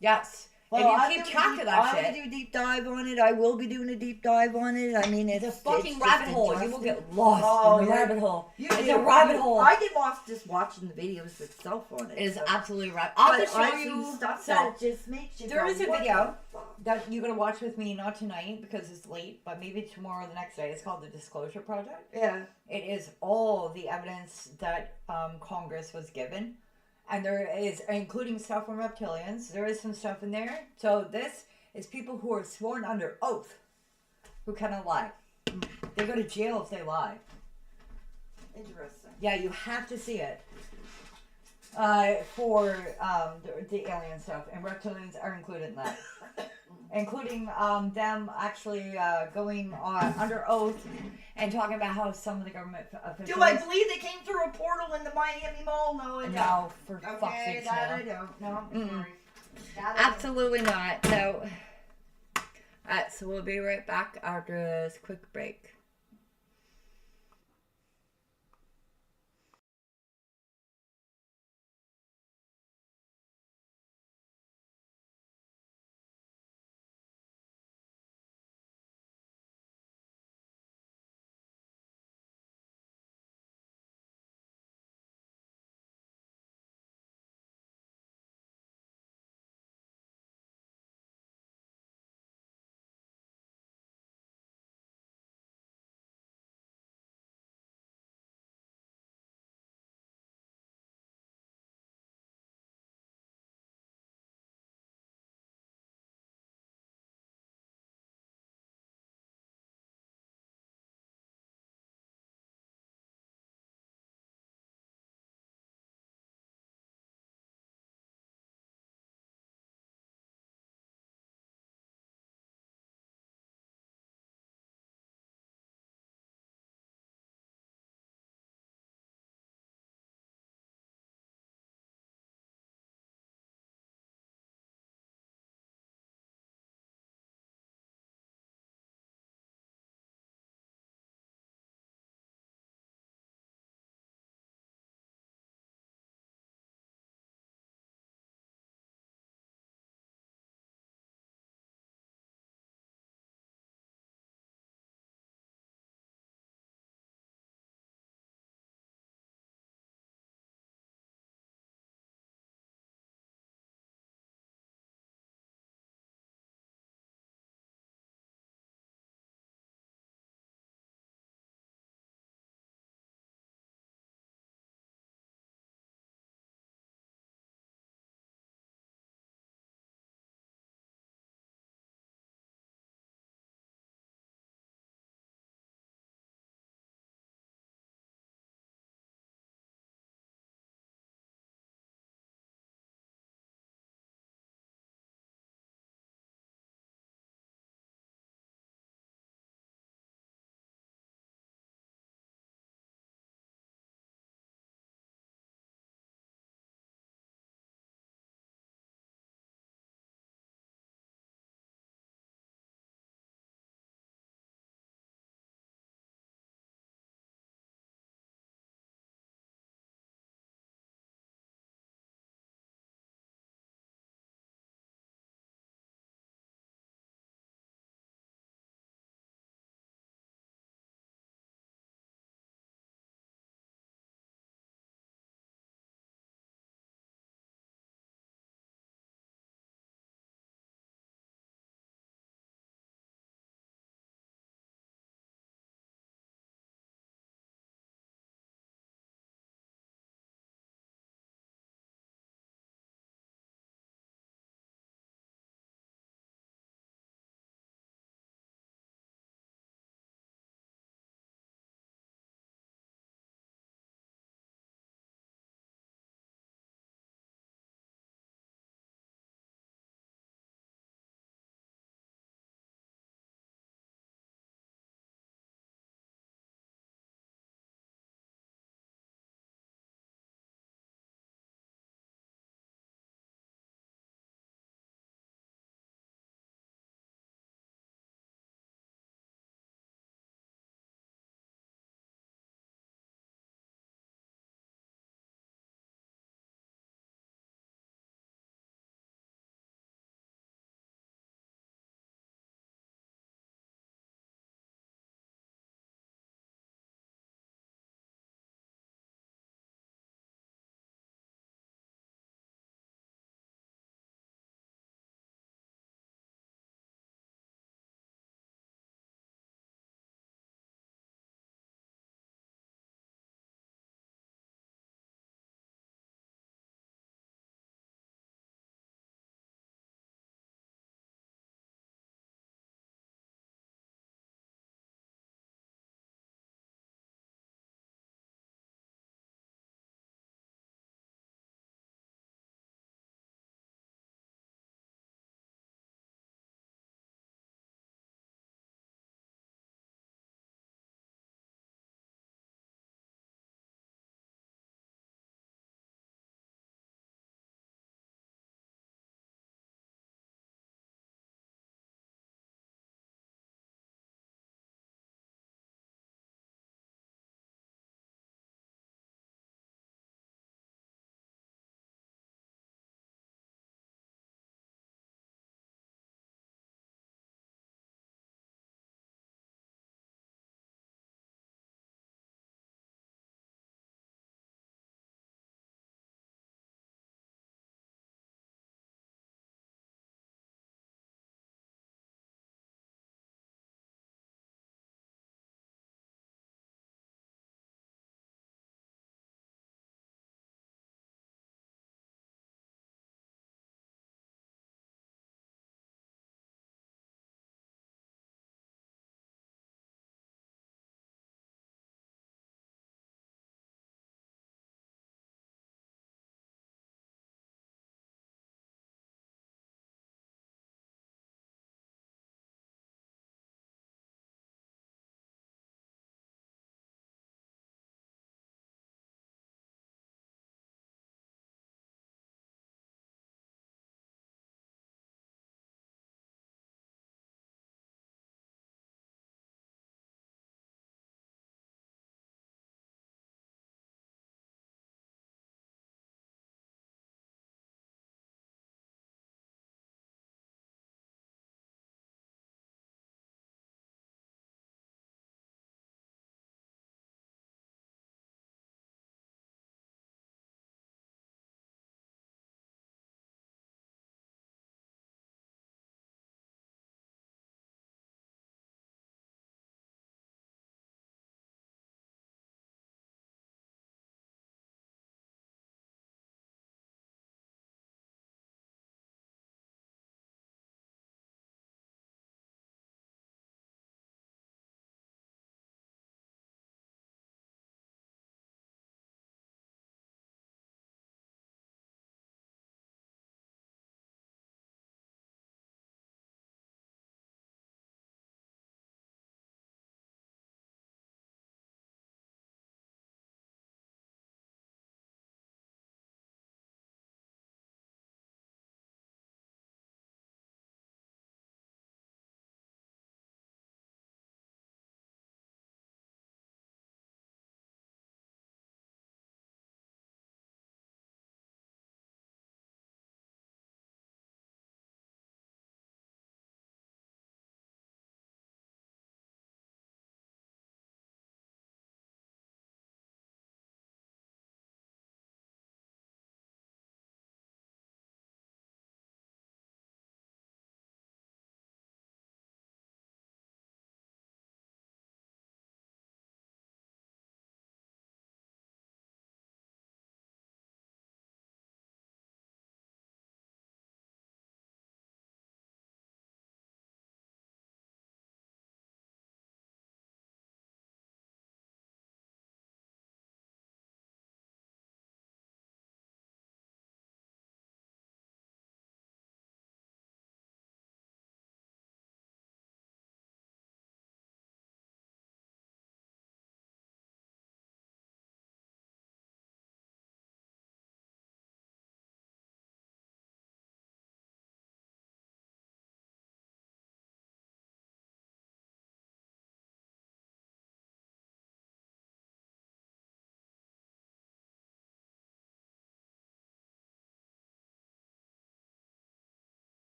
Yes. Well, if you keep track of that shit. I'm going to do a deep dive on it. I will be doing a deep dive on it. I mean, it's a fucking rabbit hole. You will get lost in the rabbit hole. It's a rabbit hole. I get lost just watching the videos itself on it. It is so. absolutely right. I'll just show I've you seen stuff so that just makes you there go, is a what video the fuck? that you're going to watch with me, not tonight because it's late, but maybe tomorrow or the next day. It's called the Disclosure Project. Yeah. It is all the evidence that Congress was given. And there is, including stuff from reptilians, there is some stuff in there. So this is people who are sworn under oath who cannot lie. They go to jail if they lie. Interesting. Yeah, you have to see it. For the alien stuff. And reptilians are included in that. including them actually going on under oath and talking about how some of the government officials. Do I believe they came through a portal in the Miami Mall? No, I don't. No, for okay, fuck's sake, that no. I don't. No, I'm sorry. That I don't. Absolutely not. No. Alright, so we'll be right back after this quick break.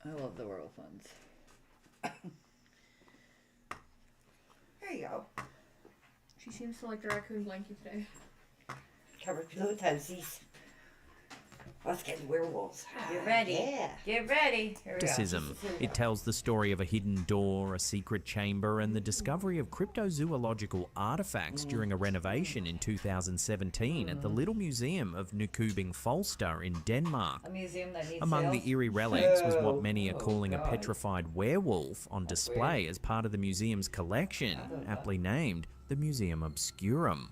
I love the werewolf ones. There you go. She seems to like the raccoon blankie today. Covered pillow toesies. Let's get werewolves. Get ready. Yeah. Get ready. Here we go. Skepticism. It tells the story of a hidden door, a secret chamber, and the discovery of cryptozoological artifacts during a renovation in 2017 at the Little Museum of Nykøbing Falster in Denmark. A museum that needs Among sales. the eerie relics was what many are calling a petrified werewolf on display as part of the museum's collection, aptly named the Museum Obscurum.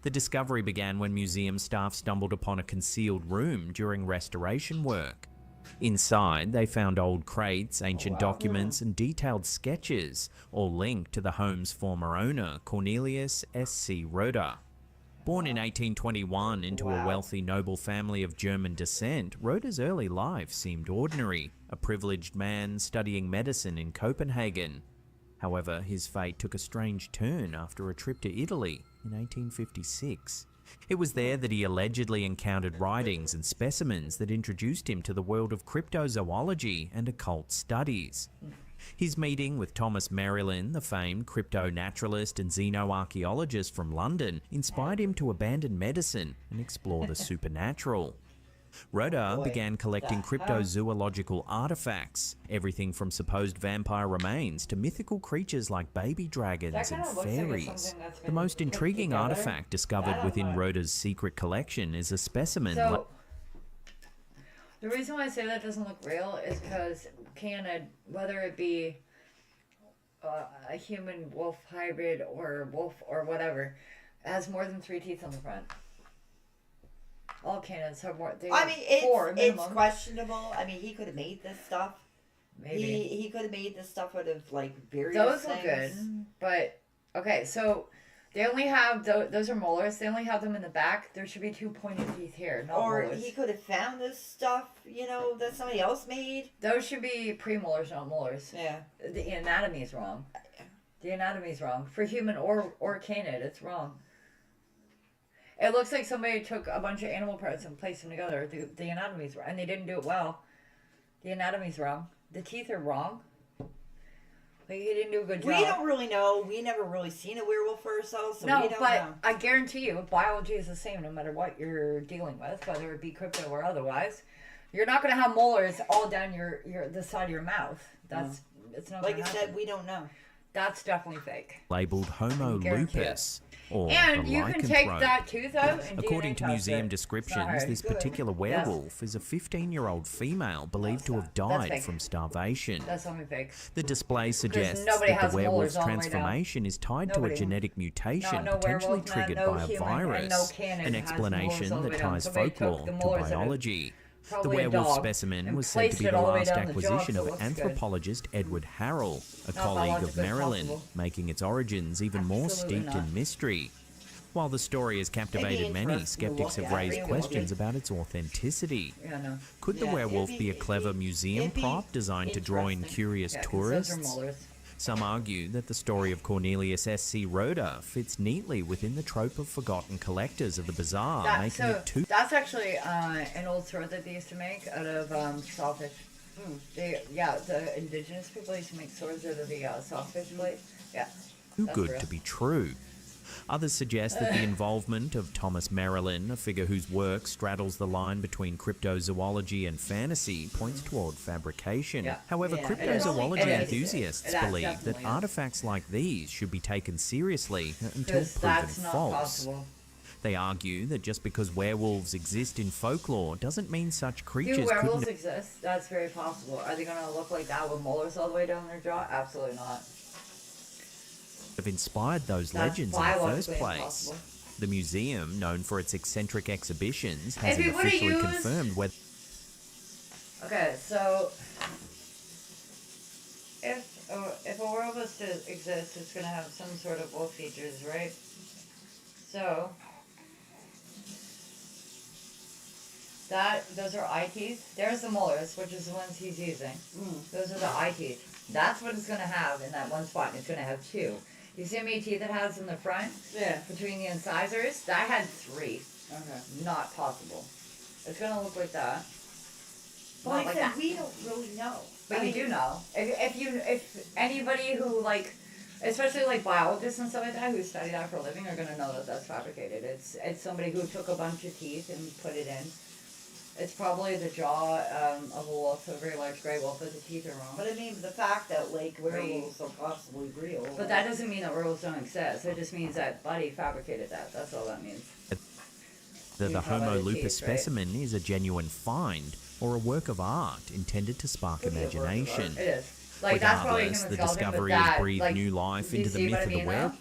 The discovery began when museum staff stumbled upon a concealed room during restoration work. Inside, they found old crates, ancient documents, and detailed sketches, all linked to the home's former owner, Cornelius S.C. Roeder. Born in 1821 into a wealthy noble family of German descent, Roeder's early life seemed ordinary, a privileged man studying medicine in Copenhagen. However, his fate took a strange turn after a trip to Italy in 1856. It was there that he allegedly encountered writings and specimens that introduced him to the world of cryptozoology and occult studies. His meeting with Thomas Merrillin, the famed crypto-naturalist and xenoarchaeologist from London, inspired him to abandon medicine and explore the supernatural. Roeder began collecting cryptozoological artifacts, everything from supposed vampire remains to mythical creatures like baby dragons and fairies. The most intriguing artifact discovered within Roeder's secret collection is a specimen. So, the reason why I say that doesn't look real is because canid, whether it be a human wolf hybrid or wolf or whatever, has more than 3 teeth on the front. All canids have more. I mean, it's questionable. I mean, he could have made this stuff. Maybe he could have made this stuff out of like various those things. look good, but okay. So they only have those are molars. They only have them in the back. There should be 2 pointed teeth here, not or molars. he could have found this stuff, you know, that somebody else made. Those should be premolars, not molars. Yeah. The anatomy is wrong. The anatomy is wrong for human or canid. It's wrong. It looks like somebody took a bunch of animal parts and placed them together. The anatomy's wrong, and they didn't do it well. The anatomy's wrong. The teeth are wrong. Like, he didn't do a good job. We don't really know. We never really seen a werewolf for ourselves, so No, we don't but know. I guarantee you, biology is the same no matter what you're dealing with, whether it be crypto or otherwise. You're not going to have molars all down the side of your mouth. That's it's not. Like gonna I happen. said, we don't know. That's definitely fake. Labeled Homo Guarantee it. lupus, or And the you can take lycanthrope. that tooth out and According DNA to test museum it. descriptions, It's not hard. this particular werewolf is a 15-year-old female believed to have died fake. from starvation. That's something fake. The display suggests nobody that has the werewolf's molars all the way down. transformation is tied to a Nobody. genetic mutation No potentially werewolf, triggered no by a human, and virus, no canid an has molars explanation all the that way down. ties Somebody took folklore the to molars out of biology. The probably a werewolf dog specimen and was said to placed be it the all the way last down the jaw, acquisition so of it looks good. anthropologist Edward Harrell, a Not colleague of biologically Marilyn, possible. making its origins even more Absolutely steeped not. in mystery. While the story has captivated many, interesting to skeptics look have at. raised Really questions look about its authenticity. Yeah, no. Could the Yeah, werewolf it'd be a be- clever museum it'd be prop designed to draw in interesting. curious Yeah, 'cause those are tourists? molars. Some argue that the story of Cornelius S.C. Roeder fits neatly within the trope of forgotten collectors of the bizarre, making it too That's actually an old sword that they used to make out of sawfish. The indigenous people used to make swords out of the sawfish blade. Yeah. That's good real. to be true. Others suggest that the involvement of Thomas Merrillin, a figure whose work straddles the line between cryptozoology and fantasy, points toward fabrication. Yeah. However, Yeah, cryptozoology it is. enthusiasts That believe that definitely is. artifacts like these should be taken seriously until Because proven that's not false. possible. They argue that just because werewolves exist in folklore doesn't mean such Do creatures werewolves couldn't exist? That's very possible. Are they going to look like that with molars all the way down their jaw? Absolutely not. have inspired those That's legends in the first biologically place. impossible. The museum, known for its eccentric exhibitions, If hasn't you would've officially used- confirmed whether Okay, so if a werewolf exists, it's going to have some sort of wolf features, right? So those are eye teeth. There's the molars, which is the ones he's using. Those are the eye teeth. That's what it's going to have in that one spot, and it's going to have 2. You see how many teeth it has in the front? Yeah. Between the incisors? That had 3. Okay. Not possible. It's going to look like that. But like I said, we don't really know. But you do know. If anybody who like, especially like biologists and stuff like that who study that for a living are gonna know that that's fabricated. It's somebody who took a bunch of teeth and put it in. It's probably the jaw of a wolf, a very large gray wolf, but the teeth are wrong. But I mean, the fact that like werewolves are possibly real. But that doesn't mean that werewolves don't exist. It just means that Buddy fabricated that. That's all that means. The Homo lupus specimen is a genuine find or a work of art intended to spark imagination. It is. Like, that's probably Regardless, human the skeleton, discovery but has that, breathed like, new life do you into the see myth what I of the mean werewolf.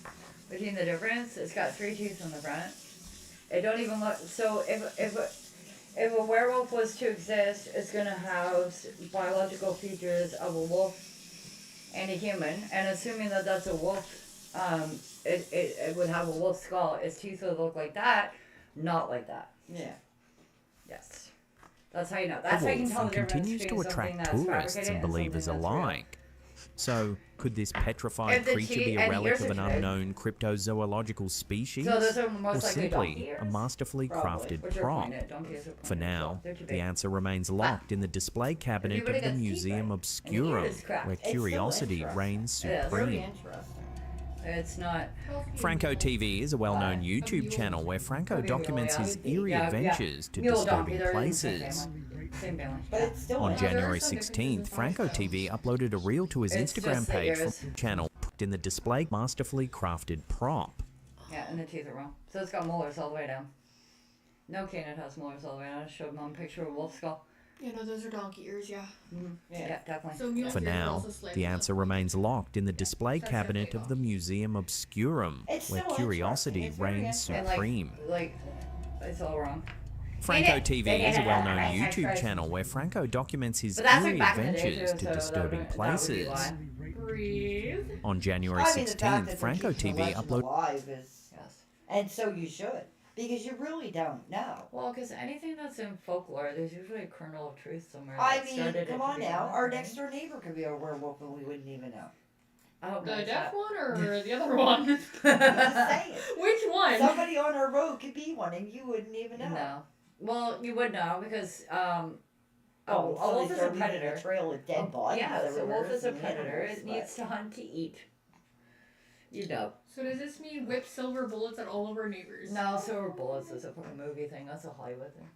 now? Between the difference, it's got 3 teeth on the front. It don't even look. So if a werewolf was to exist, it's gonna house biological features of a wolf and a human. And assuming that that's a wolf, it would have a wolf skull. Its teeth would look like that, not like that. Yeah. Yes. That's how you know. That's how you can tell the difference continues to between something attract that's tourists fabricated and and believers something that's real. alike. So, could this petrified If the creature be a and relic ears of an are big. unknown cryptozoological species? So those are or most likely donkey simply ears? a masterfully Probably, crafted which are prop? pointed. Donkeys are For pointed. now, They're too the big. answer remains locked in the display cabinet everybody of the gets teeth, Museum right? Obscurum, And the ear is cracked. where It's so curiosity interesting. reigns It is really supreme. interesting. It's not. Franco TV is a well-known YouTube channel where Franco documents his eerie adventures to Mule donkey, disturbing they're in the same places. family. Same family. But it's still On not- January 16th, Franco TV uploaded a reel to his It's Instagram just the page ears. from the channel in the display masterfully crafted prop. Yeah, and the teeth are wrong. So it's got molars all the way down. No canid has molars all the way down. I showed Mom a picture of a wolf skull. Yeah, no, those are donkey ears, yeah. Yeah, definitely. So mules For ears are now, also slightly the answer remains locked in the display cabinet of the Museum Obscurum, It's where so curiosity interesting. It's very reigns interesting. supreme. Like, it's all wrong. Franco It- TV it- is a it- well-known I YouTube tried- channel where Franco documents his But that's like eerie back in the day, adventures too, to so disturbing that would be places. why. Breathe. On January I mean, the fact 16th, that Franco they're keeping TV the legend uploaded alive is, and so you should, because you really don't know. Well, because anything that's in folklore, there's usually a kernel of truth somewhere. I that mean, started it come to on begin now, with, our right? next door neighbor could be a werewolf and we wouldn't even know. I hope The not deaf that. one or the other one? I'm just saying. Which one? Somebody on our road could be one and you wouldn't even know. No. Well, you would know because Oh, a so wolf they is a start leaving predator. a trail of dead bodies Yeah, so a wolf everywhere is a in the predator. universe, It needs to hunt to eat. You know. So does this mean whip silver bullets at all of our neighbors? No, silver bullets is a fucking movie thing. That's a Hollywood thing.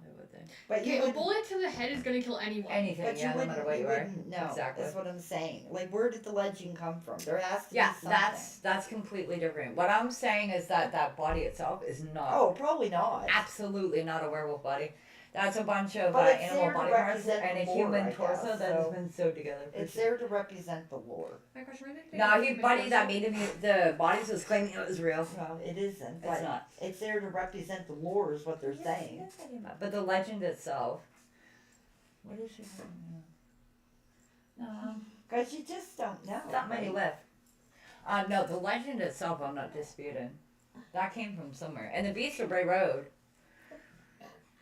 Hollywood thing. But Okay, you a wouldn't- bullet to the head is gonna kill anyone. Anything, But yeah, you no wouldn't, matter what you are. wouldn't know. Exactly. That's what I'm saying. Like, where did the legend come from? There has to Yeah, be something. that's completely different. What I'm saying is that that body itself is not. Oh, probably not. Absolutely not a werewolf body. That's a bunch of But it's animal there to body parts represent and a the lore, human I torso guess, that has so been sewed together. for It's sure. there to represent the lore. My question, where did No, he buddy that made him the bodies was claiming it was real. No, it isn't. It's But not. it's there to represent the lore, is what they're saying. But the legend itself. What is she saying? No. Because you just don't know. Not many right? left. No, the legend itself I'm not disputing. That came from somewhere. And the Beast of Bray Road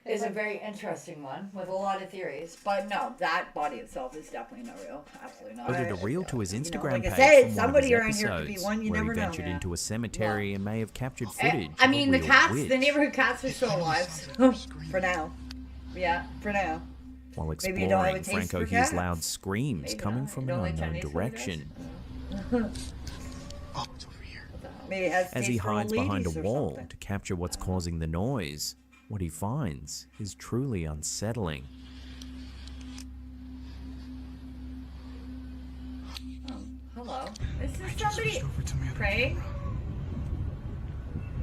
is a very interesting one with a lot of theories. But no, that body itself is definitely not real. Absolutely not. uploaded a reel to his Instagram like I page said, from one of somebody his around here could be episodes, one, you where he never know. ventured into a cemetery and may have captured footage. I mean, of a the real cats, witch. the neighborhood cats are still alive. For now. Yeah, for now. While Maybe you don't have exploring, a taste Franco for hears cats. loud screams Maybe coming not. from You an don't like unknown Chinese food, direction. Maybe it has As he taste for old hides behind a ladies or wall something. to capture what's causing the noise, what he finds is truly unsettling. Hello. Is this somebody praying?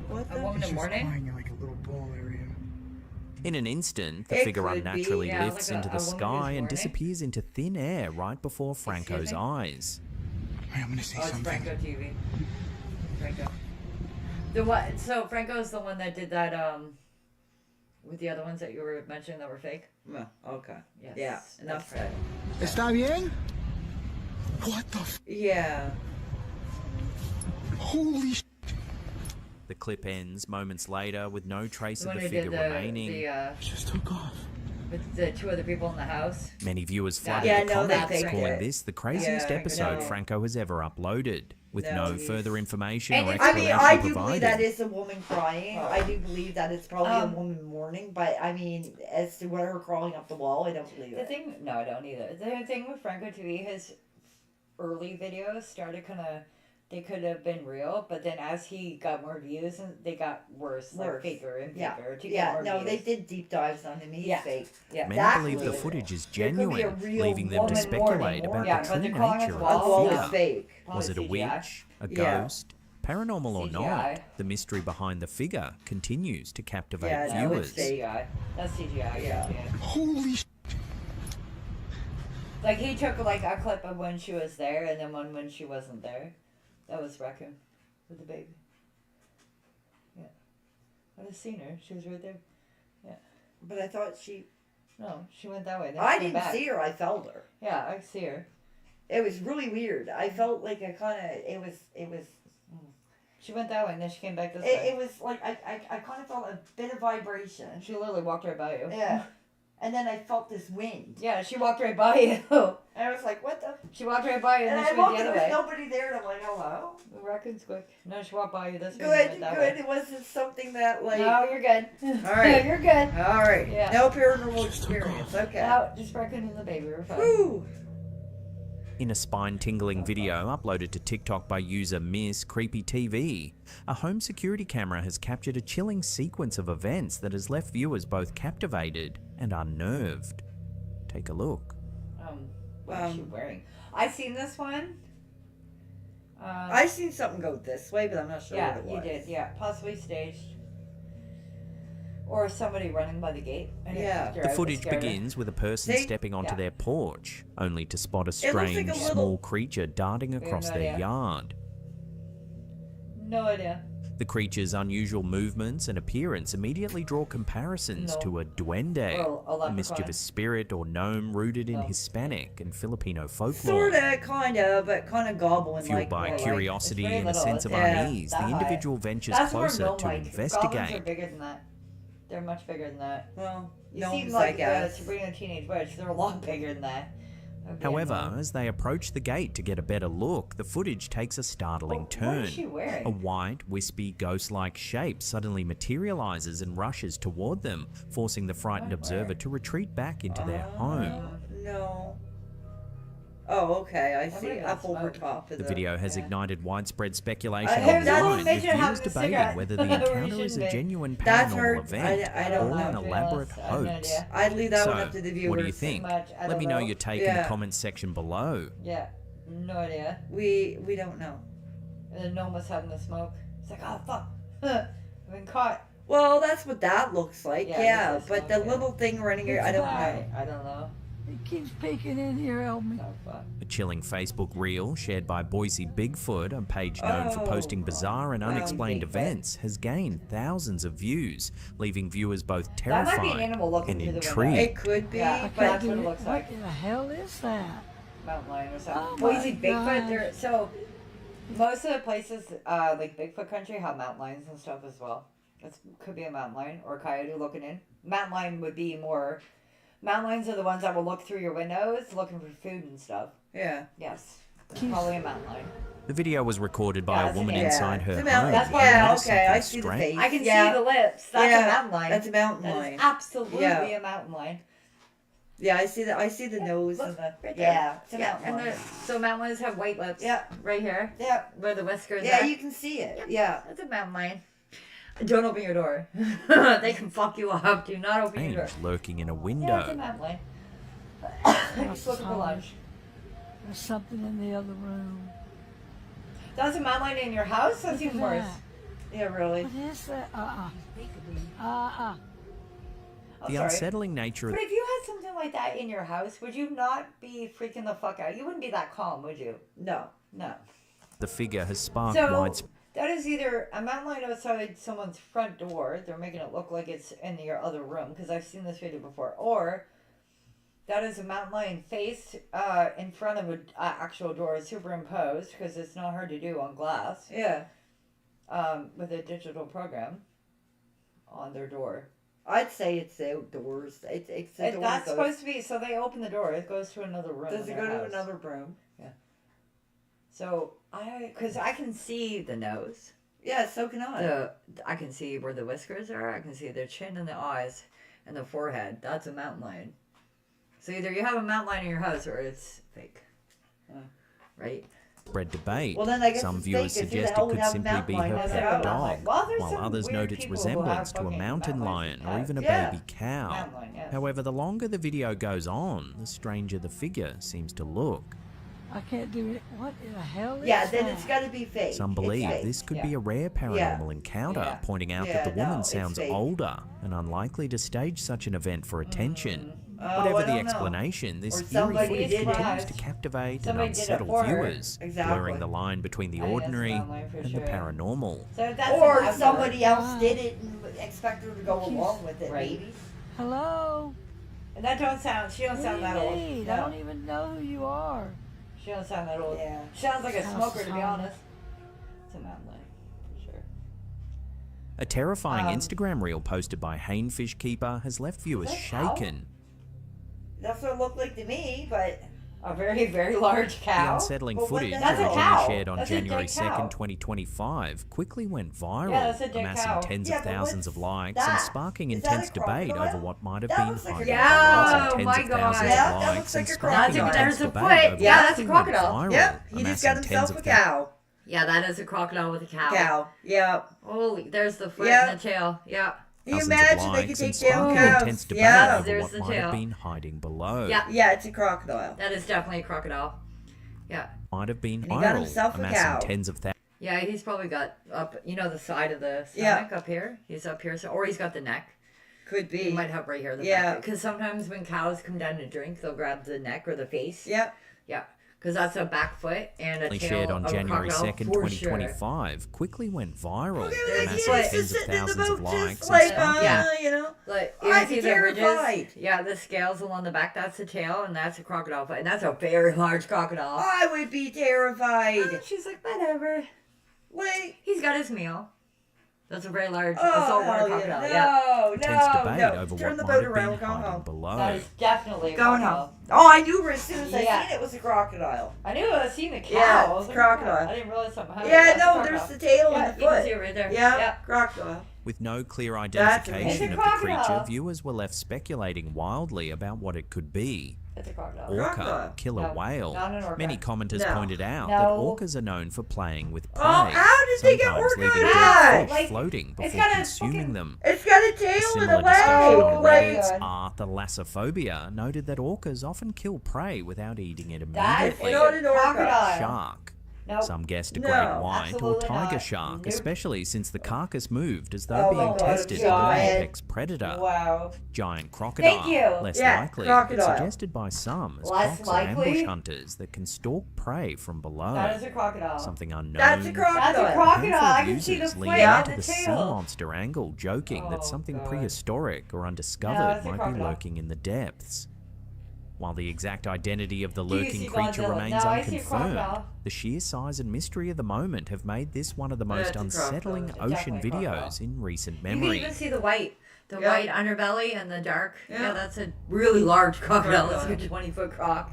What A woman in mourning? lying in like a little ball area. In an instant, the It figure could be, unnaturally yeah, lifts like into a the woman who's sky and mourning. disappears into thin air right before Franco's me? eyes. Hey, I'm gonna say Oh, it's something. Franco TV. Franco. The what? So Franco's the one that did that. With the other ones that you were mentioning that were fake. Well, okay. Yes. Yeah, enough that's right. ¿Está bien? What the f? Yeah. Holy sh! The clip ends moments later with no trace The of one the who did figure remaining. the Just took off. with the 2 other people in the house. Many viewers flooded Yeah, the no, they comments, think calling it. this the craziest Yeah, episode no. Franco has ever uploaded, with no further information And or I explanation mean, I do provided. believe that is a woman crying. I do believe that it's probably a Um, woman mourning, but I mean, as to her crawling up the wall, I don't believe The it. thing, no, I don't either. The thing with Franco TV, his early videos started kind of, they could have been real, but then as he got more views, and they got worse, like Worse. faker and Yeah. faker to Yeah, get more no, views. they did deep dives on him. He's Yeah. fake. Yeah. Many That's believe the really footage is There could be a genuine, real leaving them to woman speculate mourning. about Yeah, the but true they're calling nature it of wall. the Wall figure. is fake. Was it a CGI. witch? A Yeah. ghost? Paranormal or not, CGI. the mystery behind the figure continues to captivate Yeah, no, viewers. it's fake. CGI. That's CGI. Yeah. Holy sh! Like he took like a clip of when she was there, and then one when she wasn't there. That was Raccoon with the baby. Yeah, I just seen her. She was right there. Yeah. But I thought she. No, she went that way. Then I she came didn't back. see her. I felt her. Yeah, I see her. It was really weird. I felt like I kind of. It was. She went that way, and then she came back this It way. was like I kind of felt a bit of vibration. She literally walked right by you. Yeah. And then I felt this wind. Yeah, she walked right by you. And I was like, what the? She walked right by you, and And then I she went walked the and other there way. was nobody there, and I'm like, hello. The raccoon's quick. No, she walked by you this way. Good, and went that good. way. It wasn't something that like. No, you're good. All right. You're good. All right. Yeah. No paranormal experience. Okay. No, just raccoon and the baby. We're fine. Woo. In a spine-tingling video uploaded to TikTok by user Miss Creepy TV, a home security camera has captured a chilling sequence of events that has left viewers both captivated and unnerved. Take a look. What is she wearing? I seen this one. I seen something go this way, but I'm not sure Yeah, what it was. you did. Yeah, possibly staged. Or somebody running by the gate. And it Yeah. was The scared- footage scared her. begins with a person See? stepping onto Yeah. their porch, only to spot a looks like strange a little- small creature darting across no their idea. yard. No idea. The creature's unusual movements and appearance immediately draw comparisons No. to a duende, Or a a leprechaun. mischievous spirit or gnome rooted in No. Hispanic and Filipino folklore. Sorta, kinda, but kind of gobbling Fueled like. by like- curiosity It's very and a little, sense of yeah, unease, that the high. individual ventures That's more closer to gnome-like. Goblins are investigate. bigger than that. They're much bigger than that. Well, You gnomes, see, I like guess. Sabrina Teenage Witch, they're a lot bigger than that. That'd be However, annoying. as they approach the gate to get a better look, the footage takes a startling What turn. is she wearing? A white, wispy, ghost-like shape suddenly materializes and rushes toward them, forcing the frightened observer to retreat back into their home. No. Oh, okay. I see. gonna Up over smoke. top of The video has ignited widespread speculation I heard that online, with image of viewers having a debating cigarette. whether the We encounter is shouldn't a be. genuine That's paranormal heard. event I don't or an know. elaborate I have no hoax. idea. I'd leave that So, one up to the viewers. what do you think? Much, I Let don't me know know. your take in Yeah. the comments section below. Yeah, no idea. We don't know. And then gnome was having the smoke. It's like, oh fuck, I've been caught. Well, that's what that looks like. Yeah, Yeah, this is but the smoke, yeah. little thing running here, I don't know. I don't know. It keeps peeking in here, help me. Oh fuck. A chilling Facebook reel shared by Boise Bigfoot, a page known for Oh, posting bizarre and unexplained Bigfoot. events, has gained thousands of views, leaving viewers both That might be an terrified animal looking and through the intrigued. window. It could be, Yeah, but that's what it looks like. What the hell is that? Mountain lion or something. Oh Boise my Bigfoot. gosh. They're so most of the places like Bigfoot country have mountain lions and stuff as well. It could be a mountain lion or a coyote looking in. Mountain lion would be more. Mountain lions are the ones that will look through your windows looking for food and stuff. yeah. Yes, probably a mountain lion. The video was recorded by Yeah, a it's woman an- inside It's her a home. mountain. That's why- who Yeah, noticed okay, I something see the strange. face. I can Yeah. see the lips. That's Yeah, a mountain lion. that's a mountain That is lion. absolutely Yeah. a mountain lion. Yeah, I see the nose Look, and the right there. yeah. It's a Yeah, mountain and lion. so mountain lions have white lips. Yeah. right here. Yeah. Where the whiskers Yeah, are. you can see it. Yeah. That's a mountain lion. Don't open your door. They can fuck you up. Do not open your door. And lurking in a Yeah, it's a window. mountain lion. Just looking for lunch. There's something in the other room. That's a mountain lion in your house? That's Look even at worse. that. Yeah, really. What is that? I'm The sorry. unsettling nature of But if you had something like that in your house, would you not be freaking the fuck out? You wouldn't be that calm, would you? No. No. the figure has sparked So widespread. that is either a mountain lion outside someone's front door. They're making it look like it's in your other room because I've seen this video before. Or that is a mountain lion face in front of an actual door superimposed because it's not hard to do on glass. Yeah. With a digital program on their door. I'd say it's outdoors. It's the door That's goes- supposed to be, so they open the door. It goes to another room. Does in it their go to house. another room? Yeah. So, because I can see the nose. Yeah, so can I. I can see where the whiskers are. I can see their chin and the eyes and the forehead. That's a mountain lion. So either you have a mountain lion in your house or it's fake. Right? Spread debate. Well, then I guess Some it's viewers fake, 'cause who the suggest hell it would could have a simply mountain be lion her as pet their own? dog, Well, there's while some others weird note its people who have resemblance to a fucking mountain mountain lion or lions even a as pets. baby cow. Mountain lion, yes. However, the longer the video goes on, the stranger the figure seems to look. I can't do it. What in the hell is Yeah, that? then it's got to be fake. Some It's believe fake. this could be a rare paranormal encounter, pointing out that the Yeah, woman no, it's sounds fake. older and unlikely to stage such an event for attention. Oh, Whatever I the don't know. explanation, this Or eerie somebody footage did continues it. to captivate and Somebody did it unsettle for her. viewers, Exactly. blurring the line between the I think that's ordinary mountain lion for and the sure. paranormal. So that's Or an somebody effort. else did it and expect her to go along with it, Right. maybe. Hello? And that don't sound, she don't What sound do that you old. need? No. I don't even know who you are. She don't sound that old. Yeah. She sounds like a House smoker, is to be haunted. honest. It's a mountain lion, for sure. A terrifying Um, Instagram reel posted by Hainfish Keeper has left viewers that a cow? shaken. That's what it looked like to me, but A very, very large The cow. unsettling But what footage, the hell? That's a originally cow. shared on That's a dead January cow. 2nd, 2025, quickly went viral, Yeah, that's a dead amassing cow. tens Yeah, of but thousands what's of likes that? and sparking Is that a intense debate crocodile? over what might have That been looks like a hiding crocodile. below, Yeah, and oh my tens of thousands God. Yeah, that of likes looks like and a sparking crocodile. intense There's a debate foot. over Yeah, what that's a went crocodile. viral, yep, he just amassing got tens himself of a thousands. cow. Yeah, that is a crocodile with a cow. Cow. Yeah. Holy, there's the foot Yeah. and the tail. Yeah. Can you Dozens of imagine they could likes take and down sparking cows? intense debate Yeah. over There's what the might have tail. been hiding below. Yeah. Yeah, it's a crocodile. That is definitely a crocodile. Yeah. Might have been And he got viral, himself a amassing cow. tens of thousands. Yeah, he's probably got up, the side of the Yeah. stomach up here. He's up here, so or he's got the neck. Could be. He might have right here. Yeah. Because sometimes when cows come down to drink, they'll grab the neck or the face. Yep. Yeah. Because that's a back foot and a tail Shared on of a January crocodile 2nd, for 2025, quickly went viral, There's amassing like- tens of sitting in the thousands of boat just likes like, and sparking Yeah. you know. Sure. Like, you I'd see be the ridges? terrified. Yeah, the scales along the back, that's the tail, and that's a crocodile foot. And that's a very large crocodile. I would be terrified. And she's like, whatever. Wait. He's got his meal. That's a very large Oh, saltwater hell crocodile. yeah. Yeah. No, intense no, debate no. over Turn what the might boat have around, been go hiding home. below. That is definitely a Going crocodile. home. Oh, I knew as soon as I Yeah. seen it was a crocodile. I knew I seen the cow. Yeah, I was it's like, crocodile. I didn't realize something happened. Yeah, That's a no, crocodile. there's the tail Yeah, and the you can foot. see it right there. Yeah, Yeah. crocodile. With no clear That's identification amazing. of the It's a crocodile. creature, viewers were left speculating wildly about what it could be. It's a crocodile. Orca, Crocodile. killer No, whale. not an orca. Many commenters No. pointed out No. that orcas are known for playing with prey. Oh, how did they get sometimes orca leaving in dead that? fish Like, floating it's before got a consuming fucking- them. It's got a A tail and similar a discussion leg. on Like, Reddit's Thalassophobia noted that orcas often kill prey without eating it That is immediately. not an orca. crocodile. Shark. Nope. Some guessed a No, great white or absolutely tiger not. shark, Nope. especially since the carcass moved as though Oh my being God, tested by an giant. apex predator. wow. Giant crocodile. Thank you. Less Yeah, likely, crocodile. but suggested by some as Less crocs are ambush likely? hunters that can stalk prey from below. That is a crocodile. Something unknown. That's a crocodile. That's a A crocodile. I handful can of see the users foot leaning and into the the sea tail. monster angle, joking that Oh, something God. prehistoric or No, undiscovered it's a might be crocodile. lurking in the depths. While the exact identity of the Do you lurking see creature Godzilla? remains No, I see a unconfirmed, crocodile. the sheer size and mystery of the moment have made this one of the most it's a unsettling crocodile. ocean Definitely a videos crocodile. in recent You can memory. even see the white. The Yeah. white underbelly and the dark. Yeah. Yeah, that's a really large crocodile. It's Crocodile. a 20-foot croc.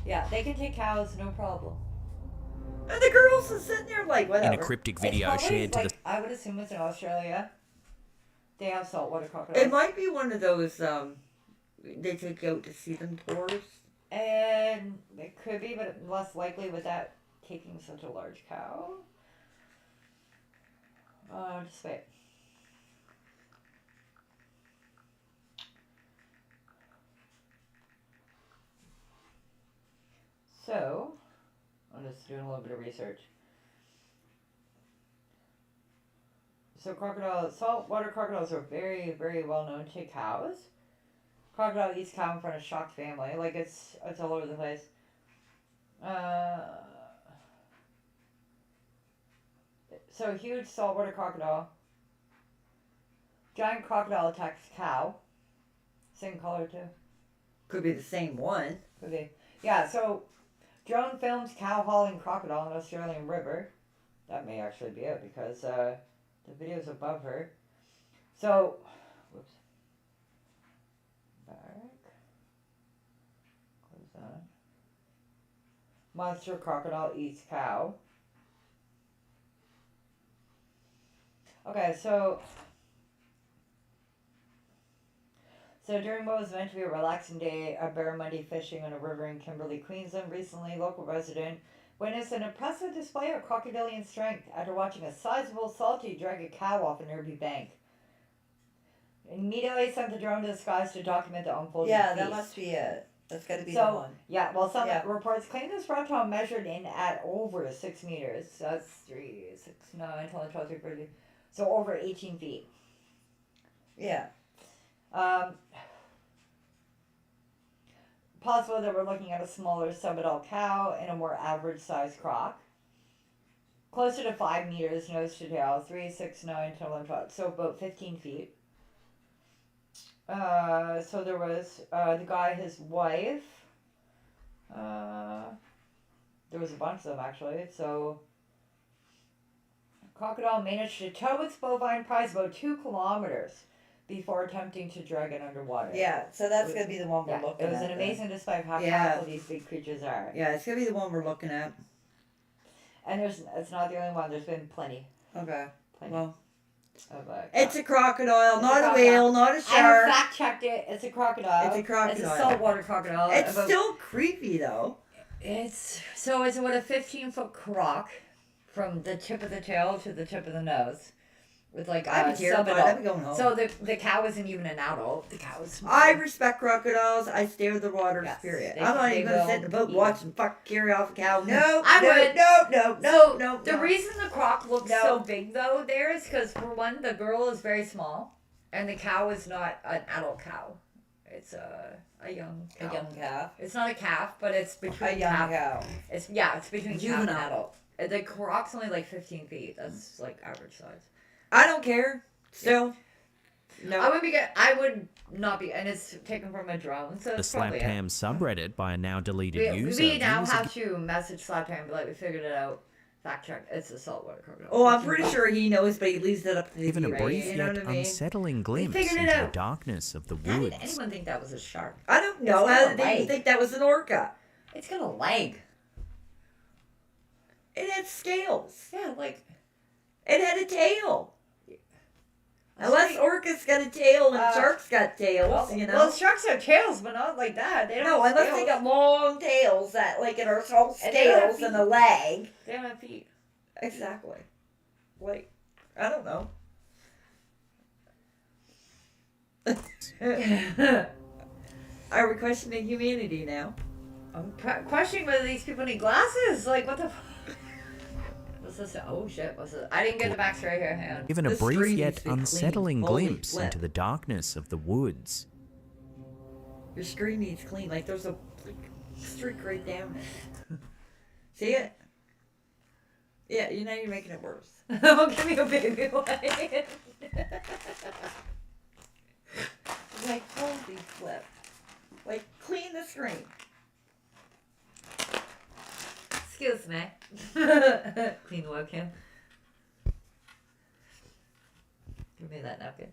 Yeah, they can take cows, no problem. And the girls are sitting there like, In whatever. a cryptic It's video probably shared to like, the I would assume it's in Australia. They have saltwater crocodiles. It might be one of those, they take out to see them tours. And it could be, but less likely with that taking such a large cow. Just wait. So, I'm just doing a little bit of research. So saltwater crocodiles are very, very well known to cows. Crocodile eats cow in front of shocked family. Like it's all over the place. So huge saltwater crocodile. Giant crocodile attacks cow. Same color too. Could be the same one. Could be. Yeah, so drone films cow hauling crocodile in Australian river. That may actually be it because the video's above her. So, whoops. back. Close that. Monster crocodile eats cow. Okay, so during what was meant to be a relaxing day of barramundi fishing on a river in Kimberley, Queensland, recently local resident witnessed an impressive display of crocodilian strength after watching a sizable salty drag a cow off a nearby bank. Immediately sent the drone to the skies to document the unfolding Yeah, feast. that must be it. That's got to be So, the one. yeah, well, some reports claim this reptile measured in at over 6 meters. So that's 3, 6, 9, 10, 12, 13, 14. So over 18 feet. Yeah. Possible that we're looking at a smaller subadult cow and a more average sized croc. Closer to 5 meters nose to tail. 3, 6, 9, 10, 11, 12. So about 15 feet. So there was the guy, his wife. There was a bunch of them actually. So crocodile managed to tow its bovine prize about 2 kilometers before attempting to drag it underwater. Yeah, so that's going to be the one we're looking at. It was an amazing display of how Yeah. powerful these big creatures are. Yeah, it's going to be the one we're looking at. And it's not the only one. There's been plenty. Okay. Plenty. Well, of, it's a crocodile, It's not a crocodile. whale, not a shark. I fact checked it. It's a crocodile. It's a crocodile. It's a saltwater crocodile. It's still creepy though. It's about a 15-foot croc from the tip of the tail to the tip of the nose, with like I'd a be terrified. subadult. I'd be going home. So the cow isn't even an adult. The cow is small. I respect crocodiles. I stare at the water spirit. they- I'm not they even going to sit in the boat will and watch them fuck carry off a cow. No, I would. No. The reason the croc looks so big though there is because for one, the girl is very small, and the cow is not an adult cow. It's a young cow. A young calf. It's not a calf, but it's between A young cow. It's between calf Juvenile. and adult. The croc's only like 15 feet. That's like average size. I don't care. Still. No. I would not be, and it's taken from a drone, so The it's probably Slap Ham subreddit by a now deleted user. we now views have to message Slap Ham, but like we figured it out. Fact check. It's a saltwater crocodile. Oh, I'm pretty sure he knows, but he leaves it up to the Given a viewer, brief you know yet what I mean? unsettling glimpse figured it into the out. darkness of the How did woods. anyone think that was a shark? I don't know. It's How got did a they leg. think that was an orca? It's got a leg. It had scales. Yeah, like it had a tail. Unless orcas got a tail and sharks got tails, you know. Well, sharks have tails, but not like that. They don't No, have unless they scales. got long tails that, like, it are all And they don't have scales and a leg. They don't have feet. Exactly. Like, I don't know. Are we questioning humanity now? I'm questioning whether these people need glasses. Like, what the fuck? What's this? Oh, shit. What's this? I didn't get the backstory here. Hang on. Given a This brief screen yet needs to be cleaned. unsettling Holy glimpse flip. into the darkness of the woods. Your screen needs clean. Like, there's a streak right down it. See it? Yeah, you know you're making it worse. Well, give me a baby one. Like, holy flip. Like, clean the screen. Excuse me. Clean the webcam. Give me that napkin.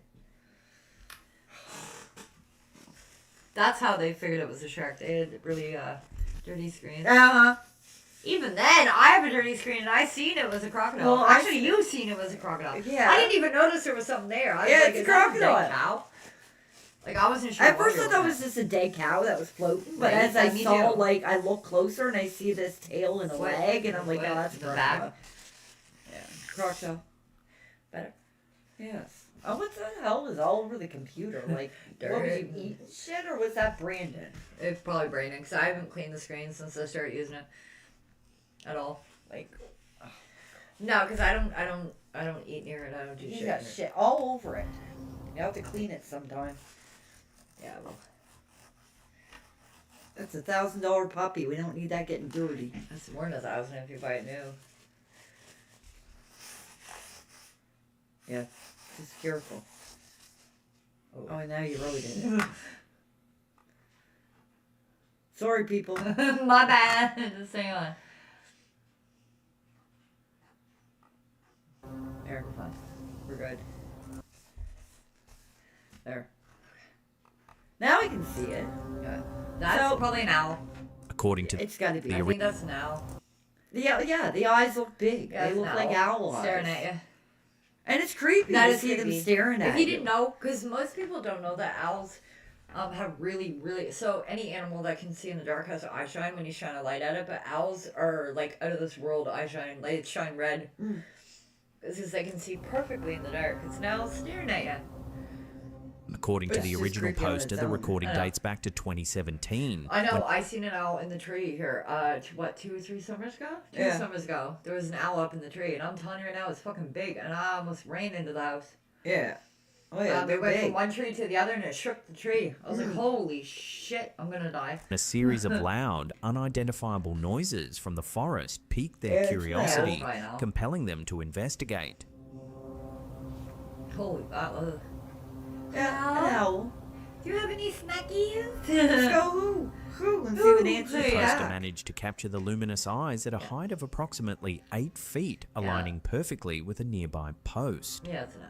That's how they figured it was a shark. They had really dirty screens. Uh-huh. Even then, I have a dirty screen and I seen it was a crocodile. Well, Actually, you seen it was a crocodile. Yeah. I didn't even notice there was something there. I was Yeah, like, it's a is that dead crocodile. cow? Like, I wasn't sure. At what first it I thought it was just a dead cow that was floating, but Right, as I me saw, too. like, I look closer and I see this tail and a Foot, leg, and I'm like, foot, oh, that's a the crocodile. back. Yeah, crocodile. Better. Yes. Oh, what the hell was all over the computer? Like, what was you Dirt. eating shit, or was that Brandon? It's probably Brandon, because I haven't cleaned the screen since I started using it. At all. Like, no, because I don't eat near it. I don't do you shit. got near it. shit all over it. You have to clean it sometime. Yeah, well, That's $1,000 puppy. We don't need that getting dirty. that's more than 1,000 if you buy it new. Yeah, just careful. Oh, now you really did it. Sorry, people. My bad. Just hang on. There, we're fine. We're good. There. Now I can see it. Yeah. That's probably an owl. According to It's got to be. I think that's an owl. Yeah, the eyes look big. Yeah, They it's look an like owl eyes. staring at you. And it's creepy That to is see creepy. them staring at If you you. didn't know, because most people don't know that owls have really, really. So any animal that can see in the dark has eye shine when you shine a light at it, but owls are like out of this world eye shine. They shine red. Because they can see perfectly in the dark. It's an owl staring at you. According to It's the just original creepy on poster, its the own. recording I know. dates back to 2017. I know. when- I seen an owl in the tree here. 2 or 3 summers ago? Two Yeah. summers ago. There was an owl up in the tree, and I'm telling you right now, it's fucking big, and I almost ran into the house. Yeah. Oh yeah, It they're went from big. one tree to the other, and it shook the tree. I was like, holy shit, I'm gonna die. A series of loud, unidentifiable noises from the forest piqued their Yeah, curiosity, I know. compelling them to investigate. Holy, Yeah, an owl. Do you have any snackies? Let's go who and see what answers The poster back. managed to capture the luminous eyes at a height of approximately 8 feet, aligning perfectly with a nearby post. Yeah, it's an owl.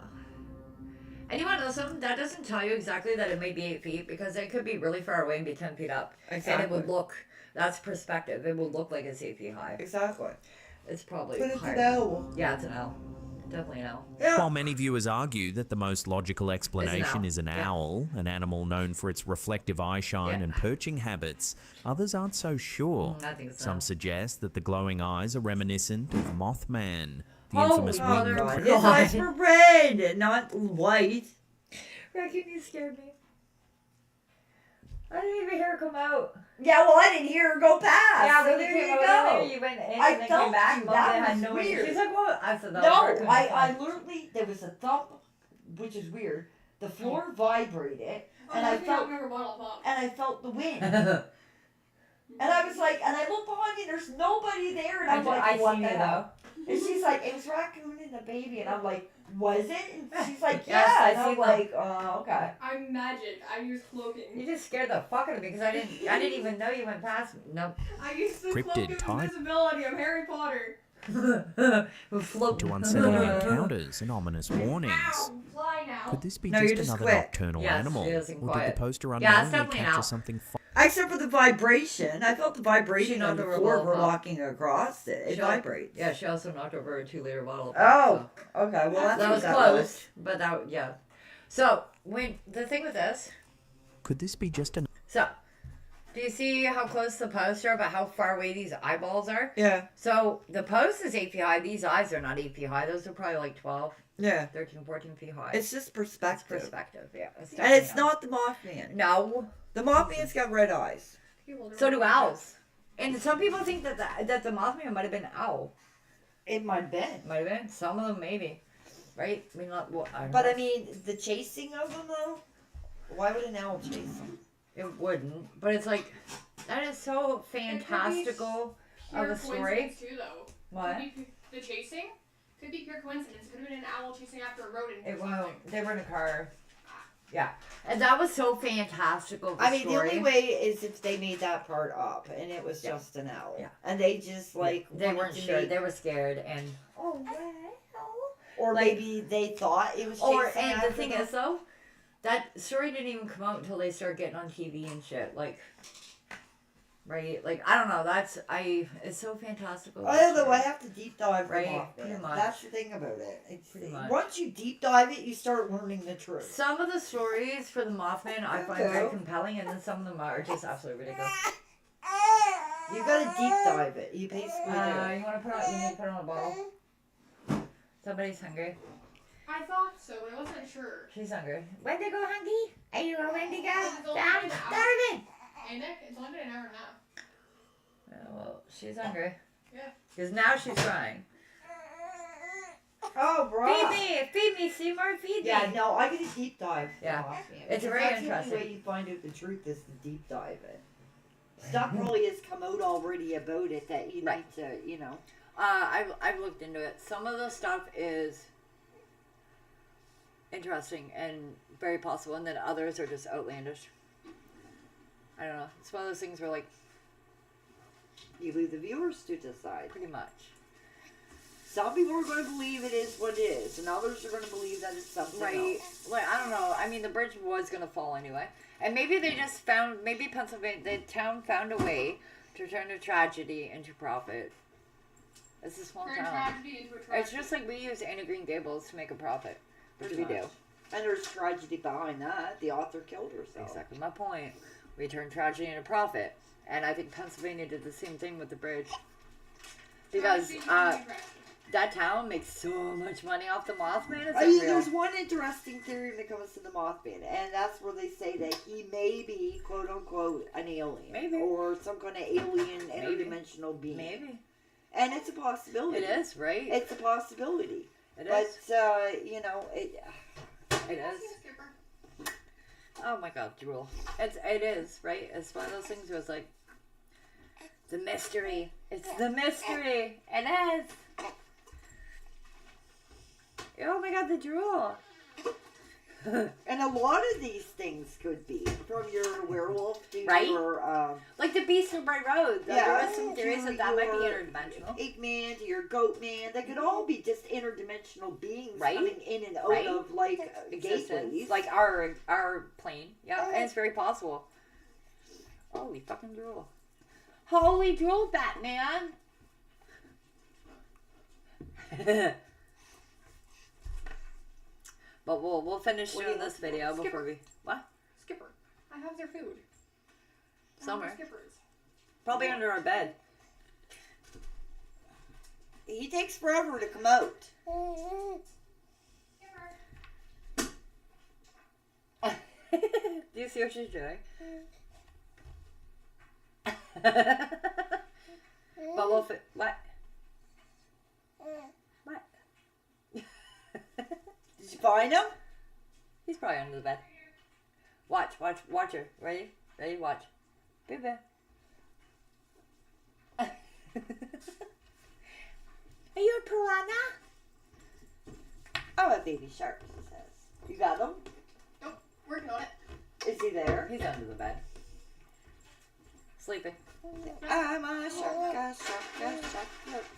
And you want to know something? That doesn't tell you exactly that it may be 8 feet, because it could be really far away and be 10 feet up. And it would Exactly. look, that's perspective. It would look like it's 8 feet high. Exactly. It's probably But it's higher. an owl. Yeah, it's an owl. Definitely an owl. While many viewers argue that the most logical explanation is an Yeah. owl, an animal known for its reflective eye shine Yeah. and perching habits, others aren't so sure. I think it's an Some owl. suggest that the glowing eyes are reminiscent of Mothman, the Oh, infamous God, winged they're- His eyes were red, not white. Raccoon, you scared me. I didn't even hear it come out. Yeah, well, I didn't hear her go past. Yeah, so but there you you came go. over there, you went in I and then felt came back. you. Mom That had was no weird. She's like, what? I said, that was No, Raccoon. I literally, there was a thump, which is weird. The floor vibrated, and I felt, and I felt the wind. And I was like, and I looked behind me, there's nobody there, and I'm like, I what seen the it, hell? And she's like, it was Raccoon and the baby, and I'm like, was it? And she's like, yeah, Yes, I and I'm seen like, okay. I'm magic. I use cloaking. You just scared the fuck out of me because I didn't even know you went past me. No. I use the Cryptid cloak of type. invisibility. I'm Harry Potter. to unsettling encounters and ominous warnings. Fly now. Could this be No, you're just just another quick. nocturnal Yes, animal? it is and Or did quiet. the poster Yeah, it's unknowingly definitely an capture owl. something Except for the vibration. I felt the vibration She on knocked the over a floor bottle we're of pop. walking across it. It She- vibrates. Yeah, she also knocked over a 2-liter bottle. Of Oh, pop, okay. Well, so. that's That what was that close, was. but that, yeah. So, when the thing with this, Could this be just an so, do you see how close the posts are, but how far away these eyeballs are? Yeah. So, the post is 8 feet high. These eyes are not 8 feet high. Those are probably like 12, Yeah. 13, 14 feet high. It's just perspective. It's perspective, yeah. It's And it's definitely not the Mothman. No. The Mothman's got red eyes. So do owls. And some people think that the Mothman might have been an owl. It might have been. Might have been. Some of them maybe. Right? I mean, not what. But I mean, the chasing of them though. Why would an owl chase them? It wouldn't. But it's like that is so fantastical of a story. Coincidence too, though. What? Could be the chasing could be pure coincidence. It could have been an owl chasing after a rodent. It or won't. something. They were in a car. Yeah. And that was so fantastical. Of a I mean, story. the only way is if they made that part up, and it was just an owl. Yeah. And they just like they wanted weren't to sure. make- They were scared and. Oh Or Like- maybe they thought it was. Or chasing and the after thing them. is though, that story didn't even come out until they started getting on TV and shit. Like, right? Like I don't know. It's so fantastical. I don't know. I have to deep dive Right, them off. pretty man. much. That's the thing about it. It's, Pretty much. once you deep dive it, you start learning the truth. Some of the stories for the Mothman I find Okay. very compelling, and then some of them are just absolutely ridiculous. You gotta deep dive it. You basically You do. want to put on? You need to put on a bottle. Somebody's hungry. I thought so, but I wasn't sure. She's hungry. Wendigo hungry? Are you a Wendigo? It's only Down, been an hour. Darwin. Hey Nick, it's only been an hour and a half. Yeah, well, she's hungry. Yeah. Because now she's crying. Oh, bro. Feed me, Seymour, feed me. Yeah, no, I gotta deep dive. Yeah. Mothman, It's because very that's interesting. The only way you find out the truth is to deep dive it. Stuff probably has come out already about it that you need to, you know. I've looked into it. Some of the stuff is interesting and very possible, and then others are just outlandish. I don't know. It's one of those things where, like, you leave the viewers to decide. Pretty much. some people are going to believe it is what it is, and others are going to believe that it's something Right. else. Like, I don't know. I mean, the bridge was going to fall anyway. And maybe they just found, maybe Pennsylvania, the town found a way to turn a tragedy into profit. It's a small Turn town. tragedy into a tragedy. It's just like we use Anne of Green Gables to make a profit. Which Pretty we do. much. And there's tragedy behind that. The author killed herself. Exactly my point. We turn tragedy into profit. And I think Pennsylvania did the same thing with the bridge. Because that town makes so much money off the Mothman. It's unreal. There's one interesting theory when it comes to the Mothman, and that's where they say that he may be, quote unquote, an alien. Maybe. Or some kind of alien interdimensional being. Maybe. And it's a possibility. It is, right? It's a possibility. It but, is. you know, it is. Oh my god, drool. It is, right? It's one of those things where it's like, the mystery. It's the mystery. It is. Oh my god, the drool. And a lot of these things could be from your werewolf to Right? your like the Beast of Bright Road. There was some theories to that might be your interdimensional. Eggman to your goat man. They could all be just interdimensional beings Right? coming in and out Right? of like Existence. gateways. Like our plane. Yeah, and it's very possible. Holy fucking drool. Holy drool, Batman. But we'll finish What do doing you this want? video Skipper. before we what? Skipper. I have their food. Somewhere. Skippers. Probably under our bed. He takes forever to come out. Do you see what she's doing? But we'll what? What? Did you find him? He's probably under the bed. Watch her. Ready? Watch. Baby. Are you a piranha? I'm a baby shark, she says. You got him? Nope. Working on it. Is he there? He's under the bed. Sleeping. I'm a shark,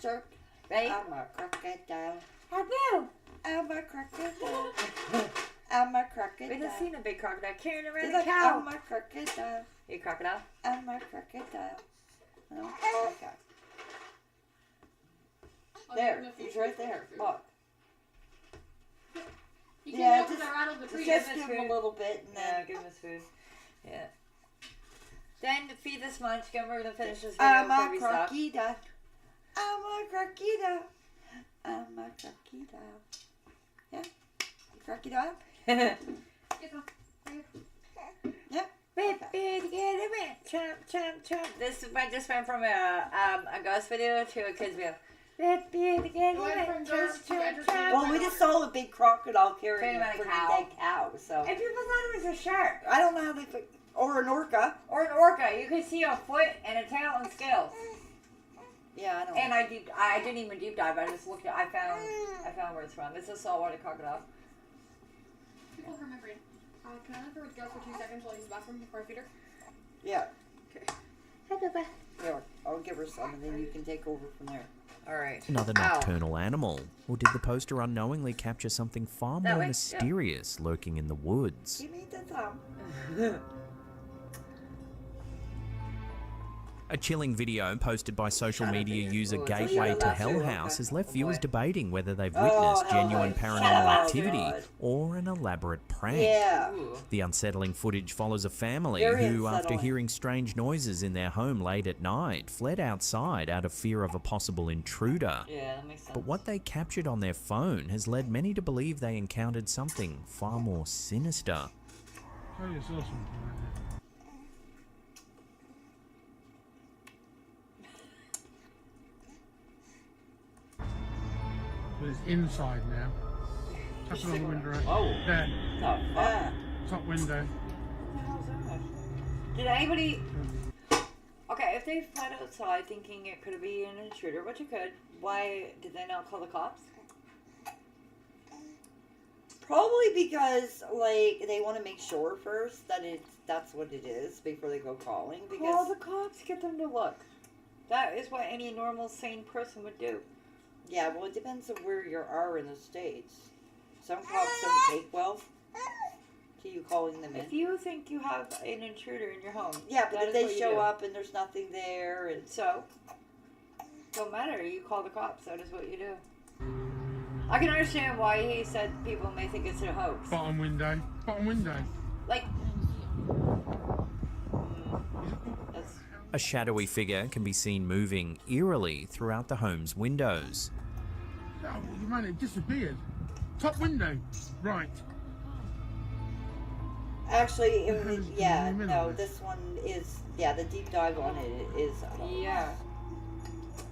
shark. Right? I'm a crocodile. Have you? I'm a crocodile. I'm a crocodile. We just seen a big crocodile carrying around He's a like, cow. I'm a crocodile. You a crocodile? I'm a crocodile. No? Okay. There. He's right there. Look. He came Yeah, out because I rattled the tree. just give him a little bit and Yeah, then... give him his food. Yeah. Then to feed this munchkin, we're gonna finish this video I'm before a we stop. crocodile. I'm a crocodile. I'm a crocodile. Yeah? Crocodile? Yep. Chomp, chomp, chomp. This just went from a ghost video to a kids video. Went from ghost to entertainment. Well, we just saw a big crocodile carrying a Carrying pretty around a dead cow, so... And people thought it was a shark. I don't know how they... Or an orca. Or an orca. You could see a foot and a tail and scales. Yeah, I know. And I didn't even deep dive. I just looked at. I found where it's from. It's a saltwater crocodile. People are remembering. Can I let her go for 2 seconds while I use the bathroom before I feed her? Yeah. Okay. Here, I'll give her some, and then you can take over from there. All right. Another nocturnal animal. Or did the poster unknowingly capture something far That more way, yeah. mysterious lurking in the woods? Give me the thumb. A chilling video posted by social media user Oh, Gateway to Hell House has left viewers debating whether they've witnessed genuine paranormal activity or an elaborate prank. Yeah. The unsettling footage follows a family Very who, after unsettling. hearing strange noises in their home late at night, fled outside out of fear of a possible intruder. Yeah, that makes sense. But what they captured on their phone has led many to believe they encountered something far more sinister. Show yourself some. But it's inside now. Tap it on the window. Right? Oh. There. Oh, Top window. Did anybody? Okay, if they fled outside thinking it could be an intruder, which it could, why did they not call the cops? Probably because, like, they want to make sure first that that's what it is before they go calling. Call Because the cops, get them to look. That is what any normal, sane person would do. Yeah, well, it depends on where you are in the States. Some cops don't take well to you calling them in. If you think you have an intruder in your home, Yeah, but that if is they what you show do. up and there's nothing there, and So, don't matter. You call the cops. That is what you do. I can understand why he said people may think it's a hoax. Bottom window. Bottom window. Like, A shadowy figure can be seen moving eerily throughout the home's windows. Oh, man, it disappeared. Top window. Right. actually, no, this one is, the deep dive on it is. yeah.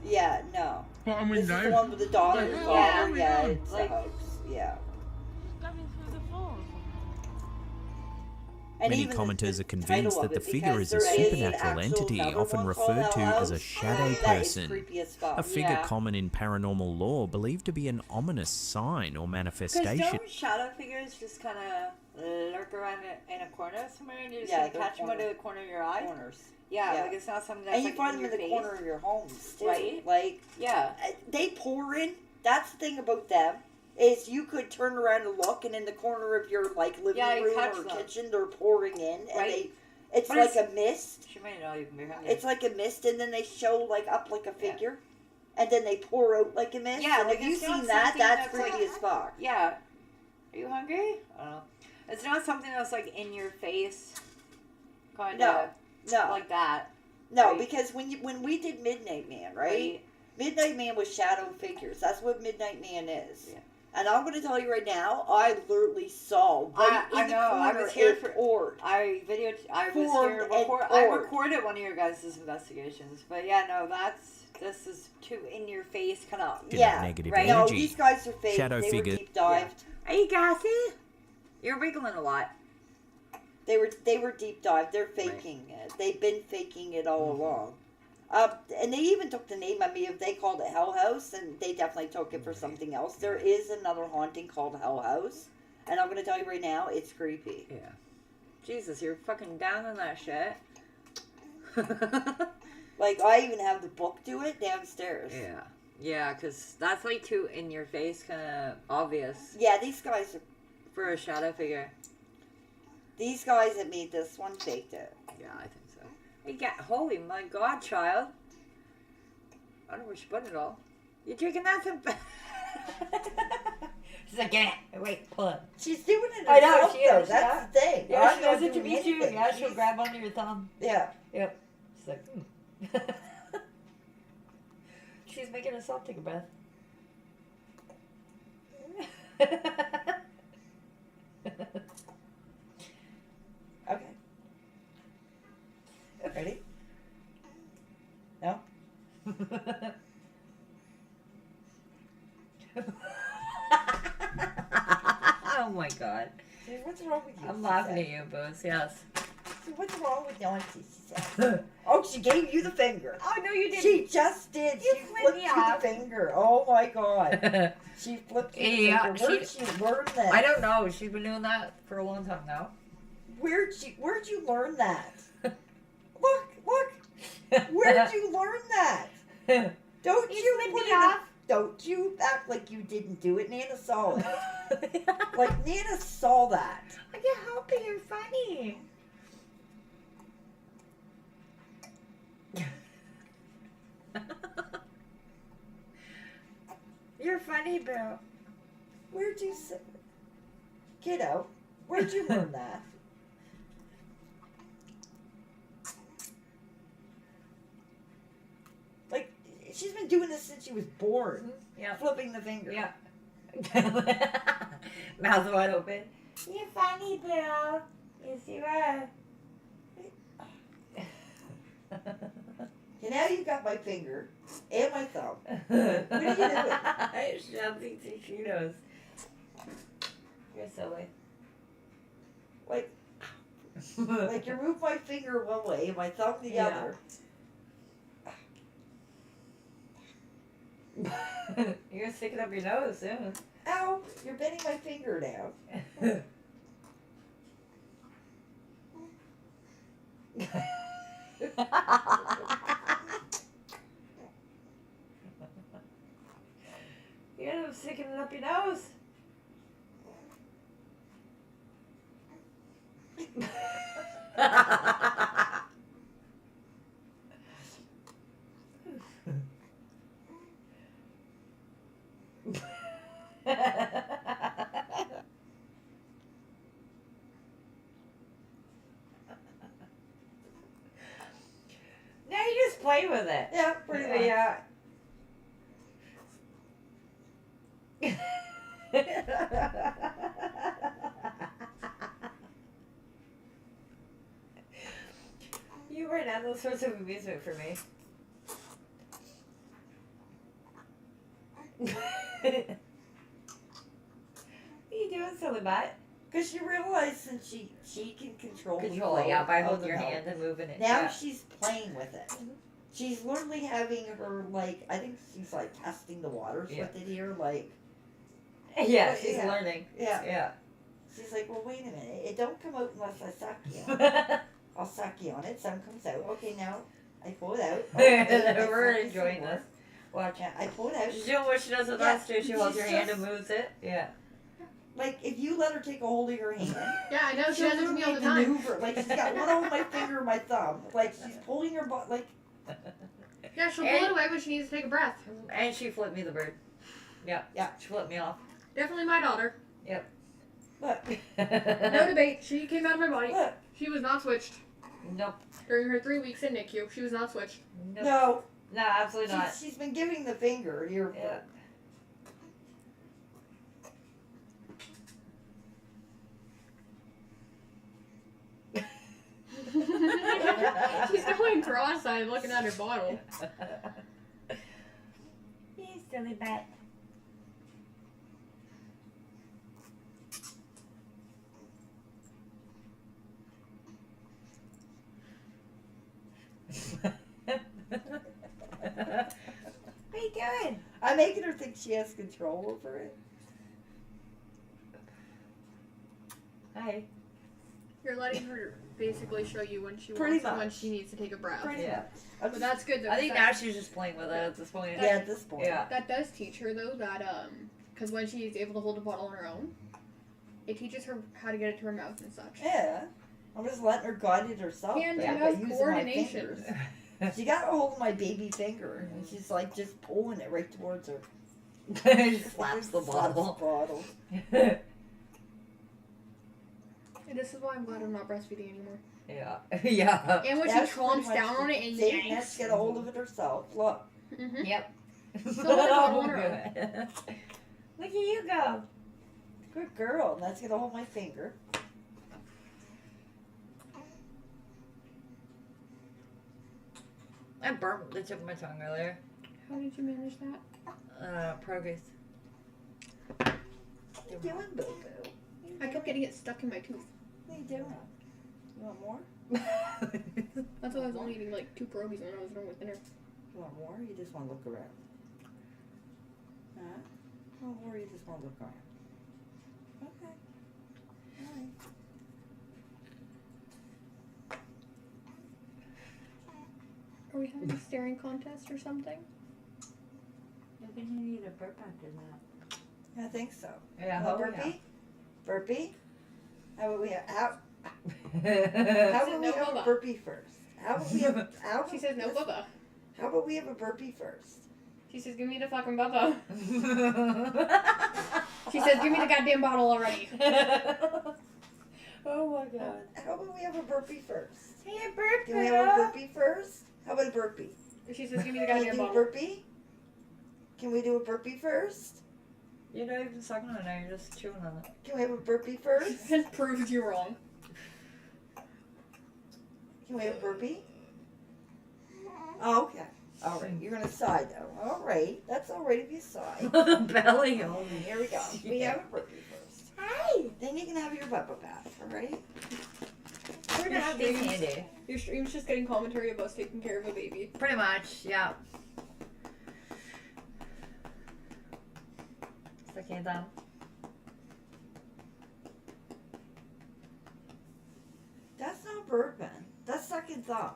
Yeah, no. Bottom This is window. the one with the daughter and father. Yeah, it's Like- a hoax. Yeah. And Many even commenters are title convinced of that the it, figure because is a there is an supernatural actual entity, another often one called referred to Hell as a House. shadow That is person. creepy as fuck. A figure Yeah. common in paranormal lore, believed to be an ominous sign or Because manifestation. don't shadow figures just kind of lurk around in a corner somewhere and you're just Yeah, going to they're catch them out of the corner of your eye? Corners. Yeah, Yeah. like it's not something that's And you like find them your in the face. corner of your homes too. Right. Like, Yeah. they pour in. That's the thing about them. Is you could turn around and look, and in the corner of your like living Yeah, you room catch or them. kitchen, they're pouring in, and Right. it's But like it's- a mist. She may not even be hungry. It's like a mist, and then they show like up like a figure, and then they pour out like a mist. Yeah, and like if you've it's not seen that, something that's that's creepy like- as fuck. Yeah. Are you hungry? I don't know. It's not something that's like in your face, kind of. No. Like that. No, Right. because when we did Midnight Man, right? Right. Midnight Man was shadow figures. That's what Midnight Man is. Yeah. And I'm going to tell you right now, I literally saw right I in know. the corner I was here it for. poured. I videoed. I was Poured here. and I poured. recorded one of your guys' investigations, but yeah, no, this is too in your face, kind of. Yeah, negative right. No, energy. these guys are fake. Shadow they figures. were deep dived. Are you gassy? You're wiggling a lot. They were deep dived. They're faking it. They've been faking it all Mm-hmm. along. And they even took the name. I mean, if they called it Hell House, and they definitely took it for something else. There is another haunting called Hell House, and I'm going to tell you right now, it's creepy. Yeah. Jesus, you're fucking down on that shit. Like, I even have the book to it downstairs. Yeah. Yeah, because that's like too in your face, kind of obvious Yeah, these guys are. for a shadow figure. These guys that made this one faked it. Yeah, I think so. You got, holy my god, child. I don't know where she put it all. You're taking that to. She's like, get it. Wait, pull it. She's doing it I know, herself, she is, though. That's yeah. the thing. Yeah, I'm she not does it to doing me too. anything. Yeah, she'll She's- grab onto your thumb. Yeah. Yep. She's like, She's making herself take a breath. Okay. Ready? No? Oh my god. Dude, what's wrong with you? I'm she laughing said. at you, Booze. Yes. Dude, what's wrong with Yancy? She said. Oh, she gave you the finger. Oh, no, you didn't. She just did. You She flipped flipped me you off. the finger. Oh my god. She flipped you the Yeah, finger. Where'd she- you learn that? I don't know. She's been doing that for a long time now. Where'd you learn that? Look. Where'd you learn that? Don't you flipped put me it off. Don't you act like you didn't do it. Nana saw it. Like Nana saw that. I can't help it. You're funny. You're funny, Bill. Where'd you sit? Kiddo, where'd you learn that? Like, she's been doing this since she was born. Yeah. Flipping the finger. Yeah. Mouth wide open. You're funny, Bill. Yes, you are. Okay, now you got my finger and my thumb. What are you doing? Something to Cheetos. You're silly. Like you move my finger one way and my thumb the Yeah. other. You're sticking up your nose soon. Ow, you're bending my finger now. of sticking it up your nose. Now you just play with it. Yeah, pretty much. Yeah. You ran out those sorts of amusement for me. What are you doing, silly butt? Because she realized since she can control the Control it, flow yeah, by of holding the your milk, hand and moving it. Now yeah. she's playing with it. She's literally having her, like, I think she's like testing the waters Yeah. with it here, like. Yeah, but, she's learning. Yeah. Yeah. She's like, well, wait a minute. It don't come out unless I suck you. I'll suck you on it. Some comes out. Okay, now I pull it out. Oh, We're enjoying this. Watch. Yeah, I pull it out. She's doing what she does with Yeah, us too. She holds she's your hand just- and moves it. Yeah. Like, if you let her take a hold of your hand. Yeah, I know. She she'll does it to me all the literally time. maneuver. Like, she's got one on my finger and my thumb. Like, she's pulling her butt. Like, Yeah, she'll pull it away when she needs to take a breath. And she flipped me the bird. Yep. Yeah. She flipped me off. Definitely my daughter. Yep. Look. No debate. She came out of my body. Look. She was not switched. Nope. During her 3 weeks in NICU, she was not switched. Nope. No. No, absolutely not. She's been giving the finger here. Yeah. She's going cross-eyed looking at her bottle. You silly bat. What are you doing? I'm making her think she has control over it. Hi. You're letting her basically show you when she Pretty wants and when much. she needs to take a breath. Yeah. But that's good though. I think 'cause now that- she's just playing with it at this point. Yeah, at this point. Yeah. That does teach her though that because when she's able to hold a bottle on her own, it teaches her how to get it to her mouth and such. Yeah. I'm just letting her guide it herself. Hand to by mouth using my coordination. fingers. She got a hold of my baby finger, and she's like just pulling it right towards her. Slaps the bottle. bottle. And this is why I'm glad I'm not breastfeeding anymore. Yeah. Yeah. And when That's she tromps pretty much down on it and Satan yanks. has to get a hold of it herself. Look. Mm-hmm. Yep. Still got a bottle on her own. Look at you go. Good girl. And that's gonna hold my finger. I burped the tip of my tongue earlier. How did you manage that? Progress. What are you doing, Boo Boo? I kept getting it stuck in my tooth. What are you doing? You want more? That's why I was only eating like 2 pierogies when I was done with dinner. You want more? Or you just want to look around? Huh? Oh, or you just want to look around? Okay. All right. Are we having a staring contest or something? You're gonna need a burp after that. I think so. Yeah, Want a oh, burpee? yeah. Burpee? How about we have how Says about we no have a bubba. burpee first? How about we have She says no bubba. How about we have a burpee first? She says, give me the fucking bubba. She says, give me the goddamn bottle already. Oh my god. How about we have a burpee first? Hey, a burp, Can we have a burpee first? How about a burpee? She says, give me the Can we goddamn do a bottle. burpee? Can we do a burpee first? You're not even sucking on it now, you're just chewing on it. Can we have a burpee first? That proves you wrong. Can we have a burpee? Oh, okay. All right. You're gonna sigh though. All right. That's all right if you sigh. Belly. Here we go. We have a burpee first. Hi. Then you can have your bubba bath. All right. We're gonna have these handy. Your stream's just getting commentary about us taking care of a baby. Pretty much, yeah. Sucking thumb. That's not bourbon. That's sucking thumb.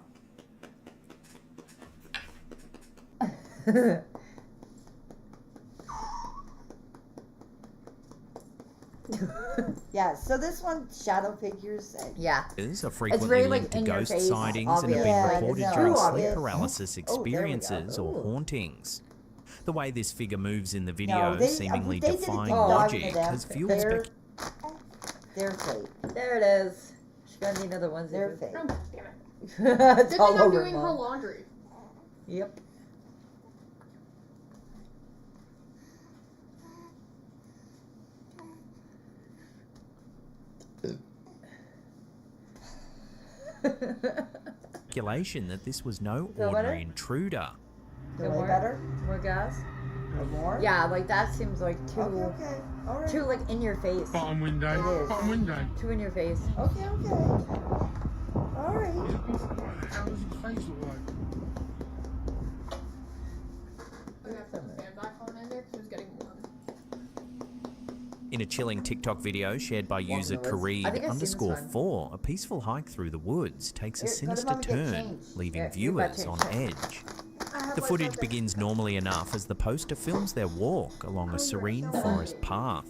Yeah, so this one, shadow figures. Yeah. Are frequently very, linked to in your ghost face, sightings and have obvious. been Yeah, reported it's during too sleep obvious. paralysis Oh, there we go. experiences or Ooh. hauntings. The way this figure moves in the No, video they seemingly did a good defying job logic with them. has fueled They're- speculation. They're fake. There it is. She got me another one. They're fake. Oh, damn it. It's Good all thing I'm over, doing her Mom. laundry. Yep. Speculation that this was no Feel ordinary better? intruder. Feel way better? More gas? Or more? Yeah, like that seems like too, Okay. All right. too like in your face. Bottom window. It is. Bottom window. Too in your face. Okay. All right. How does his face look like? I'm gonna have to put the fan back on in there because it's getting warm. In a chilling TikTok video shared by user in the woods. I think I've seen this one. Kareed_4, a peaceful hike through the woods takes a Here, sinister put 'em up, get turn, changed. leaving Yeah, you got viewers on changed. edge. The footage begins normally enough as the poster films their walk along a serene forest path.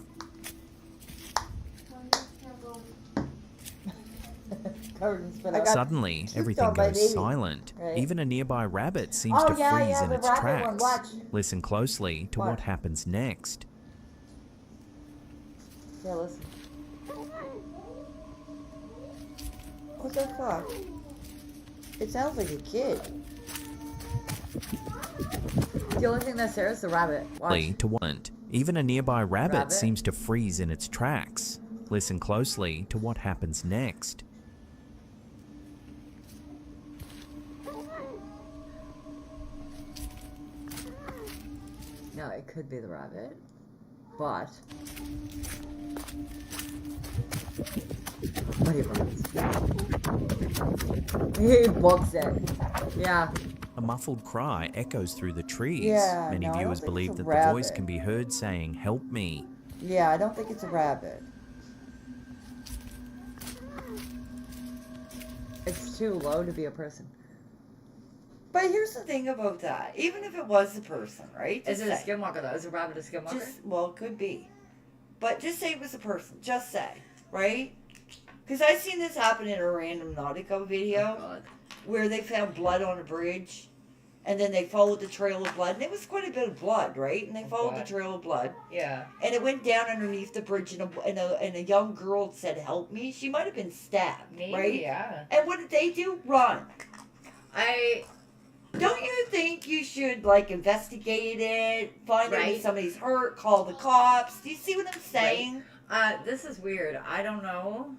Curtains for that. Suddenly, everything on my goes baby. silent. Right. Even a nearby rabbit seems Oh, to yeah, freeze yeah, in the its rabbit one, tracks. watch. Listen closely to what Watch. happens next. Yeah, listen. What the fuck? It sounds like a kid. The only thing that's there is the rabbit. Watch. To what? Even a nearby rabbit Rabbit? seems to freeze in its tracks. Listen closely to what happens next. No, it could be the rabbit, but what do you think? He books it. Yeah. A muffled cry echoes through the trees. Yeah, Many no, I don't viewers think believe it's a that the voice rabbit. can be heard saying, "Help me." Yeah, I don't think it's a rabbit. It's too low to be a person. But here's the thing about that. Even if it was a person, right? Is Just it a say- skinwalker though? Is a rabbit a skinwalker? Well, it could be. But just say it was a person. Just say, right? Because I've seen this happen in a random Nautica video where they found blood on a bridge and then they followed the trail of blood. And it was quite a bit of blood, right? And they followed the trail of blood. Yeah. And it went down underneath the bridge and a young girl said, "Help me." She might have been stabbed, Maybe, right? yeah. And what did they do? Run. Don't you think you should, like, investigate it, find out Right. if somebody's hurt, call the cops? Do you see what I'm saying? This is weird. I don't know.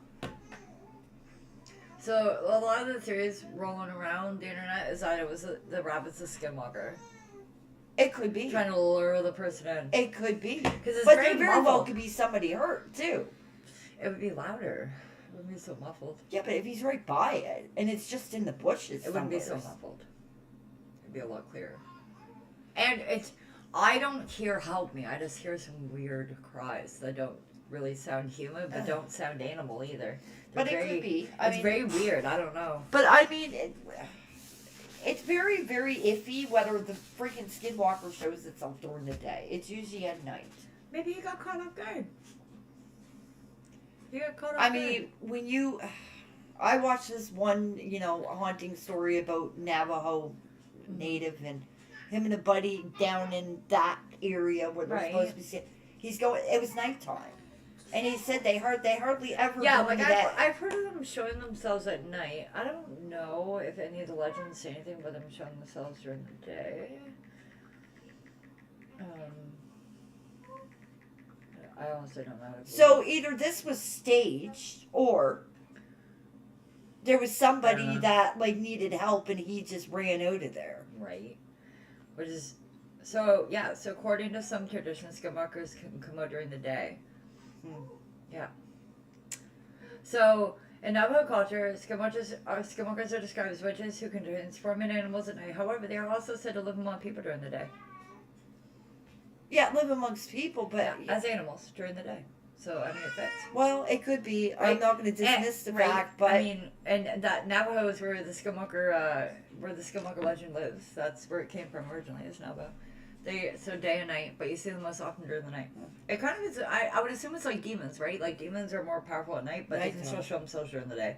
So a lot of the theories rolling around the internet is that it was the rabbit's a skinwalker. It could be. Trying to lure the person in. It could be. Because it's But very there very well muffled. could be somebody hurt, too. It would be louder. It wouldn't be so muffled. Yeah, but if he's right by it, and it's just in the bushes It wouldn't be so somewhere. muffled. It'd be a lot clearer. And I don't hear "help me." I just hear some weird cries that don't really sound human, but don't sound animal either. But They're it could be. I It's mean- very weird. I don't know. But, I mean, it's very, very iffy whether the freaking skinwalker shows itself during the day. It's usually at night. Maybe you got caught off guard. You got caught off I guard. mean, when you... I watched this one, haunting story about Navajo native and him and a buddy down in that area where they're Right. supposed to be seen. It was nighttime. And he said they hardly ever Yeah, go like into that. I've heard of them showing themselves at night. I don't know if any of the legends say anything about them showing themselves during the day. I honestly don't know. So either this was staged or there was somebody that needed help and he just ran out of there. Right. Which is so according to some traditions, skinwalkers can come out during the day. Yeah. So in Navajo culture, skinwalkers are described as witches who can transform into animals at night. However, they are also said to live among people during the day. Yeah, live amongst people, but as animals during the day. So I mean, it fits. Well, it could be. I'm not going to dismiss the fact, but I mean, and that Navajo is where the Skinwalker legend lives. That's where it came from originally. Is Navajo, So day and night, but you see them most often during the night. It kind of is. I would assume it's like demons, right? Like demons are more powerful at night, but they can still show themselves during the day,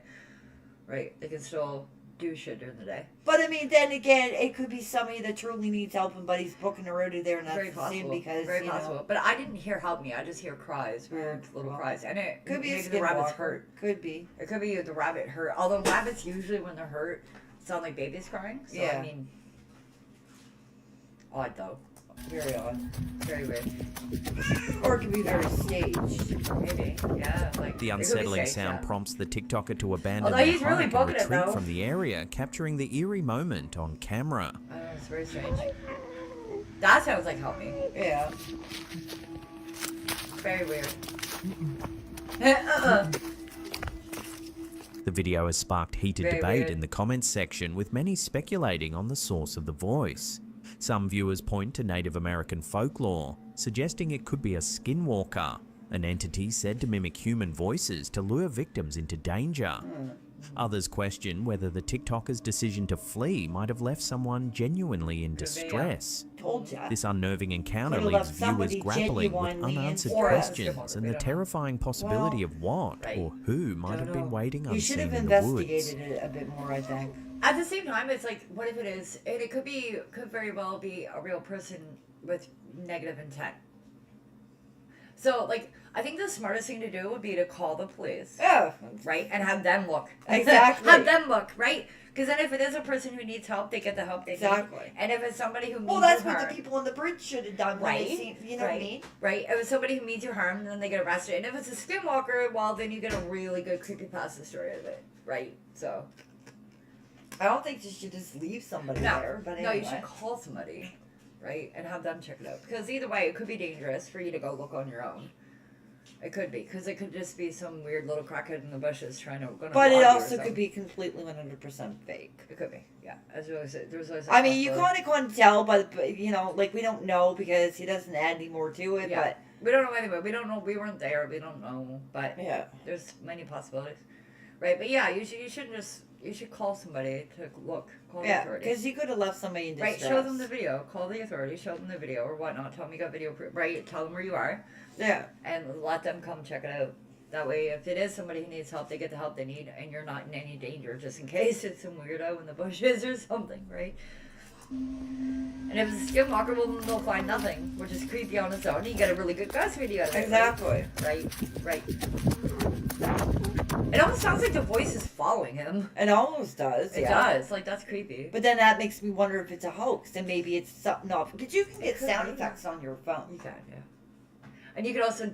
right? They can still do shit during the day. But I mean, then again, it could be somebody that truly needs help, but he's booking a road there, and that's Very the same possible. because Very you possible. know. But I didn't hear "help me." I just hear cries, weird little cries, and it Could be a maybe the rabbit's skinwalker. hurt. Could be. It could be the rabbit hurt. Although rabbits usually, when they're hurt, sound like babies crying. So Yeah. I mean, odd though. Very odd. Very weird. Or it could be very staged. Maybe. Yeah. Like The it could be unsettling staged, sound yeah. prompts the TikToker to abandon Although their he's really hike and booking it, retreat though. from the area, capturing the eerie moment on camera. I don't know, it's very strange. That sounds like help me. Yeah. Very weird. The video has sparked heated Very debate weird. in the comments section, with many speculating on the source of the voice. Some viewers point to Native American folklore, suggesting it could be a skinwalker, an entity said to mimic human voices to lure victims into danger. Others question whether the TikToker's decision to flee might have left someone genuinely in distress. Told ya. This unnerving encounter Could've leaves left viewers somebody grappling with genuinely in unanswered distress. questions and the terrifying possibility of what or who might have been waiting You should unseen have in the woods. investigated it a bit more, I think. At the same time, it's like, what if it is? And it could very well be a real person with negative intent. So, like, I think the smartest thing to do would be to call the police. Yeah. Right? And have them look. Exactly. Have them look, right? Because then if it is a person who needs help, they get the help they Exactly. need. And if it's somebody who means Well, that's you what harm, the people on the bridge should have done when right? they seen, you know what I mean? Right. If it's somebody who means you harm, then they get arrested. And if it's a skinwalker, well, then you get a really good creepypasta story of it. Right? So. I don't think you should just leave somebody there, but No, anyway. you should call somebody, right? And have them check it out. Because either way, it could be dangerous for you to go look on your own. It could be. Because it could just be some weird little crackhead in the bushes trying to go But it also could be completely 100% fake. It could be, yeah. As well as there's always. I mean, you kind of can't tell, but you know, like we don't know because he doesn't add any more to it. Yeah. But We don't know anyway. We don't know. We weren't there. We don't know. But yeah, there's many possibilities, right? But yeah, you should call somebody to look. Call the yeah, authorities. because you could have left somebody in distress. Right, show them the video. Call the authorities. Show them the video or whatnot. Tell them you got video proof. Right, tell them where you are. Yeah. And let them come check it out. That way, if it is somebody who needs help, they get the help they need, and you're not in any danger, just in case it's some weirdo in the bushes or something, right? And if it's a skinwalker, well, then they'll find nothing, which is creepy on its own. You get a really good ghost video out of it. Exactly. Right. It almost sounds like the voice is following him. It almost does. It yeah. does. Like, that's creepy. But then that makes me wonder if it's a hoax, and maybe it's something off. Because you can get could sound be. effects on your phone. You can, yeah. And you can also,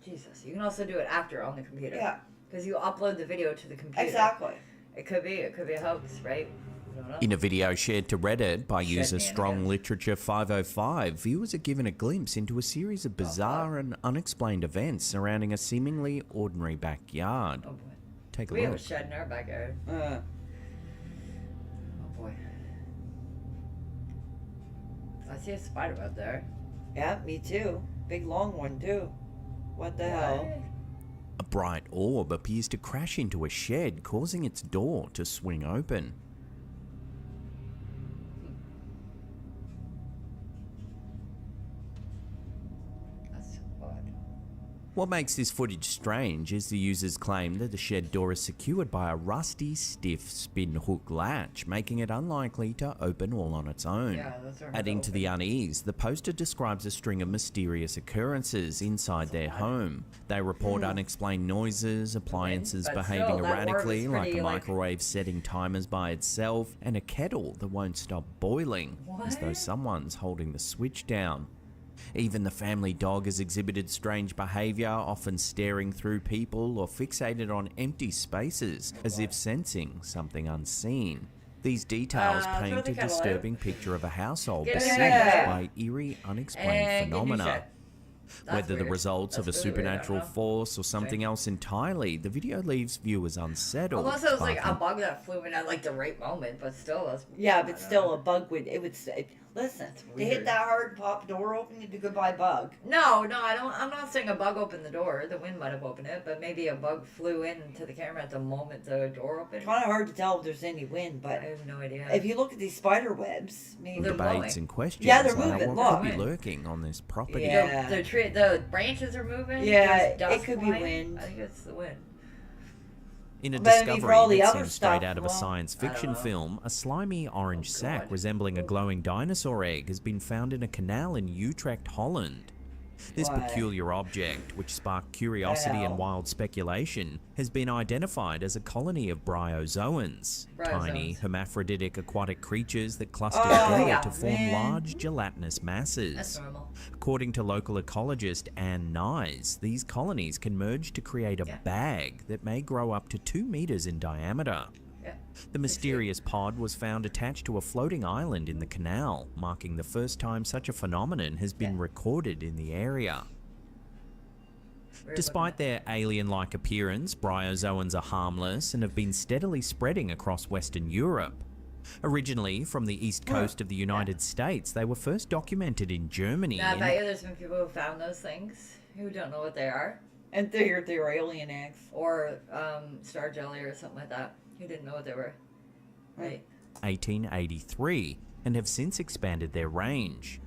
you can also do it after on the computer. Yeah. Because you upload the video to the computer. Exactly. It could be a hoax, right? I don't know. In a video shared to Reddit by user Shenanigans. Strong Literature 505, viewers are given a glimpse into a series of bizarre and unexplained events surrounding a seemingly ordinary backyard. Oh boy. Take a We have a look. shed in our backyard. Oh boy. I see a spider up there. Yeah, me too. Big long one too. What the hell? A bright orb appears to crash into a shed, causing its door to swing open. That's odd. What makes this footage strange is the user's claim that the shed door is secured by a rusty, stiff spin hook latch, making it unlikely to open all on its own. Yeah, those are hard Adding to to the unease, the poster describes a string of mysterious occurrences inside their home. They report unexplained noises, appliances but behaving still, that orb is erratically, like pretty, a like- microwave setting timers by itself, and a kettle that won't stop boiling, as though someone's holding the switch down. Even the family dog has exhibited strange behaviour, often staring through people or fixated on empty spaces, as if sensing something unseen. These details throw paint the a kettle out. disturbing picture of a household Get in besieged there. by eerie, unexplained And get in your phenomena. shed. That's Whether the weird. results of a That's really weird, I don't supernatural know. force or something else entirely, the video leaves viewers unsettled. Unless it was like a sparking bug that flew in at like the right moment, but still, that's Yeah, but still, a bug would. It would. Listen, to weird. hit that hard and pop door open, it'd be goodbye bug. No, I don't. I'm not saying a bug opened the door. The wind might have opened it, but maybe a bug flew into the camera at the moment the door opened. Kind of hard to tell if there's any wind, but I have no idea. if you look at these spider webs, maybe The debates and questions Yeah, they're about moving. what could Look. be lurking on this property. Yeah. The branches are moving. Yeah, there's dust it could be flying. wind. I think it's the wind. In a But I mean, for discovery all the that other seems straight stuff, out of a well, science I don't fiction know. film, a slimy orange sac resembling a glowing dinosaur egg has been found in a canal in Utrecht, Holland. This What? peculiar object, which sparked curiosity and Hell. wild speculation, has been identified as a colony of bryozoans, tiny Bryozoans. hermaphroditic aquatic creatures that cluster Oh, together yeah, to form man. large gelatinous masses. That's normal. According to local ecologist Anne Nyes, these colonies can merge to create a Yeah. bag that may grow up to 2 meters in diameter. Yeah. The mysterious pod was found attached to a floating island in the canal, marking the first time such a phenomenon has been recorded in the area. Despite their alien-like appearance, bryozoans are harmless and have been steadily spreading across Western Europe. Originally from the east coast of the United States, they were first documented in Germany. Now, I in- bet you there's been people who found those things who don't know what they are, and they're alien eggs. or star jelly or something like that. Who didn't know what they were. Right. 1883 and have since expanded their range.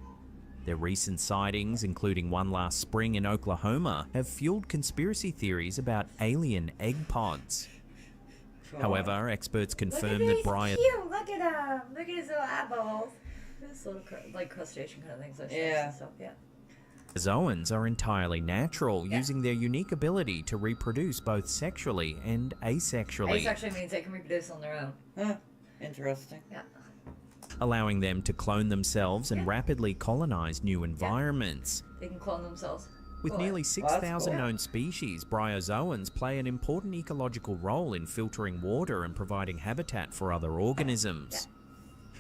Their recent sightings, including one last spring in Oklahoma, have fueled conspiracy theories about alien egg pods. However, experts confirm that bryo Cute. Look at him. Look at his little eyeballs. This little like crustacean kind of things. Like Yeah. and stuff. Yeah. zoans are entirely natural, using their unique ability to reproduce both sexually and asexually, Asexually means they can reproduce on their own. Huh. Interesting. Yeah. allowing them to clone themselves and rapidly colonize new environments. They can clone themselves. With Cool. nearly Well, 6,000 that's cool. known species, bryozoans play an important ecological role in filtering water and providing habitat for other organisms.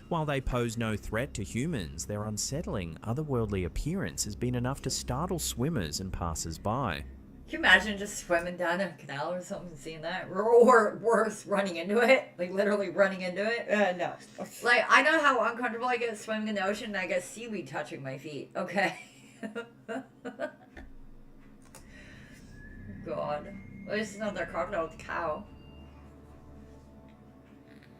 While they pose no threat to humans, their unsettling, otherworldly appearance has been enough to startle swimmers and passers-by. Can you imagine just swimming down a canal or something and seeing that? Or worse, running into it? Like literally running into it? No. Like, I know how uncomfortable I get swimming in the ocean and I get seaweed touching my feet. Okay. God. At least it's not their crocodile, it's a cow.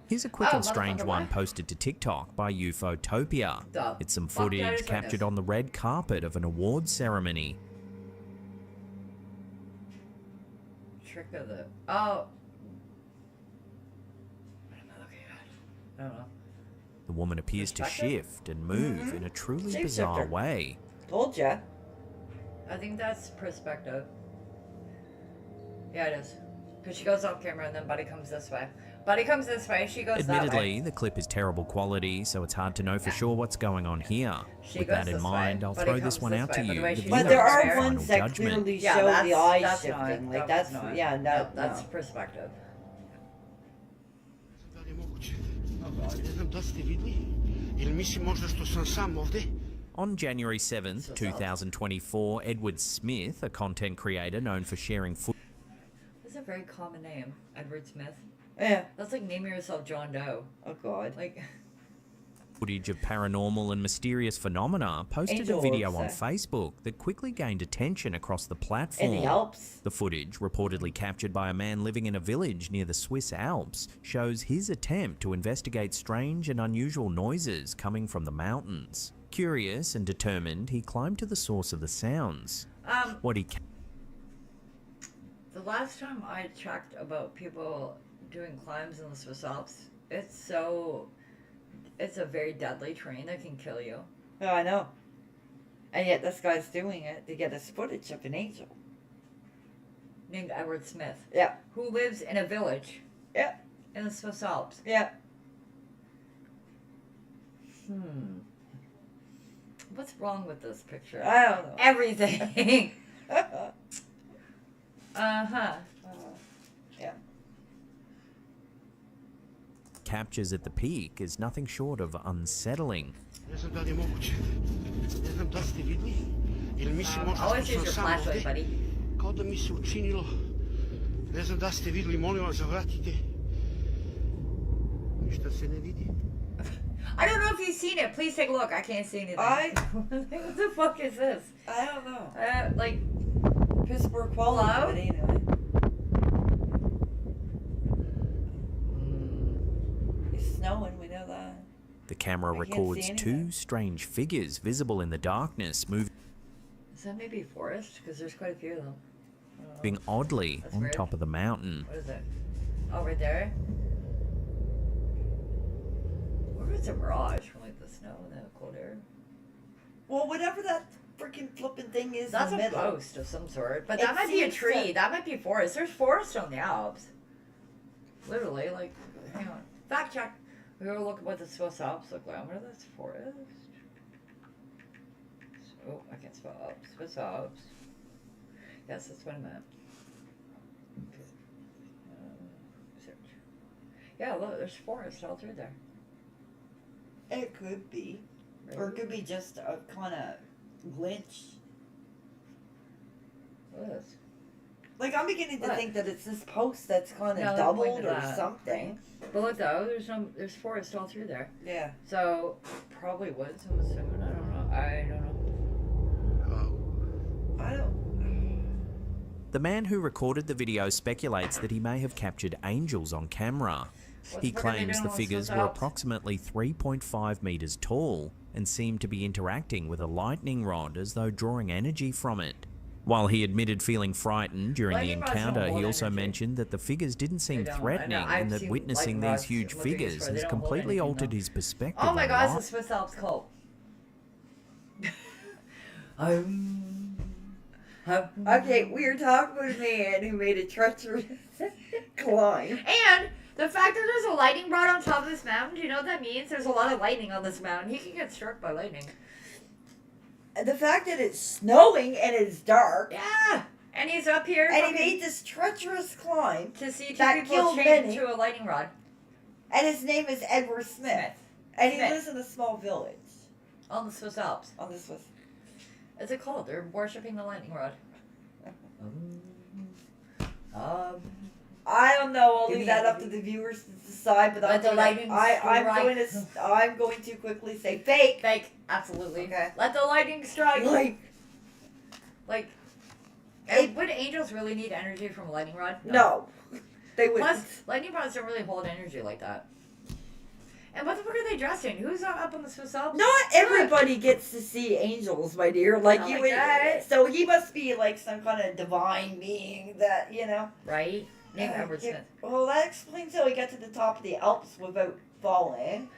Here's a quick Oh, and strange motherfucker, one what? posted to TikTok by UFOtopia. The It's some fuck did I footage just like captured this? on the red carpet of an awards ceremony. Trick of the... Oh. What am I looking at? I don't know. The woman appears to Perspective? shift and move in a truly Shapeshifter. bizarre way. Told ya. I think that's perspective. Yeah, it is. Because she goes off camera and then Buddy comes this way. Buddy comes this way, she goes that way. Admittedly, the clip is terrible quality, so it's hard to know for sure what's going on here. She With goes that in this mind, way, I'll Buddy throw comes this one this out way, to but the you. way The she But viewer's there are fair. final ones that judgment. clearly Yeah, show the eye that's shifting. not- Like that's that's not. yeah, No, no, that's no. perspective. On January 7th, 2024, Edward Smith, a content creator known for sharing That's a very common name, Edward Smith. Yeah. That's like naming yourself John Doe. Oh God. Like, footage of paranormal and mysterious phenomena, posted Angel a video on Orbs, Facebook that quickly gained attention across the platform. And the Alps. The footage, reportedly captured by a man living in a village near the Swiss Alps, shows his attempt to investigate strange and unusual noises coming from the mountains. Curious and determined, he climbed to the source of the sounds. What he the last time I checked about people doing climbs in the Swiss Alps, it's a very deadly terrain that can kill you. Oh, I know. And yet this guy's doing it to get us footage of an angel. Named Edward Smith. Yeah. Who lives in a village. Yeah. In the Swiss Alps. Yeah. What's wrong with this picture? I don't know. Everything. Uh-huh. Yeah. captures at the peak is nothing short of unsettling. Always use your flashlight, buddy. Kao da mi se učinilo, ne znam da ste videli, molim vas, zavratite. Ništa se ne vidi. I don't know if you've seen it. Please take a look. I can't see anything. What the fuck is this? I don't know. Like, piss poor quality, hello? but anyway. It's snowing, we know that. The camera I can't records see two strange figures visible in the darkness moving Is that maybe forest? Because there's quite a few of them. oddly That's on weird. top of the mountain. What is it? Oh, right there? Or it's a mirage from like the snow and the cold air. Well, whatever that freaking flipping thing is That's in the a middle. post of some sort. But It that might be a seems tree. to- That might be forest. There's forest on the Alps. Literally, like, hang on. Fact check. We were looking what the Swiss Alps look like. I wonder if that's forest. Oh, I can't spell Alps. Swiss Alps. Yes, that's what I meant. Search. Yeah, look, there's forest all through there. It could be. Or it could be just a kind of glitch. What is? Like, I'm beginning to What? think that it's this post that's kind of No, doubled point to or that. something. But look though, there's forest all through there. Yeah. So probably woods. I'm assuming. I don't know. I don't know. I don't. The man who recorded the video speculates that he may have captured angels on camera. He claims the figures were approximately 3.5 meters tall and seemed to be interacting with a lightning rod as though drawing energy from it. While he admitted feeling frightened during the Lightning rods don't encounter, he hold also energy. mentioned that the figures didn't seem They don't. I know. threatening I've and that seen witnessing lightning these rods huge looking figures for- they has don't hold completely anything, altered though. his perspective Oh my on God, it's life. the Swiss Alps cult. Okay, we are talking about a man who made a treacherous climb. And the fact that there's a lightning rod on top of this mountain, do you know what that means? There's a lot of lightning on this mountain. He can get struck by lightning. The fact that it's snowing and it's dark. Yeah. And he's up here. And he made this treacherous climb to see two that people killed chained many. to a lightning rod. And his name is Edward Smith. And he Smith. lives in a small village. On the Swiss Alps. On the Swiss. It's a cult. They're worshipping the lightning rod. I don't know. I'll Give leave me that a- up to the viewers to decide. But Let the lightning I'm strike. going to quickly say fake. Fake. Absolutely. Okay. Let the lightning strike. Like, and would angels really need energy from a lightning rod? No. They wouldn't. Plus, lightning rods don't really hold energy like that. And what the fuck are they dressed in? Who's up on the Swiss Alps? Not everybody gets to see angels, my dear. Like Not you, like that. so he must be like some kind of divine being that Right? Name Edward yeah, Smith. well, that explains how he got to the top of the Alps without falling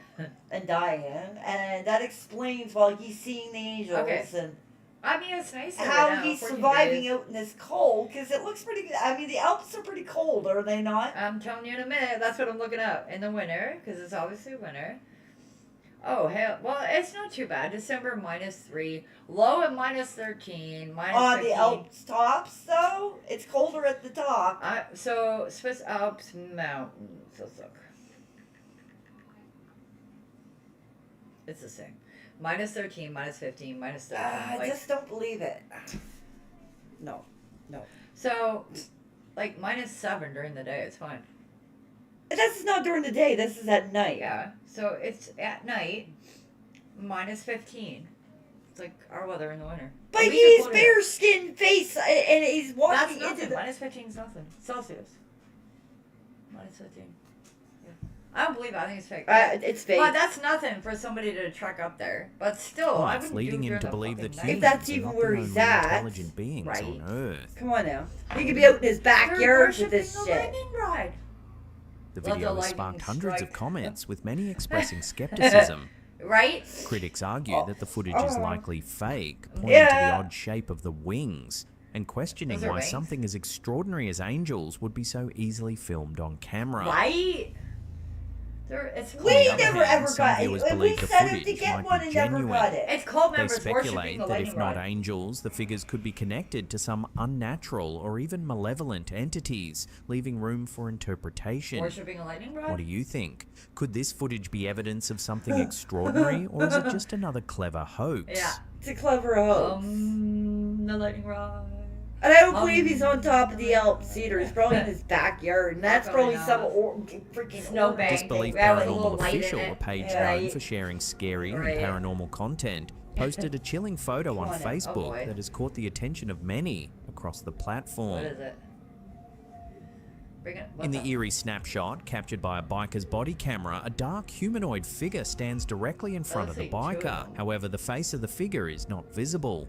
and dying, and that explains why he's seeing the angels Okay. and I mean, it's nice. how he's surviving out in this cold. Because it looks pretty good. I mean, the Alps are pretty cold, are they not? I'm telling you in a minute. That's what I'm looking up in the winter, because it's obviously winter. Oh hell! Well, it's not too bad. December -3, low at -13, -15. On the Alps tops, though, it's colder at the top. So Swiss Alps mountains. Let's look. It's the same. -13, -15, -13. I like, just don't believe it. No. so, like -7 during the day. It's fine. This is not during the day. This is at night. Yeah. So it's at night. -15. It's like our weather in the winter. But A week he's of colder. bare skin face and he's walking That's into nothing. the. -15 is nothing. Celsius. -15. Yeah. I don't believe it. I think it's fake. It's fake. But that's nothing for somebody to trek up there. But still, I Points wouldn't leading do him during to the believe that fucking humans night. that's are even not where the he's only at. intelligent beings Right. on Earth. Come on now. He could be out in his backyard with this They're shit. lightning rod. The Let the video has lightning sparked hundreds of strike. comments, with many expressing skepticism. Right? Critics argue that the footage is likely fake, pointing to the Yeah. odd shape of the wings, and questioning Those are why wings? something as extraordinary as angels would be so easily filmed on camera. Right? It's On We the other never hand, ever some got it. viewers We believe the set out to footage get might one be and never genuine. got it. It's cult They members worshipping speculate the that lightning if not rod. angels, the figures could be connected to some unnatural or even malevolent entities, leaving room for interpretation. Worshipping a lightning rod? What do you think? Could this footage be evidence of something extraordinary, or is it just another clever hoax? Yeah. It's a clever hoax. The lightning rod. And I don't believe he's on top of the Alp Cedar. He's probably in his backyard, and that's probably some freaking snowbank. Disbelief paranormal official, a page known for sharing scary and paranormal content, posted a chilling photo on Facebook that has caught the attention of many across the platform. What is it? In the eerie snapshot captured by a biker's body camera, a dark humanoid figure stands directly in front of the biker. However, the face of the figure is not visible.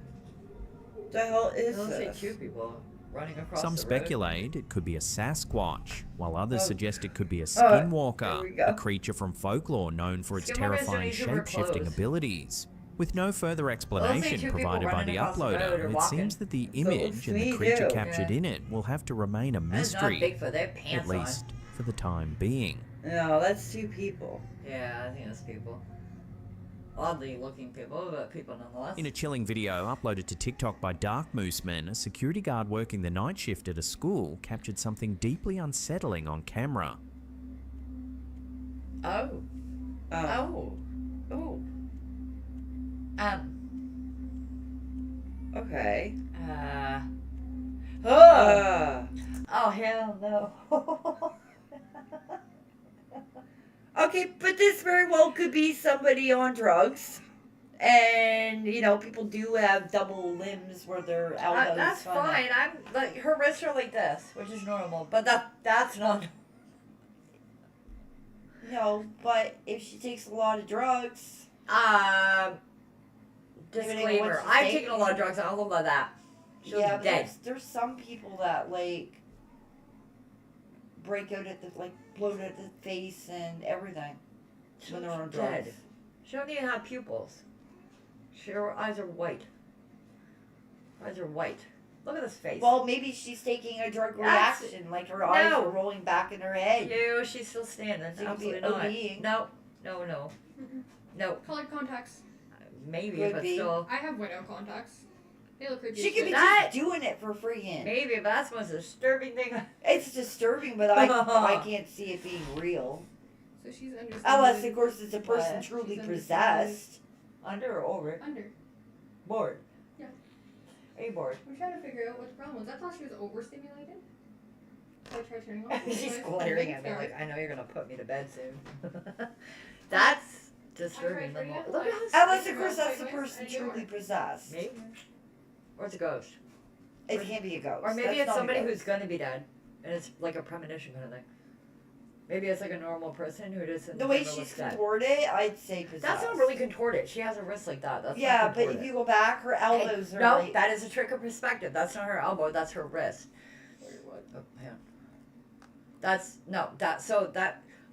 The hell is Those this? two people running across Some the speculate it could be a Sasquatch, while others suggest it could be a there we skinwalker, go. a creature from folklore known for its Skinwalkers terrifying don't usually wear shape-shifting clothes. abilities. With no further two explanation people provided by running the across the road uploader, or it walking. seems that the So image and the me creature too. captured in it will have to remain a That's not mystery, Bigfoot. They have pants at least for the time being. No, that's two people. on. Yeah, I think it's people. Oddly looking people, but people nonetheless. In a chilling video uploaded to TikTok by Dark Mooseman, a security guard working the night shift at a school captured something deeply unsettling on camera. Oh. Okay. Oh hell no. Okay, but this very well could be somebody on drugs. And, you know, people do have double limbs where their elbows. That's fine. I'm like her wrists are like this, which is normal, but that's not. No, but if she takes a lot of drugs. Disclaimer: I've taken a lot of drugs. I don't know about that. She'll Yeah, be dead. there's some people that, like, break out at the, like, bloat at the face and everything when they're on drugs. Dead. She don't even have pupils. Her eyes are white. Her eyes are white. Look at this face. Well, maybe she's taking a drug That's- reaction, like her eyes No. are rolling back in her head. Ew, she's still standing. She could be Absolutely not. ODing. No. No. Colored contacts. Maybe, Could but be. still. I have widow contacts. They look creepy. She as could be shit. just doing it for freaking. Maybe, but that's the most disturbing thing. It's disturbing, but I can't see it being real. So she's under. Unless, of course, it's a person What? truly She's possessed. Under or over? Under. Bored. Yeah. Are you bored? I'm trying to figure out what the problem was. I thought she was overstimulated. So I tried turning off. She's glaring at me like, I know you're gonna put me to bed soon. That's disturbing. I tried Look at how Unless, of course, that's the person truly possessed. Maybe. Or it's a ghost. It can't be a ghost. Or maybe That's it's not a somebody ghost. who's gonna be dead. And it's like a premonition kind of thing. Maybe it's like a normal person who just The way she's contorted, I'd say possessed. That's not really contorted. She has a wrist like that. That's Yeah, not but if contorted. you go back, her elbows Hey, are no, like... that is a trick of perspective. That's not her elbow. That's her wrist. What? Oh, yeah. That's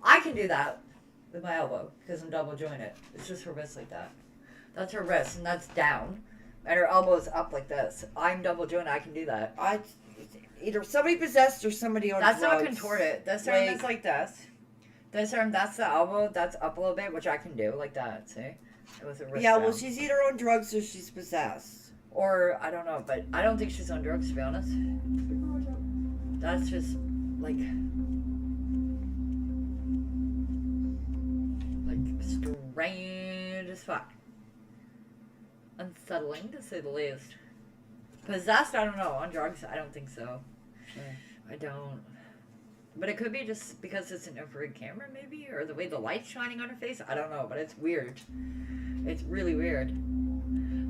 I can do that with my elbow because I'm double jointed. It's just her wrist like that. That's her wrist, and that's down, and her elbow's up like this. I'm double jointed. I can do that. Either somebody possessed or somebody on That's drugs. not contorted. This arm is like this. This arm, that's the elbow. That's up a little bit, which I can do like that. See, with her wrist. Yeah, well, down. she's either on drugs or she's possessed. Or I don't know, but I don't think she's on drugs to be honest. That's just like strange as fuck. Unsettling to say the least. Possessed, I don't know. On drugs, I don't think so. I don't. But it could be just because it's an infrared camera, maybe, or the way the light's shining on her face. I don't know, but it's weird. It's really weird.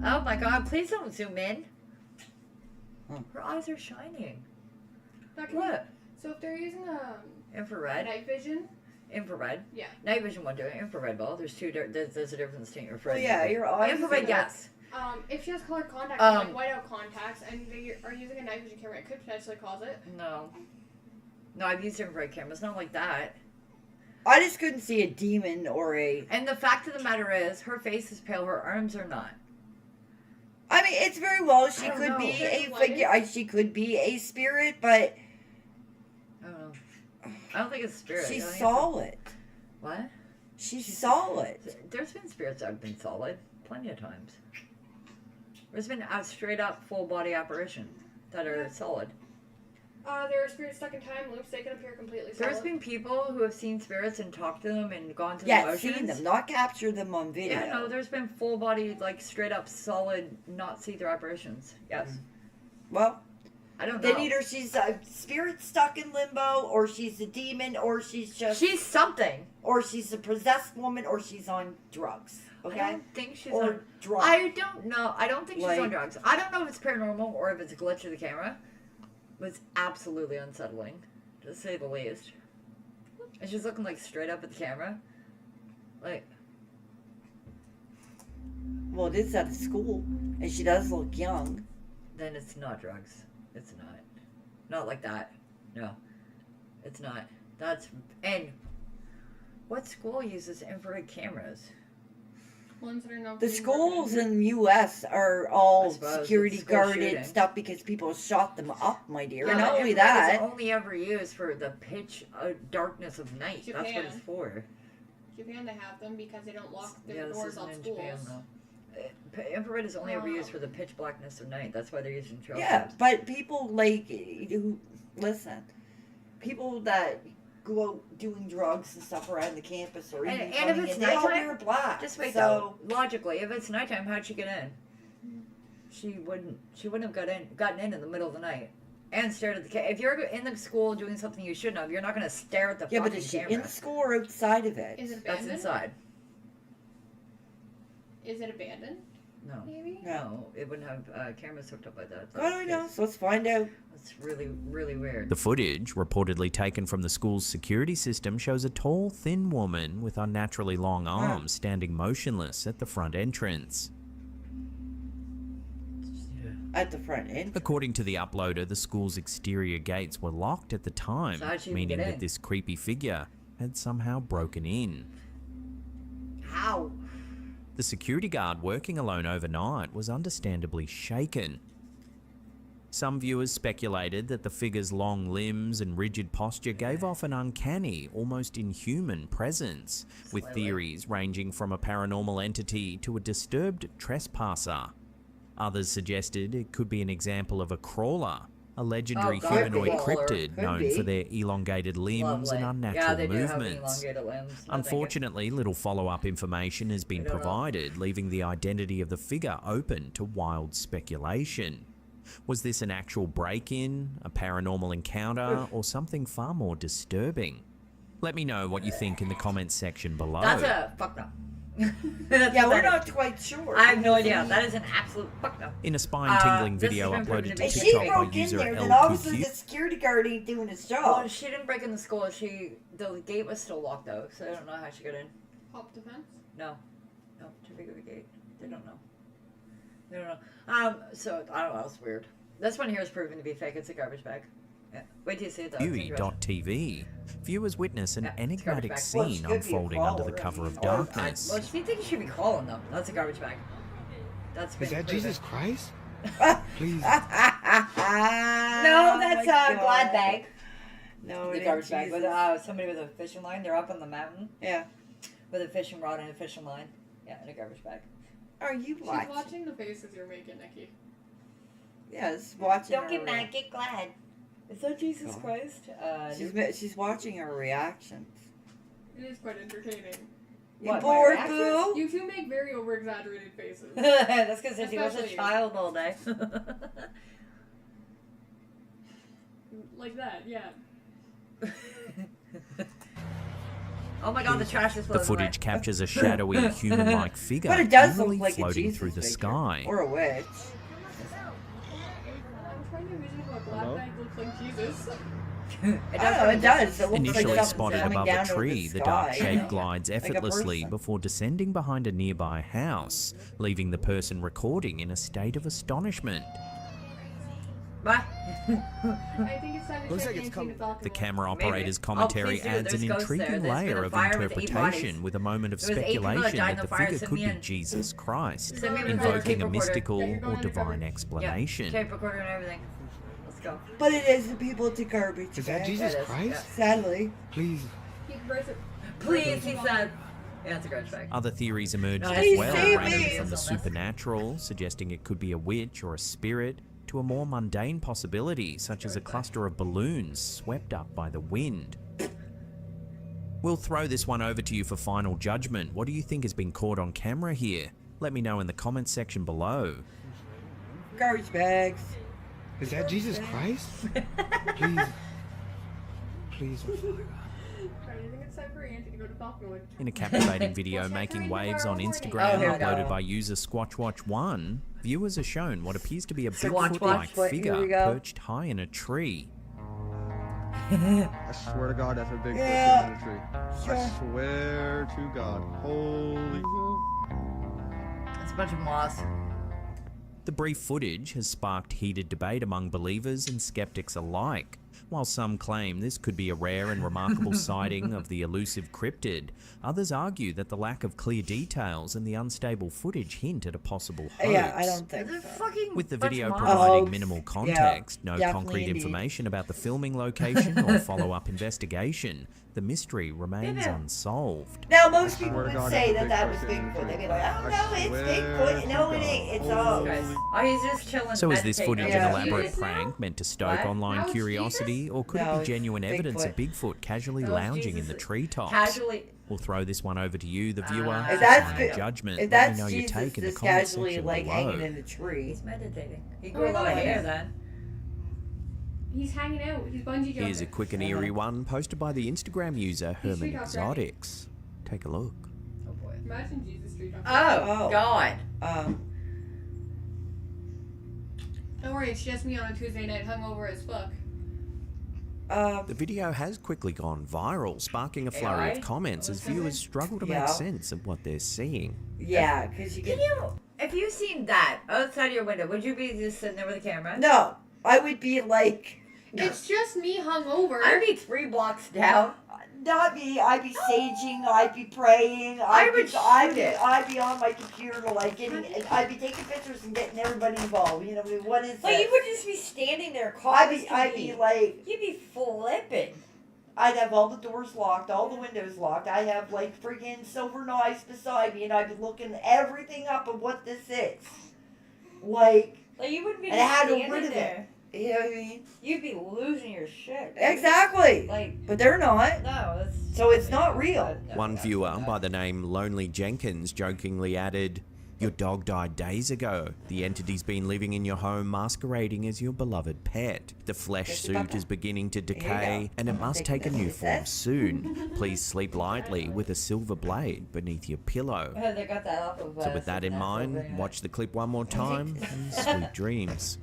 Oh my god! Please don't zoom in. Her eyes are shining. What? So if they're using Infrared. night vision. Infrared. Yeah. Night vision won't do it. Infrared will. There's there's a difference between infrared. Well, yeah, and your eyes Infrared, are- yes. If she has colored contacts, like whiteout contacts, and they are using a night vision camera, it could potentially cause it. No. No, I've used infrared cameras. Not like that. I just couldn't see a demon or a... And the fact of the matter is, her face is pale. Her arms are not. I mean, it's very well. She I don't could know. be a What figure. She could be a spirit, but I don't know. I don't think it's spirit. she's I think it's solid. What? She's solid. There's been spirits that have been solid plenty of times. There's been a straight up full body apparition that are solid. There are spirits stuck in time loops. They can appear completely solid. There's been people who have seen spirits and talked to them and gone to the Yeah, oceans. seen them, not captured them on video. Yeah, no, there's been full body, like straight up solid, not see through apparitions. Yes. Well, I don't Then know. either she's a spirit stuck in limbo, or she's a demon, or she's She's something. Or she's a possessed woman, or she's on drugs. Okay? I don't think she's or on drugs. I don't know. I don't think she's on Like- drugs. I don't know if it's paranormal or if it's a glitch of the camera. It was absolutely unsettling, to say the least. And she's looking like straight up at the camera. Like, Well, it is at a school, and she does look young. then it's not drugs. It's not. Not like that. No. It's not. And what school uses infrared cameras? Ones that are not The being schools recommended. in the U.S. are all I suppose, security it's school guarded shooting. stuff because people shot them up, my dear. Yeah, and not but only infrared that, is only ever used for the pitch darkness of night. That's what Japan. it's for. Japan, they have them because they don't lock Yeah, their this doors isn't on in schools. Japan though. Infrared is only ever used for the pitch blackness of night. That's why they're using tropes. yeah, but people like who listen, people that go out doing drugs and stuff around the campus or even And if coming it's in, they all nighttime, wear black. just wait so though. Logically, if it's nighttime, how'd she get in? She wouldn't have gotten in the middle of the night and stared at the camera. If you're in the school doing something you shouldn't have, you're not going to stare at the yeah, fucking but is she camera. in the school or outside of it? Is it That's abandoned? inside. Is it abandoned? No. Maybe? No, it wouldn't have cameras hooked up like that. God only knows. Let's find out. That's really, really weird. The footage, reportedly taken from the school's security system, shows a tall, thin woman with unnaturally long arms standing motionless at the front entrance. At the front end. According to the uploader, the school's exterior gates were locked at the time, So how'd she even meaning get that in? this creepy figure had somehow broken in. How? The security guard working alone overnight was understandably shaken. Some viewers speculated that the figure's long limbs and rigid posture gave off an uncanny, almost inhuman presence, with theories ranging from a paranormal entity to a disturbed trespasser. Others suggested it could be an example of a crawler, a legendary Oh, humanoid crawler. cryptid Could known be. for their elongated limbs and Lovely. unnatural Yeah, they do have movements. elongated limbs. No, thank you. Unfortunately, little follow-up information has been We don't know. provided, leaving the identity of the figure open to wild speculation. Was this an actual break-in, a paranormal encounter, or something far more disturbing? Let me know what you think in the comments section below. That's a fuck no. Yeah, we're not quite sure. I have no idea. That is an absolute fuck no. In a spine-tingling this video has been proven uploaded to to be If she TikTok by broke in user there, then obviously LQQ, the security guard ain't doing his Well, job. she didn't break in the school. The gate was still locked though, so I don't know how she got in. Pop defense? No, too big of a gate. They don't know. They don't know. So I don't know. It's weird. This one here is proven to be fake. It's a garbage bag. Yeah. Wait till you see it though. It's interesting. Yui.tv, viewers witness an Yeah, it's enigmatic garbage bag. Well, scene she could be a unfolding under the crawler. cover of Well, darkness. she thinks you should be calling though. That's a garbage bag. That's been Is that proven. Jesus Christ? Please. No, that's a glad bag. No, The it garbage ain't bag with Jesus. somebody with a fishing line. They're up on the mountain Yeah. with a fishing rod and a fishing line. Yeah, in a garbage bag. Are you She's watching? watching the faces you're making, Nikki. Yes, watching. Don't get her, mad, get glad. Is that Jesus Oh. Christ? She's watching her reactions. It is quite entertaining. You What, my bored, reactions? boo? You two make very over-exaggerated faces. That's because he was a Especially- child all day. Like that, yeah. Oh my god, the trash is The floating footage away. captures a shadowy, human-like figure But it does eerily look like a floating Jesus through the figure. sky. Or a witch. I'm trying to envision what a black bag looks like Jesus. It does. It looks Initially like something spotted coming above down a out of tree, the sky, dark you shape know? glides Like a effortlessly person. before descending behind a nearby house, leaving the person recording in a state of astonishment. Bye. I think it's time to Looks check like it's Nancy to talk The to camera Maybe. operator's Oh, commentary please do. adds an There's ghosts there. intriguing There's been layer a of fire with 8 interpretation bodies. with a moment of There was 8 people that speculation died in that the the fire. figure Send could me be in. Jesus Christ, Send me a invoking tape a recorder. mystical Yeah, you're going or undercover. divine explanation. Yeah, tape recorder and everything. Let's go. But it is the people at the garbage Is that bag. Jesus It is, Christ? Sadly. Please. Keep versa- Please, he said. Yeah, it's a garbage bag. Other theories emerged No, as please well, save ranging me. from the It's supernatural, suggesting it could be a witch or a spirit, to a more mundane possibility, such as a cluster of balloons swept up by the wind. We'll throw this one over to you for final judgment. What do you think has been caught on camera here? Let me know in the comments section below. Garbage bags. Is that Jesus Christ? Please. Please. I think it's time for Auntie to go to Falconwood. In a captivating video making waves on Instagram uploaded by user Squatchwatch1, viewers are shown what appears to be a Bigfoot-like figure perched high in a tree. I swear to God, that's a Bigfoot in the tree. I swear to God. Holy. It's a bunch of moss. The brief footage has sparked heated debate among believers and skeptics alike. While some claim this could be a rare and remarkable sighting of the elusive cryptid, others argue that the lack of clear details and the unstable footage hint at a possible hoax. Yeah, I don't think so. With the video providing minimal context, no concrete indeed. information about the filming location or follow-up investigation, the mystery remains unsolved. Now, most people would say that was Bigfoot. They'd be like, oh, no, it's Bigfoot. No, it ain't. It's all. Oh, he's just chilling. So is this footage an elaborate Jesus. prank meant to stoke online curiosity, or could it be genuine evidence of Bigfoot casually lounging in the treetops? Casually. We'll throw this one over to you, the viewer, If for that's final judgment. if Let that's me know your Jesus take in the that's comment casually section like below. hanging in the tree. He's meditating. He grew a lot of hair then. He's hanging out. He's bungee jumping. Here's a quick and eerie one posted by the Instagram user Herman Exotics. Take a look. Oh boy. Imagine Jesus street jumping. Oh, God. Don't worry, it's just me on a Tuesday night hungover as fuck. The video has quickly gone viral, sparking a flurry of comments as viewers struggle to make sense of what they're seeing. Yeah, because you get. If you seen that outside your window, would you be just sitting there with a camera? No, I would be like. It's just me hungover. I'd be 3 blocks down. Not me. I'd be saging. I'd be praying. I would shoot it. I'd be on my computer, like getting. I'd be taking pictures and getting everybody involved. You know, what is Like this? you would just be standing there, I'd be like. You'd be flipping. I'd have all the doors locked, all the windows locked. I have like freaking silver knives beside me, and I'd be looking everything up of what this is. Like you wouldn't be and I had to standing rid of there. it. You know what I mean? You'd be losing your shit. Exactly. Like, but they're not. no, that's So it's not real. One viewer by the name Lonely Jenkins jokingly added, "Your dog died days ago. The entity's been living in your home masquerading as your beloved pet. The flesh suit is beginning to decay and it must take a new form soon. Please sleep lightly with a silver blade beneath your pillow." They got that off of. So with that in mind, watch the clip one more time and sweet dreams.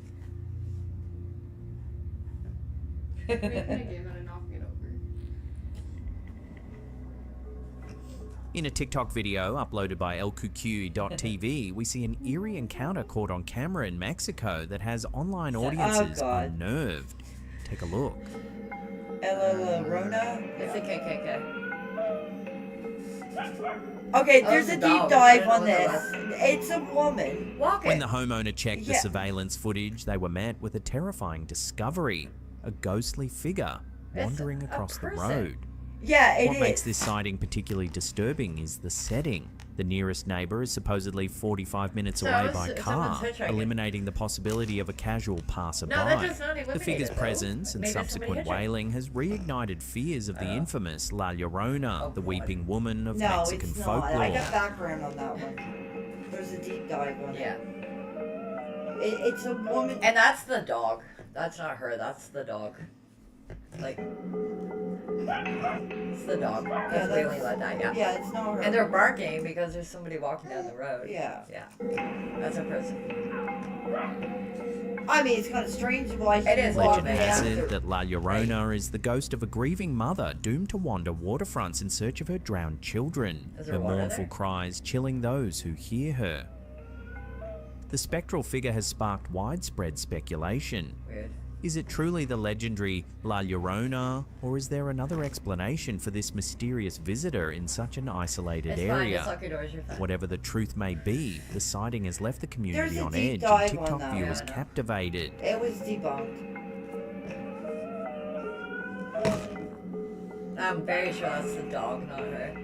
In a TikTok video uploaded by LQQ.tv, we see an eerie encounter caught on camera in Mexico that has online audiences unnerved. Take a look. La Rona? It's a KKK. Okay, there's a deep dive on this. It's a woman. When the homeowner checked the surveillance footage, they were met with a terrifying discovery. A ghostly figure wandering across the road. Yeah, it What is. makes this sighting particularly disturbing is the setting. The nearest neighbor is supposedly 45 minutes away by car, eliminating the possibility of a casual passerby. No, that does not eliminate The figure's it, though. presence and Maybe somebody subsequent hit you. wailing has reignited fears of the infamous La Llorona, the weeping woman of No, Mexican it's not. folklore. I got background on that one. There's a deep dive on it. It's a woman. And that's the dog. That's not her. That's the dog. Like, it's the dog. That's wailing like that. Yeah. Yeah, it's not her. And they're barking because there's somebody walking down the road. Yeah. Yeah. That's a person. I mean, it's kind of strange why It is Legend walking has after. it that La Llorona is the ghost of a grieving mother doomed to wander waterfronts in search of her drowned children, Is there her water mournful there? cries chilling those who hear her. The spectral figure has sparked widespread speculation. Weird. Is it truly the legendary La Llorona, or is there another explanation for this mysterious visitor in such an isolated It's fine, area? just lock your doors, you're fine. Whatever the truth may be, the sighting has left the community There's a on deep edge dive and on TikTok that viewers one. captivated. It was debunked. I'm very sure that's the dog, not her.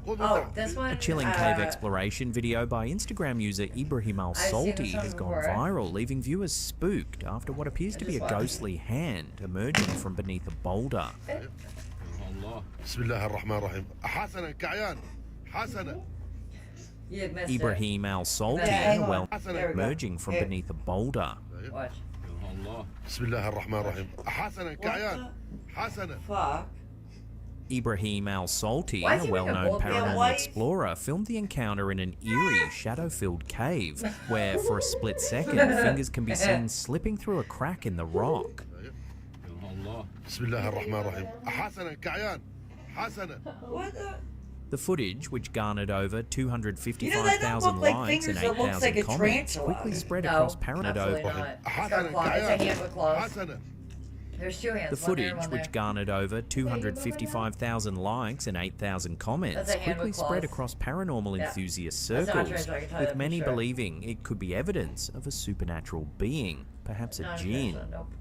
Oh, this one. A chilling cave exploration video by Instagram user Ibrahim Al I've seen Salti this one has gone before. viral, leaving viewers spooked after what appears to be a ghostly hand emerging from beneath a boulder. بسم الله الرحمن الرحيم حسنا كعيان حسنا You missed Ibrahim Al Salti, Hang on. well, There we go. emerging from Here. beneath a boulder. Watch. بسم الله الرحمن الرحيم حسنا كعيان حسنا Fuck. Ibrahim Al Salti, Why is a he wearing a well-known gold band? paranormal Why- explorer, filmed the encounter in an eerie, shadow-filled cave, where for a split second, fingers can be seen slipping through a crack in the rock. بسم الله الرحمن الرحيم حسنا كعيان حسنا What the? The footage, which garnered over You know, that 255,000 don't look like likes and fingers, it looks 8,000 like a comments, tarantula. quickly spread No, across Paranoid absolutely over. not. It's got claws. It's a hand with claws. There's two hands. The one there, footage, one which there. garnered over 255,000 likes and 8,000 comments, That's a hand quickly with spread claws. across paranormal Yeah. enthusiast That's not circles, true, I can tell with that for many sure. believing it could be evidence of a supernatural being, perhaps a Not jinn. true, nope.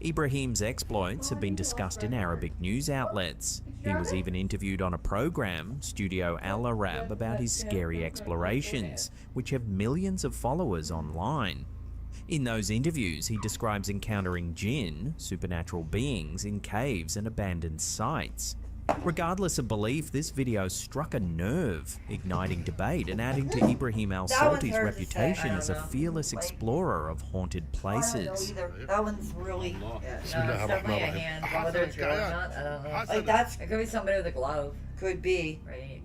Ibrahim's exploits have been discussed in Arabic news outlets. He was even interviewed on a program, Studio Al Arab, about his scary explorations, which have millions of followers online. In those interviews, he describes encountering jinn, supernatural beings, in caves and abandoned sites. Regardless of belief, this video struck a nerve, igniting debate and adding to Ibrahim Al That one's Salti's hard to say. reputation I as a don't know. fearless explorer of haunted I don't places. know either. That one's really. Yeah, no, it's بسم الله definitely a الرحمن الرحيم hand. But whether it's real or not, I don't know. Like that's It could be somebody with a glove, could be. right?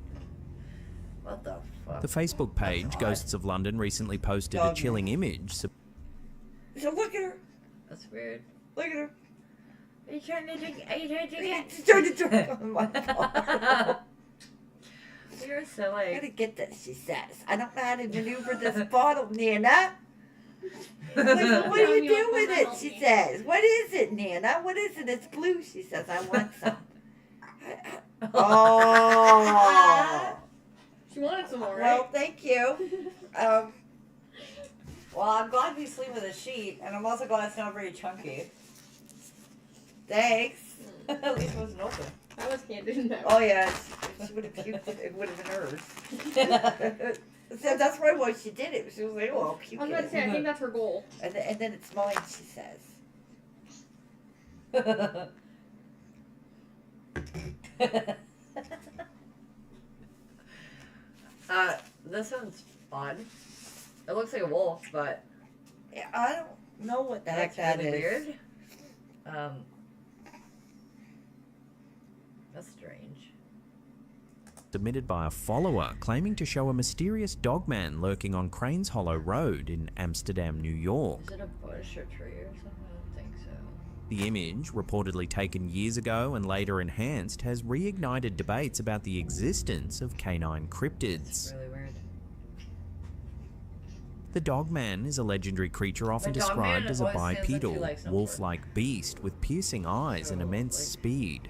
What the fuck? The Facebook page, Ghosts of London, recently posted a Dog chilling image. So look at her. That's weird. Look at her. Are you trying to drink? Are you trying to drink? Turn to turn. Oh my God. You're I silly. gotta get this, she says. I don't know how to maneuver this bottle, Nana. Like, what do you do with it? She says. What is it, Nana? What is it? It's blue. She says. I want some. Oh. She wanted some more, Well, right? thank you. Well, I'm glad we sleep with a sheet, and I'm also glad it's not very chunky. Thanks. At least it wasn't open. I was handed in that. Oh yeah, she would have puked. It would have been hers. So that's probably why she did it. She was like, "Oh, I'll puke I was about to say, I think that's her goal. and then it's mine." She says. This one's odd. It looks like a wolf, but Yeah, I don't know what the heck that's that really is. weird. That's strange. Submitted by a follower claiming to show a mysterious dogman lurking on Cranes Hollow Road in Amsterdam, New York. Is it a bush or tree or something? I don't think so. The image, reportedly taken years ago and later enhanced, has reignited debates about the existence of canine cryptids. Really weird. The dogman is a legendary creature often The dogman described as a always stands on two bipedal, legs, no wolf-like beast with piercing eyes and immense speed.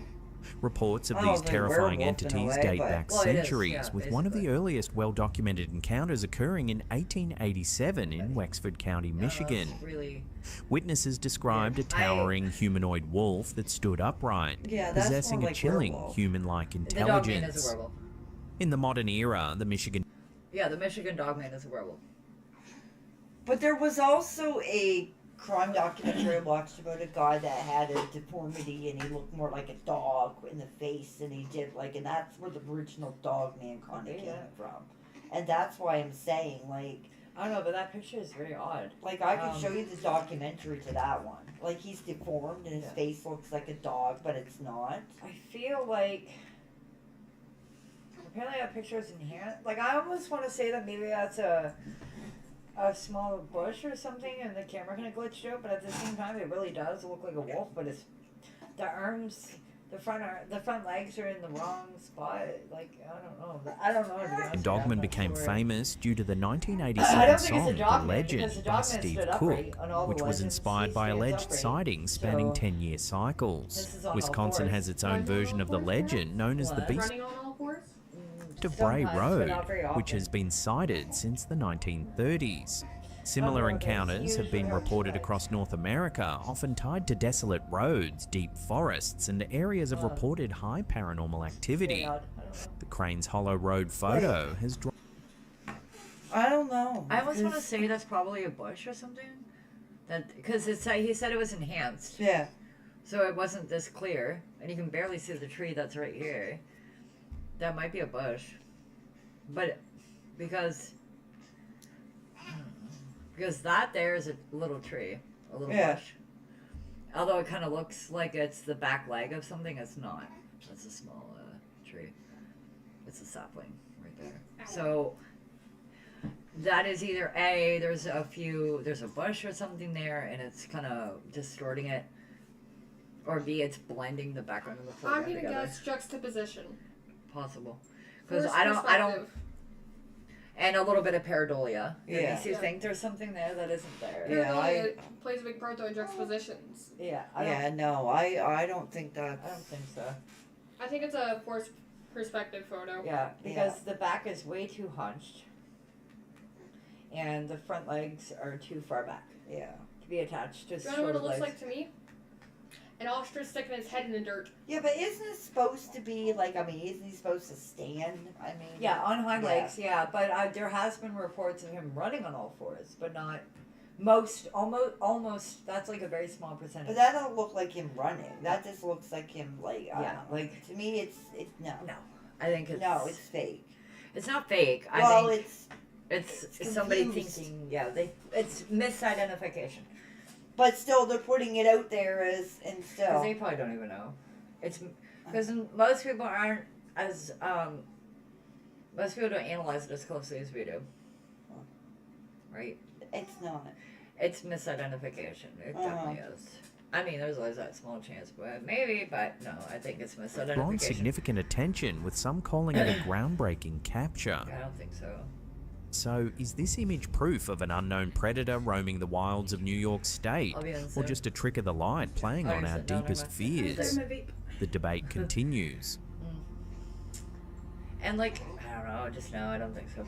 Reports of Oh, these they're terrifying werewolf in a entities way, date but- back Well, it is, centuries, yeah, with one of the earliest well-documented encounters occurring in 1887 in Wexford County, Michigan. That's really. Witnesses described a towering humanoid wolf that stood upright, Yeah, that's possessing more a like chilling werewolf. human-like The dogman is a intelligence. werewolf. In the modern era, the Michigan Yeah, the Michigan dogman is a werewolf. But there was also a crime documentary I watched about a guy that had a deformity and he looked more like a dog in the face and he did like, and that's where the original Dogman kind of came from. And that's why I'm saying, like, I don't know, but that picture is very odd. like I could show you the documentary to that one. Like he's deformed and his face looks like a dog, but it's not. I feel like apparently that picture is inherent. Like I almost want to say that maybe that's a small bush or something, and the camera kind of glitched out. But at the same time, it really does look like a wolf. But it's the arms, the front legs are in the wrong spot. Like I don't know. To be honest with you, Dogman I'm not became sure. famous due to the I 1987 don't think it's a song The dogman, Legend because the by dogman Steve stood Cook, upright on all the which was legends. inspired He by stands alleged upright. sightings spanning So, 10-year cycles. this is on all Wisconsin fours. has its own version of the legend known as the What? Beast Running on all fours? of Bray Sometimes, but Road, not very which often. has been sighted since the 1930s. Similar Oh, there's encounters have been usually reported outside. across North America, often tied to desolate roads, deep forests, and areas of reported high paranormal activity. The Cranes Hollow Road photo has drawn. I don't know. I almost want to say that's probably a bush or something. That because he said it was enhanced. Yeah. So it wasn't this clear, and you can barely see the tree that's right here. That might be a bush, but because that there is a little tree, a little Yeah. bush. Although it kind of looks like it's the back leg of something, it's not. It's a small tree. It's a sapling right there. So that is either A, there's a bush or something there, and it's kind of distorting it, or B, it's blending the background and the I'm foreground gonna together. guess juxtaposition. Possible, because First I don't, perspective. and a little bit of pareidolia. It Yeah. makes you Yeah. think there's something there that isn't there. Pareidolia plays a big part though in juxtapositions. Yeah, Yeah, no, I don't think that's. I don't think so. I think it's a forced perspective photo. Yeah, because the back is way too hunched, and the front legs are too far back. Yeah. To be attached to Do you know what shorter it looks legs. like to me? An ostrich sticking its head in the dirt. Yeah, but isn't it supposed to be like? I mean, isn't he supposed to stand? I mean. Yeah, on hind legs. Yeah, but there has been reports of him running on all fours, but not almost. That's like a very small percentage. But that don't look like him running. That just looks like him like. I Yeah, don't know. like- to me, it's no. No, I think it's It's fake. It's not fake. Well, I think it's somebody confused. thinking. Yeah, it's misidentification. But still, they're putting it out there as and still. Because they probably don't even know. It's because most people aren't as most people don't analyze it as closely as we do. Right? It's not. It's misidentification. It definitely is. I mean, there's always that small chance, but maybe. But no, I think it's Drawn misidentification. significant attention, with some calling it a groundbreaking capture. I don't think so. So, is this image proof of an unknown predator roaming the wilds of New York State? Obviously. Or just a trick of the light playing on our Obviously, no, deepest no. fears? The debate continues. And like, I don't know. Just no, I don't think so.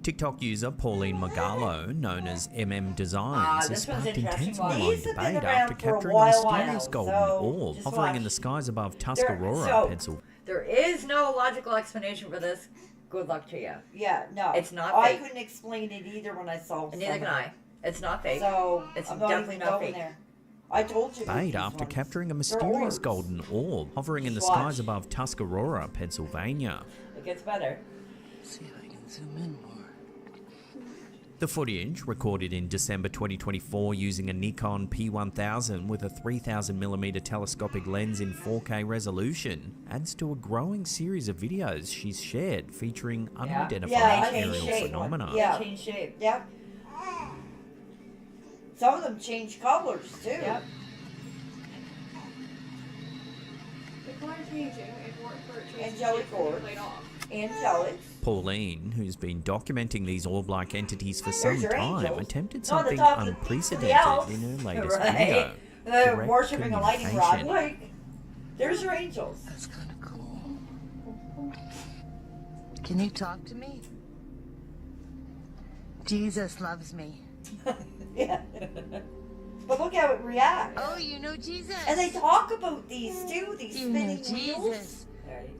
TikTok user Pauline Magallo, known as MM Designs, has this one's sparked interesting intense one. online These have been debate around after for a capturing a while mysterious now, golden so orb just hovering in watch. the skies above Tuscarora, so- Pennsylvania. There is no logical explanation for this. Good luck to you. Yeah, no. It's not I fake. couldn't explain it either when I saw. And neither can some of I. It's not fake. So it's I'm not definitely even not going fake. there. I told you. about Debate these after ones. capturing a They're mysterious orbs. golden orb hovering in the Just watch. skies above Tuscarora, Pennsylvania. It gets better. See if I can zoom in more. The footage, recorded in December 2024 using a Nikon P1000 with a 3000mm telescopic lens in 4K resolution, adds to a growing series of videos she's shared featuring unidentified Yeah, aerial change shape. phenomena. Yeah. Change shape. Yep. Some of them change colors too. Yep. The color changing in order for it to Angelic be orbs. played off. Angelic. Pauline, who's been documenting these orb-like entities for some There's your time, angels. attempted No, the something top of the unprecedented else. in her latest Right. video. They're Direct worshipping a lightning rod. communication. Like, there's your angels. That's kind of cool. Can you talk to me? Jesus loves me. Yeah. But look how it reacts. Oh, you know Jesus. And they talk about these too, these You know spinning wheels. Jesus.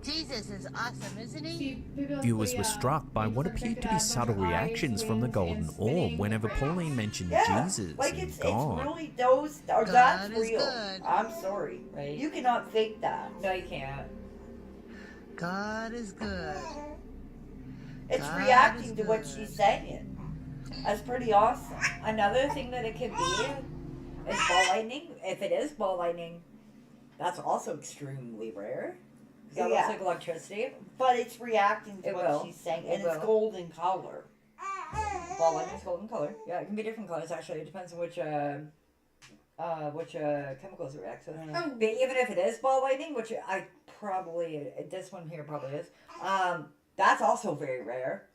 Jesus is awesome, isn't he? Viewers were struck by what appeared to be subtle reactions from the golden orb whenever Pauline mentioned Yeah, Jesus like and it's God. really those, or God that's is real. good. I'm sorry. Right. You cannot fake that. No, you can't. God is good. It's God reacting is to what good. she's saying. That's pretty awesome. Another thing that it could be is ball lightning. If it is ball lightning, that's also extremely rare. 'Cause that Yeah. looks like electricity. But it's reacting to It what will. she's saying, It and it's will. golden color. Ball lightning is golden color. Yeah, it can be different colors actually. It depends on which chemicals it reacts with. Mm. But even if it is ball lightning, which I probably this one here probably is, that's also very rare.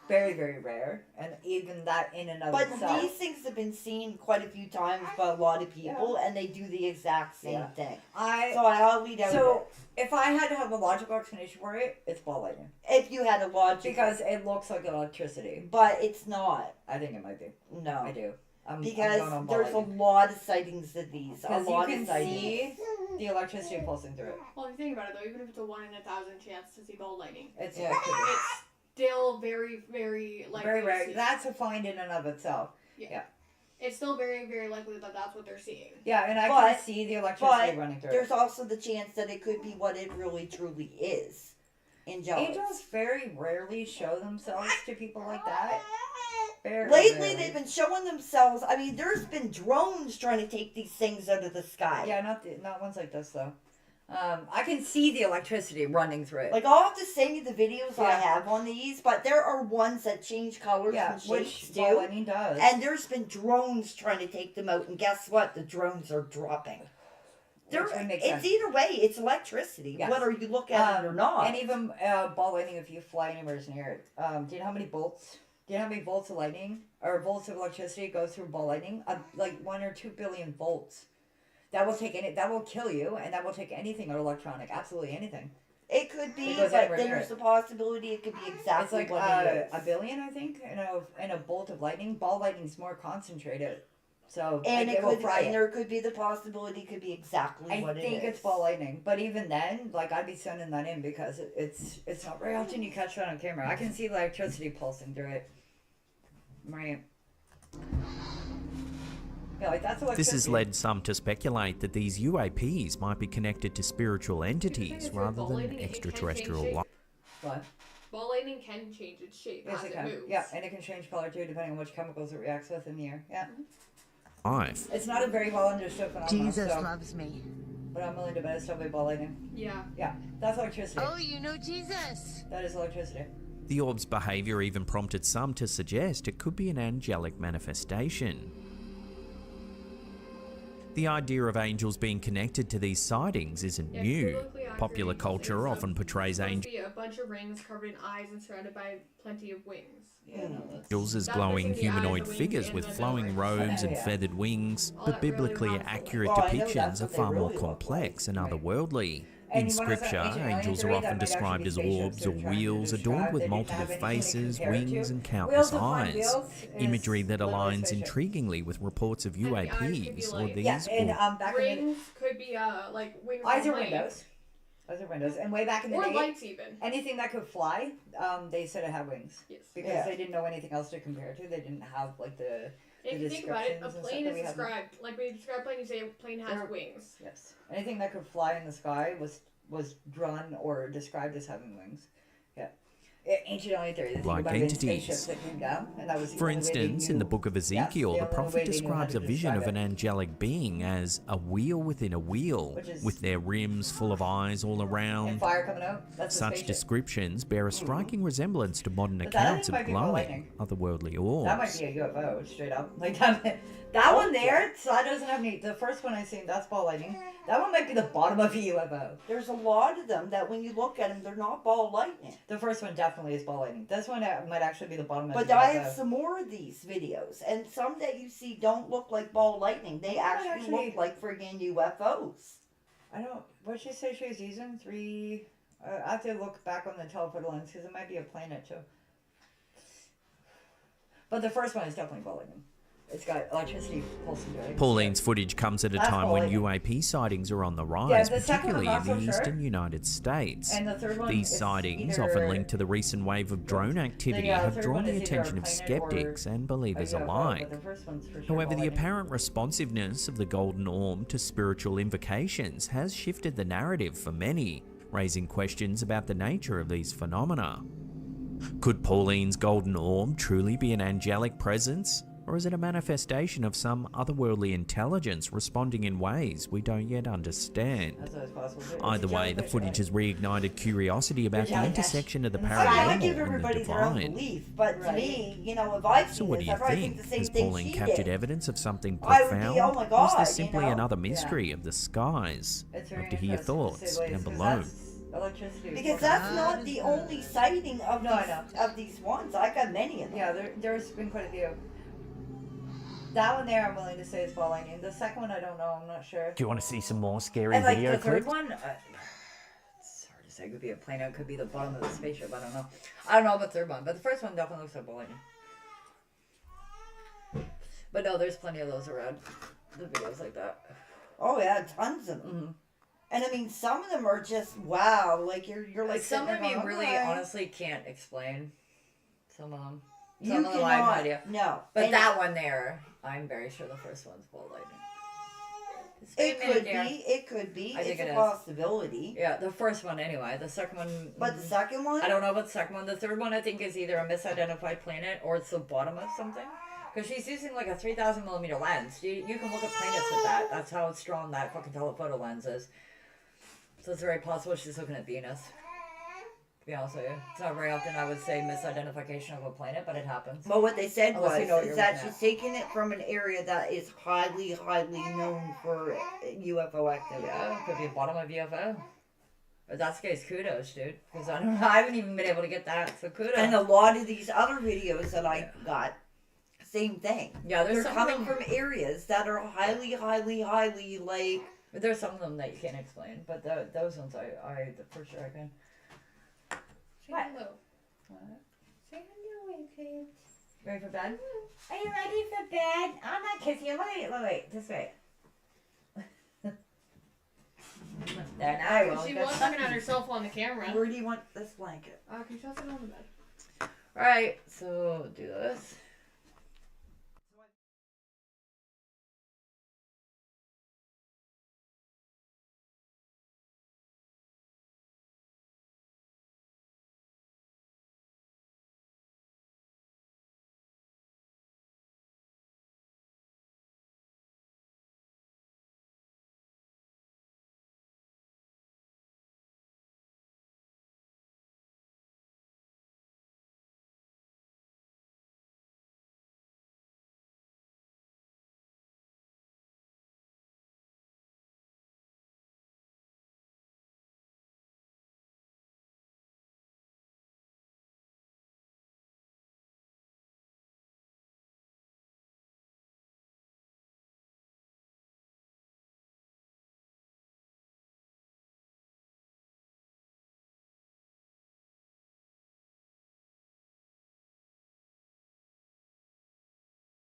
Very, very rare, and even that in and of But itself. these things have been seen quite a few times by a lot of people, and they do the exact same Yeah. thing. So I'll lead out. So if I had to have a logical explanation for it, it's ball lightning. If you had a logic, Because it looks like electricity. but it's not. I think it might be. No, I do. I'm because going on ball there's a lightning. lot of sightings of these. A Because you lot can of sightings. see the electricity pulsing through it. Well, if you think about it though, even if it's a 1 in 1,000 chance to see ball lightning, It's it's still very, very likely. very to rare. see. That's a find in and of itself. Yeah. It's still very, very likely that that's what they're seeing. Yeah, and I But- can see the electricity But running through there's it. also the chance that it could be what it really truly is. angelic. Angels very rarely show themselves to people like that. Very Lately, rarely. they've been showing themselves. I mean, there's been drones trying to take these things out of the sky. Yeah, not ones like this though. I can see the electricity running through it. Like, I'll have to send you the videos I Yeah. have on these, but there are ones that change colors and which shapes ball too. lightning does. And there's been drones trying to take them out, and guess what? The drones are dropping. Which would make It's sense. either way, it's electricity, Yes. whether you look at it or not. And even ball lightning, if you fly anywhere near it. Do you know how many bolts? Do you know how many volts of lightning or volts of electricity go through ball lightning? Like 1 or 2 billion volts. That will take that will kill you, and that will take anything electronic, absolutely anything. It could be, It goes but anywhere then near there's it. the possibility it could be exactly It's like what it is. a billion, I think, in a bolt of lightning. Ball lightning's more concentrated, so And like, it will could, fry and it. there could be the possibility it could be exactly I what it is. think it's ball lightning, but even then, like I'd be sending that in because it's not very often you catch that on camera. I can see electricity pulsing through it. Right. Yeah, like that's electricity. This has led some to speculate that these UAPs might be connected to spiritual entities rather ball than lightning, it can extraterrestrial change life. What? Ball lightning can change its shape Yes, as it it can. moves. Yeah, and it can change color too, depending on which chemicals it reacts with in the air. Yeah. Life. It's not a very well understood phenomenon. Jesus so, loves me. but I'm willing to bet it's still ball lightning. Yeah. Yeah, that's electricity. Oh, you know Jesus. That is electricity. The orb's behaviour even prompted some to suggest it could be an angelic manifestation. The idea of angels being connected to these sightings isn't Yeah, new. biblically accurate Popular angels culture is often portrays supposed to angels be a bunch of rings covered in eyes and surrounded by plenty of wings. Yeah, no, that's... as That's glowing missing the eyes, humanoid the wings, figures and with the flowing nose. robes and Yeah. feathered wings, All but that really biblically wants to accurate Well, I know depictions that's are what they far more really look complex and Right. otherworldly. And In you wanna say scripture, ancient aliens angels are are that often might actually described be as spaceships orbs they're or trying to wheels describe. adorned with They didn't multiple have anything to faces, compare it to. wings, and Wheels countless of Fun eyes. Wheels is Imagery that literally aligns spaceship. intriguingly with reports of And the eyes could be UAPs or like- these Yeah, and or back in Rings could be like wings the eyes on are lights. windows. Eyes are windows. And way back in the Or day, lights even. anything that could fly, they said it had wings. Yes. Because Yeah. they didn't know anything else to compare to. They didn't have like the If you think about it, a descriptions and stuff plane that is we have now. described like when you describe a plane, you say a plane has They're- wings. Yes. Anything that could fly in the sky was drawn or described as having wings. Yeah. Ancient alien theory. They think Like about it in entities. spaceships that came down, and that was the For only way they instance, in knew- the book of Ezekiel, Yes, the only prophet way they knew how describes to a vision describe of an it. angelic being as a wheel within a wheel, Which is- with their rims full of eyes all And around. fire coming out. That's a Such spaceship. descriptions bear a striking resemblance to modern But that accounts of might be ball glowing, lightning. otherworldly That might orbs. be a UFO, straight up. Like that one there, so that doesn't have any. The first one I seen, that's ball lightning. That one might be the bottom of a UFO. There's a lot of them that when you look at them, they're not ball lightning. The first one definitely is ball lightning. This one might actually be the bottom of But the I UFO. have some more of these videos, and some that you see don't look like ball lightning. They actually look like friggin' UFOs. I don't. What'd she say she was using? 3. I have to look back on the telephoto lens because it might be a planet too. But the first one is definitely ball lightning. It's got electricity pulsing through it. Pauline's footage comes at a That's time when ball UAP sightings are on the rise, the second one particularly I'm in not the so sure. eastern United States. And the third one These is sightings, either- often linked to the recent wave of drone activity, the have third drawn one the is either attention a of planet skeptics or and believers a UFO, alike. but the first one's for sure However, ball the lightning. apparent responsiveness of the Golden Orb to spiritual invocations has shifted the narrative for many, raising questions about the nature of these phenomena. Could Pauline's Golden Orb truly be an angelic presence? Or is it a manifestation of some otherworldly intelligence responding in ways we don't yet understand? That's always possible too. Either It's a way, the jellyfish, footage has reignited curiosity about the Jellyfish. intersection of the I give paranormal and the everybody their own divine. belief, but to Right. me, you know, if I've So seen what this, do you I probably think think? the same Has thing Pauline she captured did. evidence of something I would be, profound? oh my Or is God, this you simply know? another mystery of the skies? It's very Love to hear your interesting to thoughts say the down least, 'cause below. that's electricity. Because that's not the only sighting of No, I these, know. of these ones. I got many of them. Yeah, there's been quite a few. That one there, I'm willing to say is ball lightning. The second one, I don't know. I'm not sure. Do you want to see some more scary And like video the third clips? one, it's hard to say. It could be a plane. It could be the bottom of the spaceship. I don't know. I don't know about the third one, but the first one definitely looks like ball lightning. But no, there's plenty of those around. The videos like that. Oh yeah, tons of them. Mm-hmm. And I mean, some of them are just wow. Like you're like Like some sitting of there you going, really, "Okay." honestly, can't explain. Some of them. You Some of them I have no cannot- idea. no. But And- that one there, I'm very sure the first one's ball lightning. It could be. I think It's it a is. possibility. Yeah, the first one anyway. The second one. But the second one? I don't know about the second one. The third one I think is either a misidentified planet or it's the bottom of something. Because she's using like a 3,000 millimeter lens. You can look at planets with that. That's how strong that fucking telephoto lens is. So it's very possible she's looking at Venus. To be honest with you. It's not very often I would say misidentification of a planet, but it happens. But what they said Unless you know what is you're that looking she's taking it from an area that is highly known for UFO activity. Yeah, it could be a bottom of UFO. If that's the case, kudos, dude. Because I haven't even been able to get that, so kudos. And a lot of these other videos that I got, same thing. Yeah, they're coming from areas that are highly like. But there's some of them that you can't explain. But those ones, I for sure I can. Say hello. What? Say hello, kids. Ready for bed? Are you ready for bed? I'm not kissing you. Wait, this way. There, now I will. She was looking at herself on the camera. Where do you want this blanket? Can you toss it on the bed? Alright, so do this.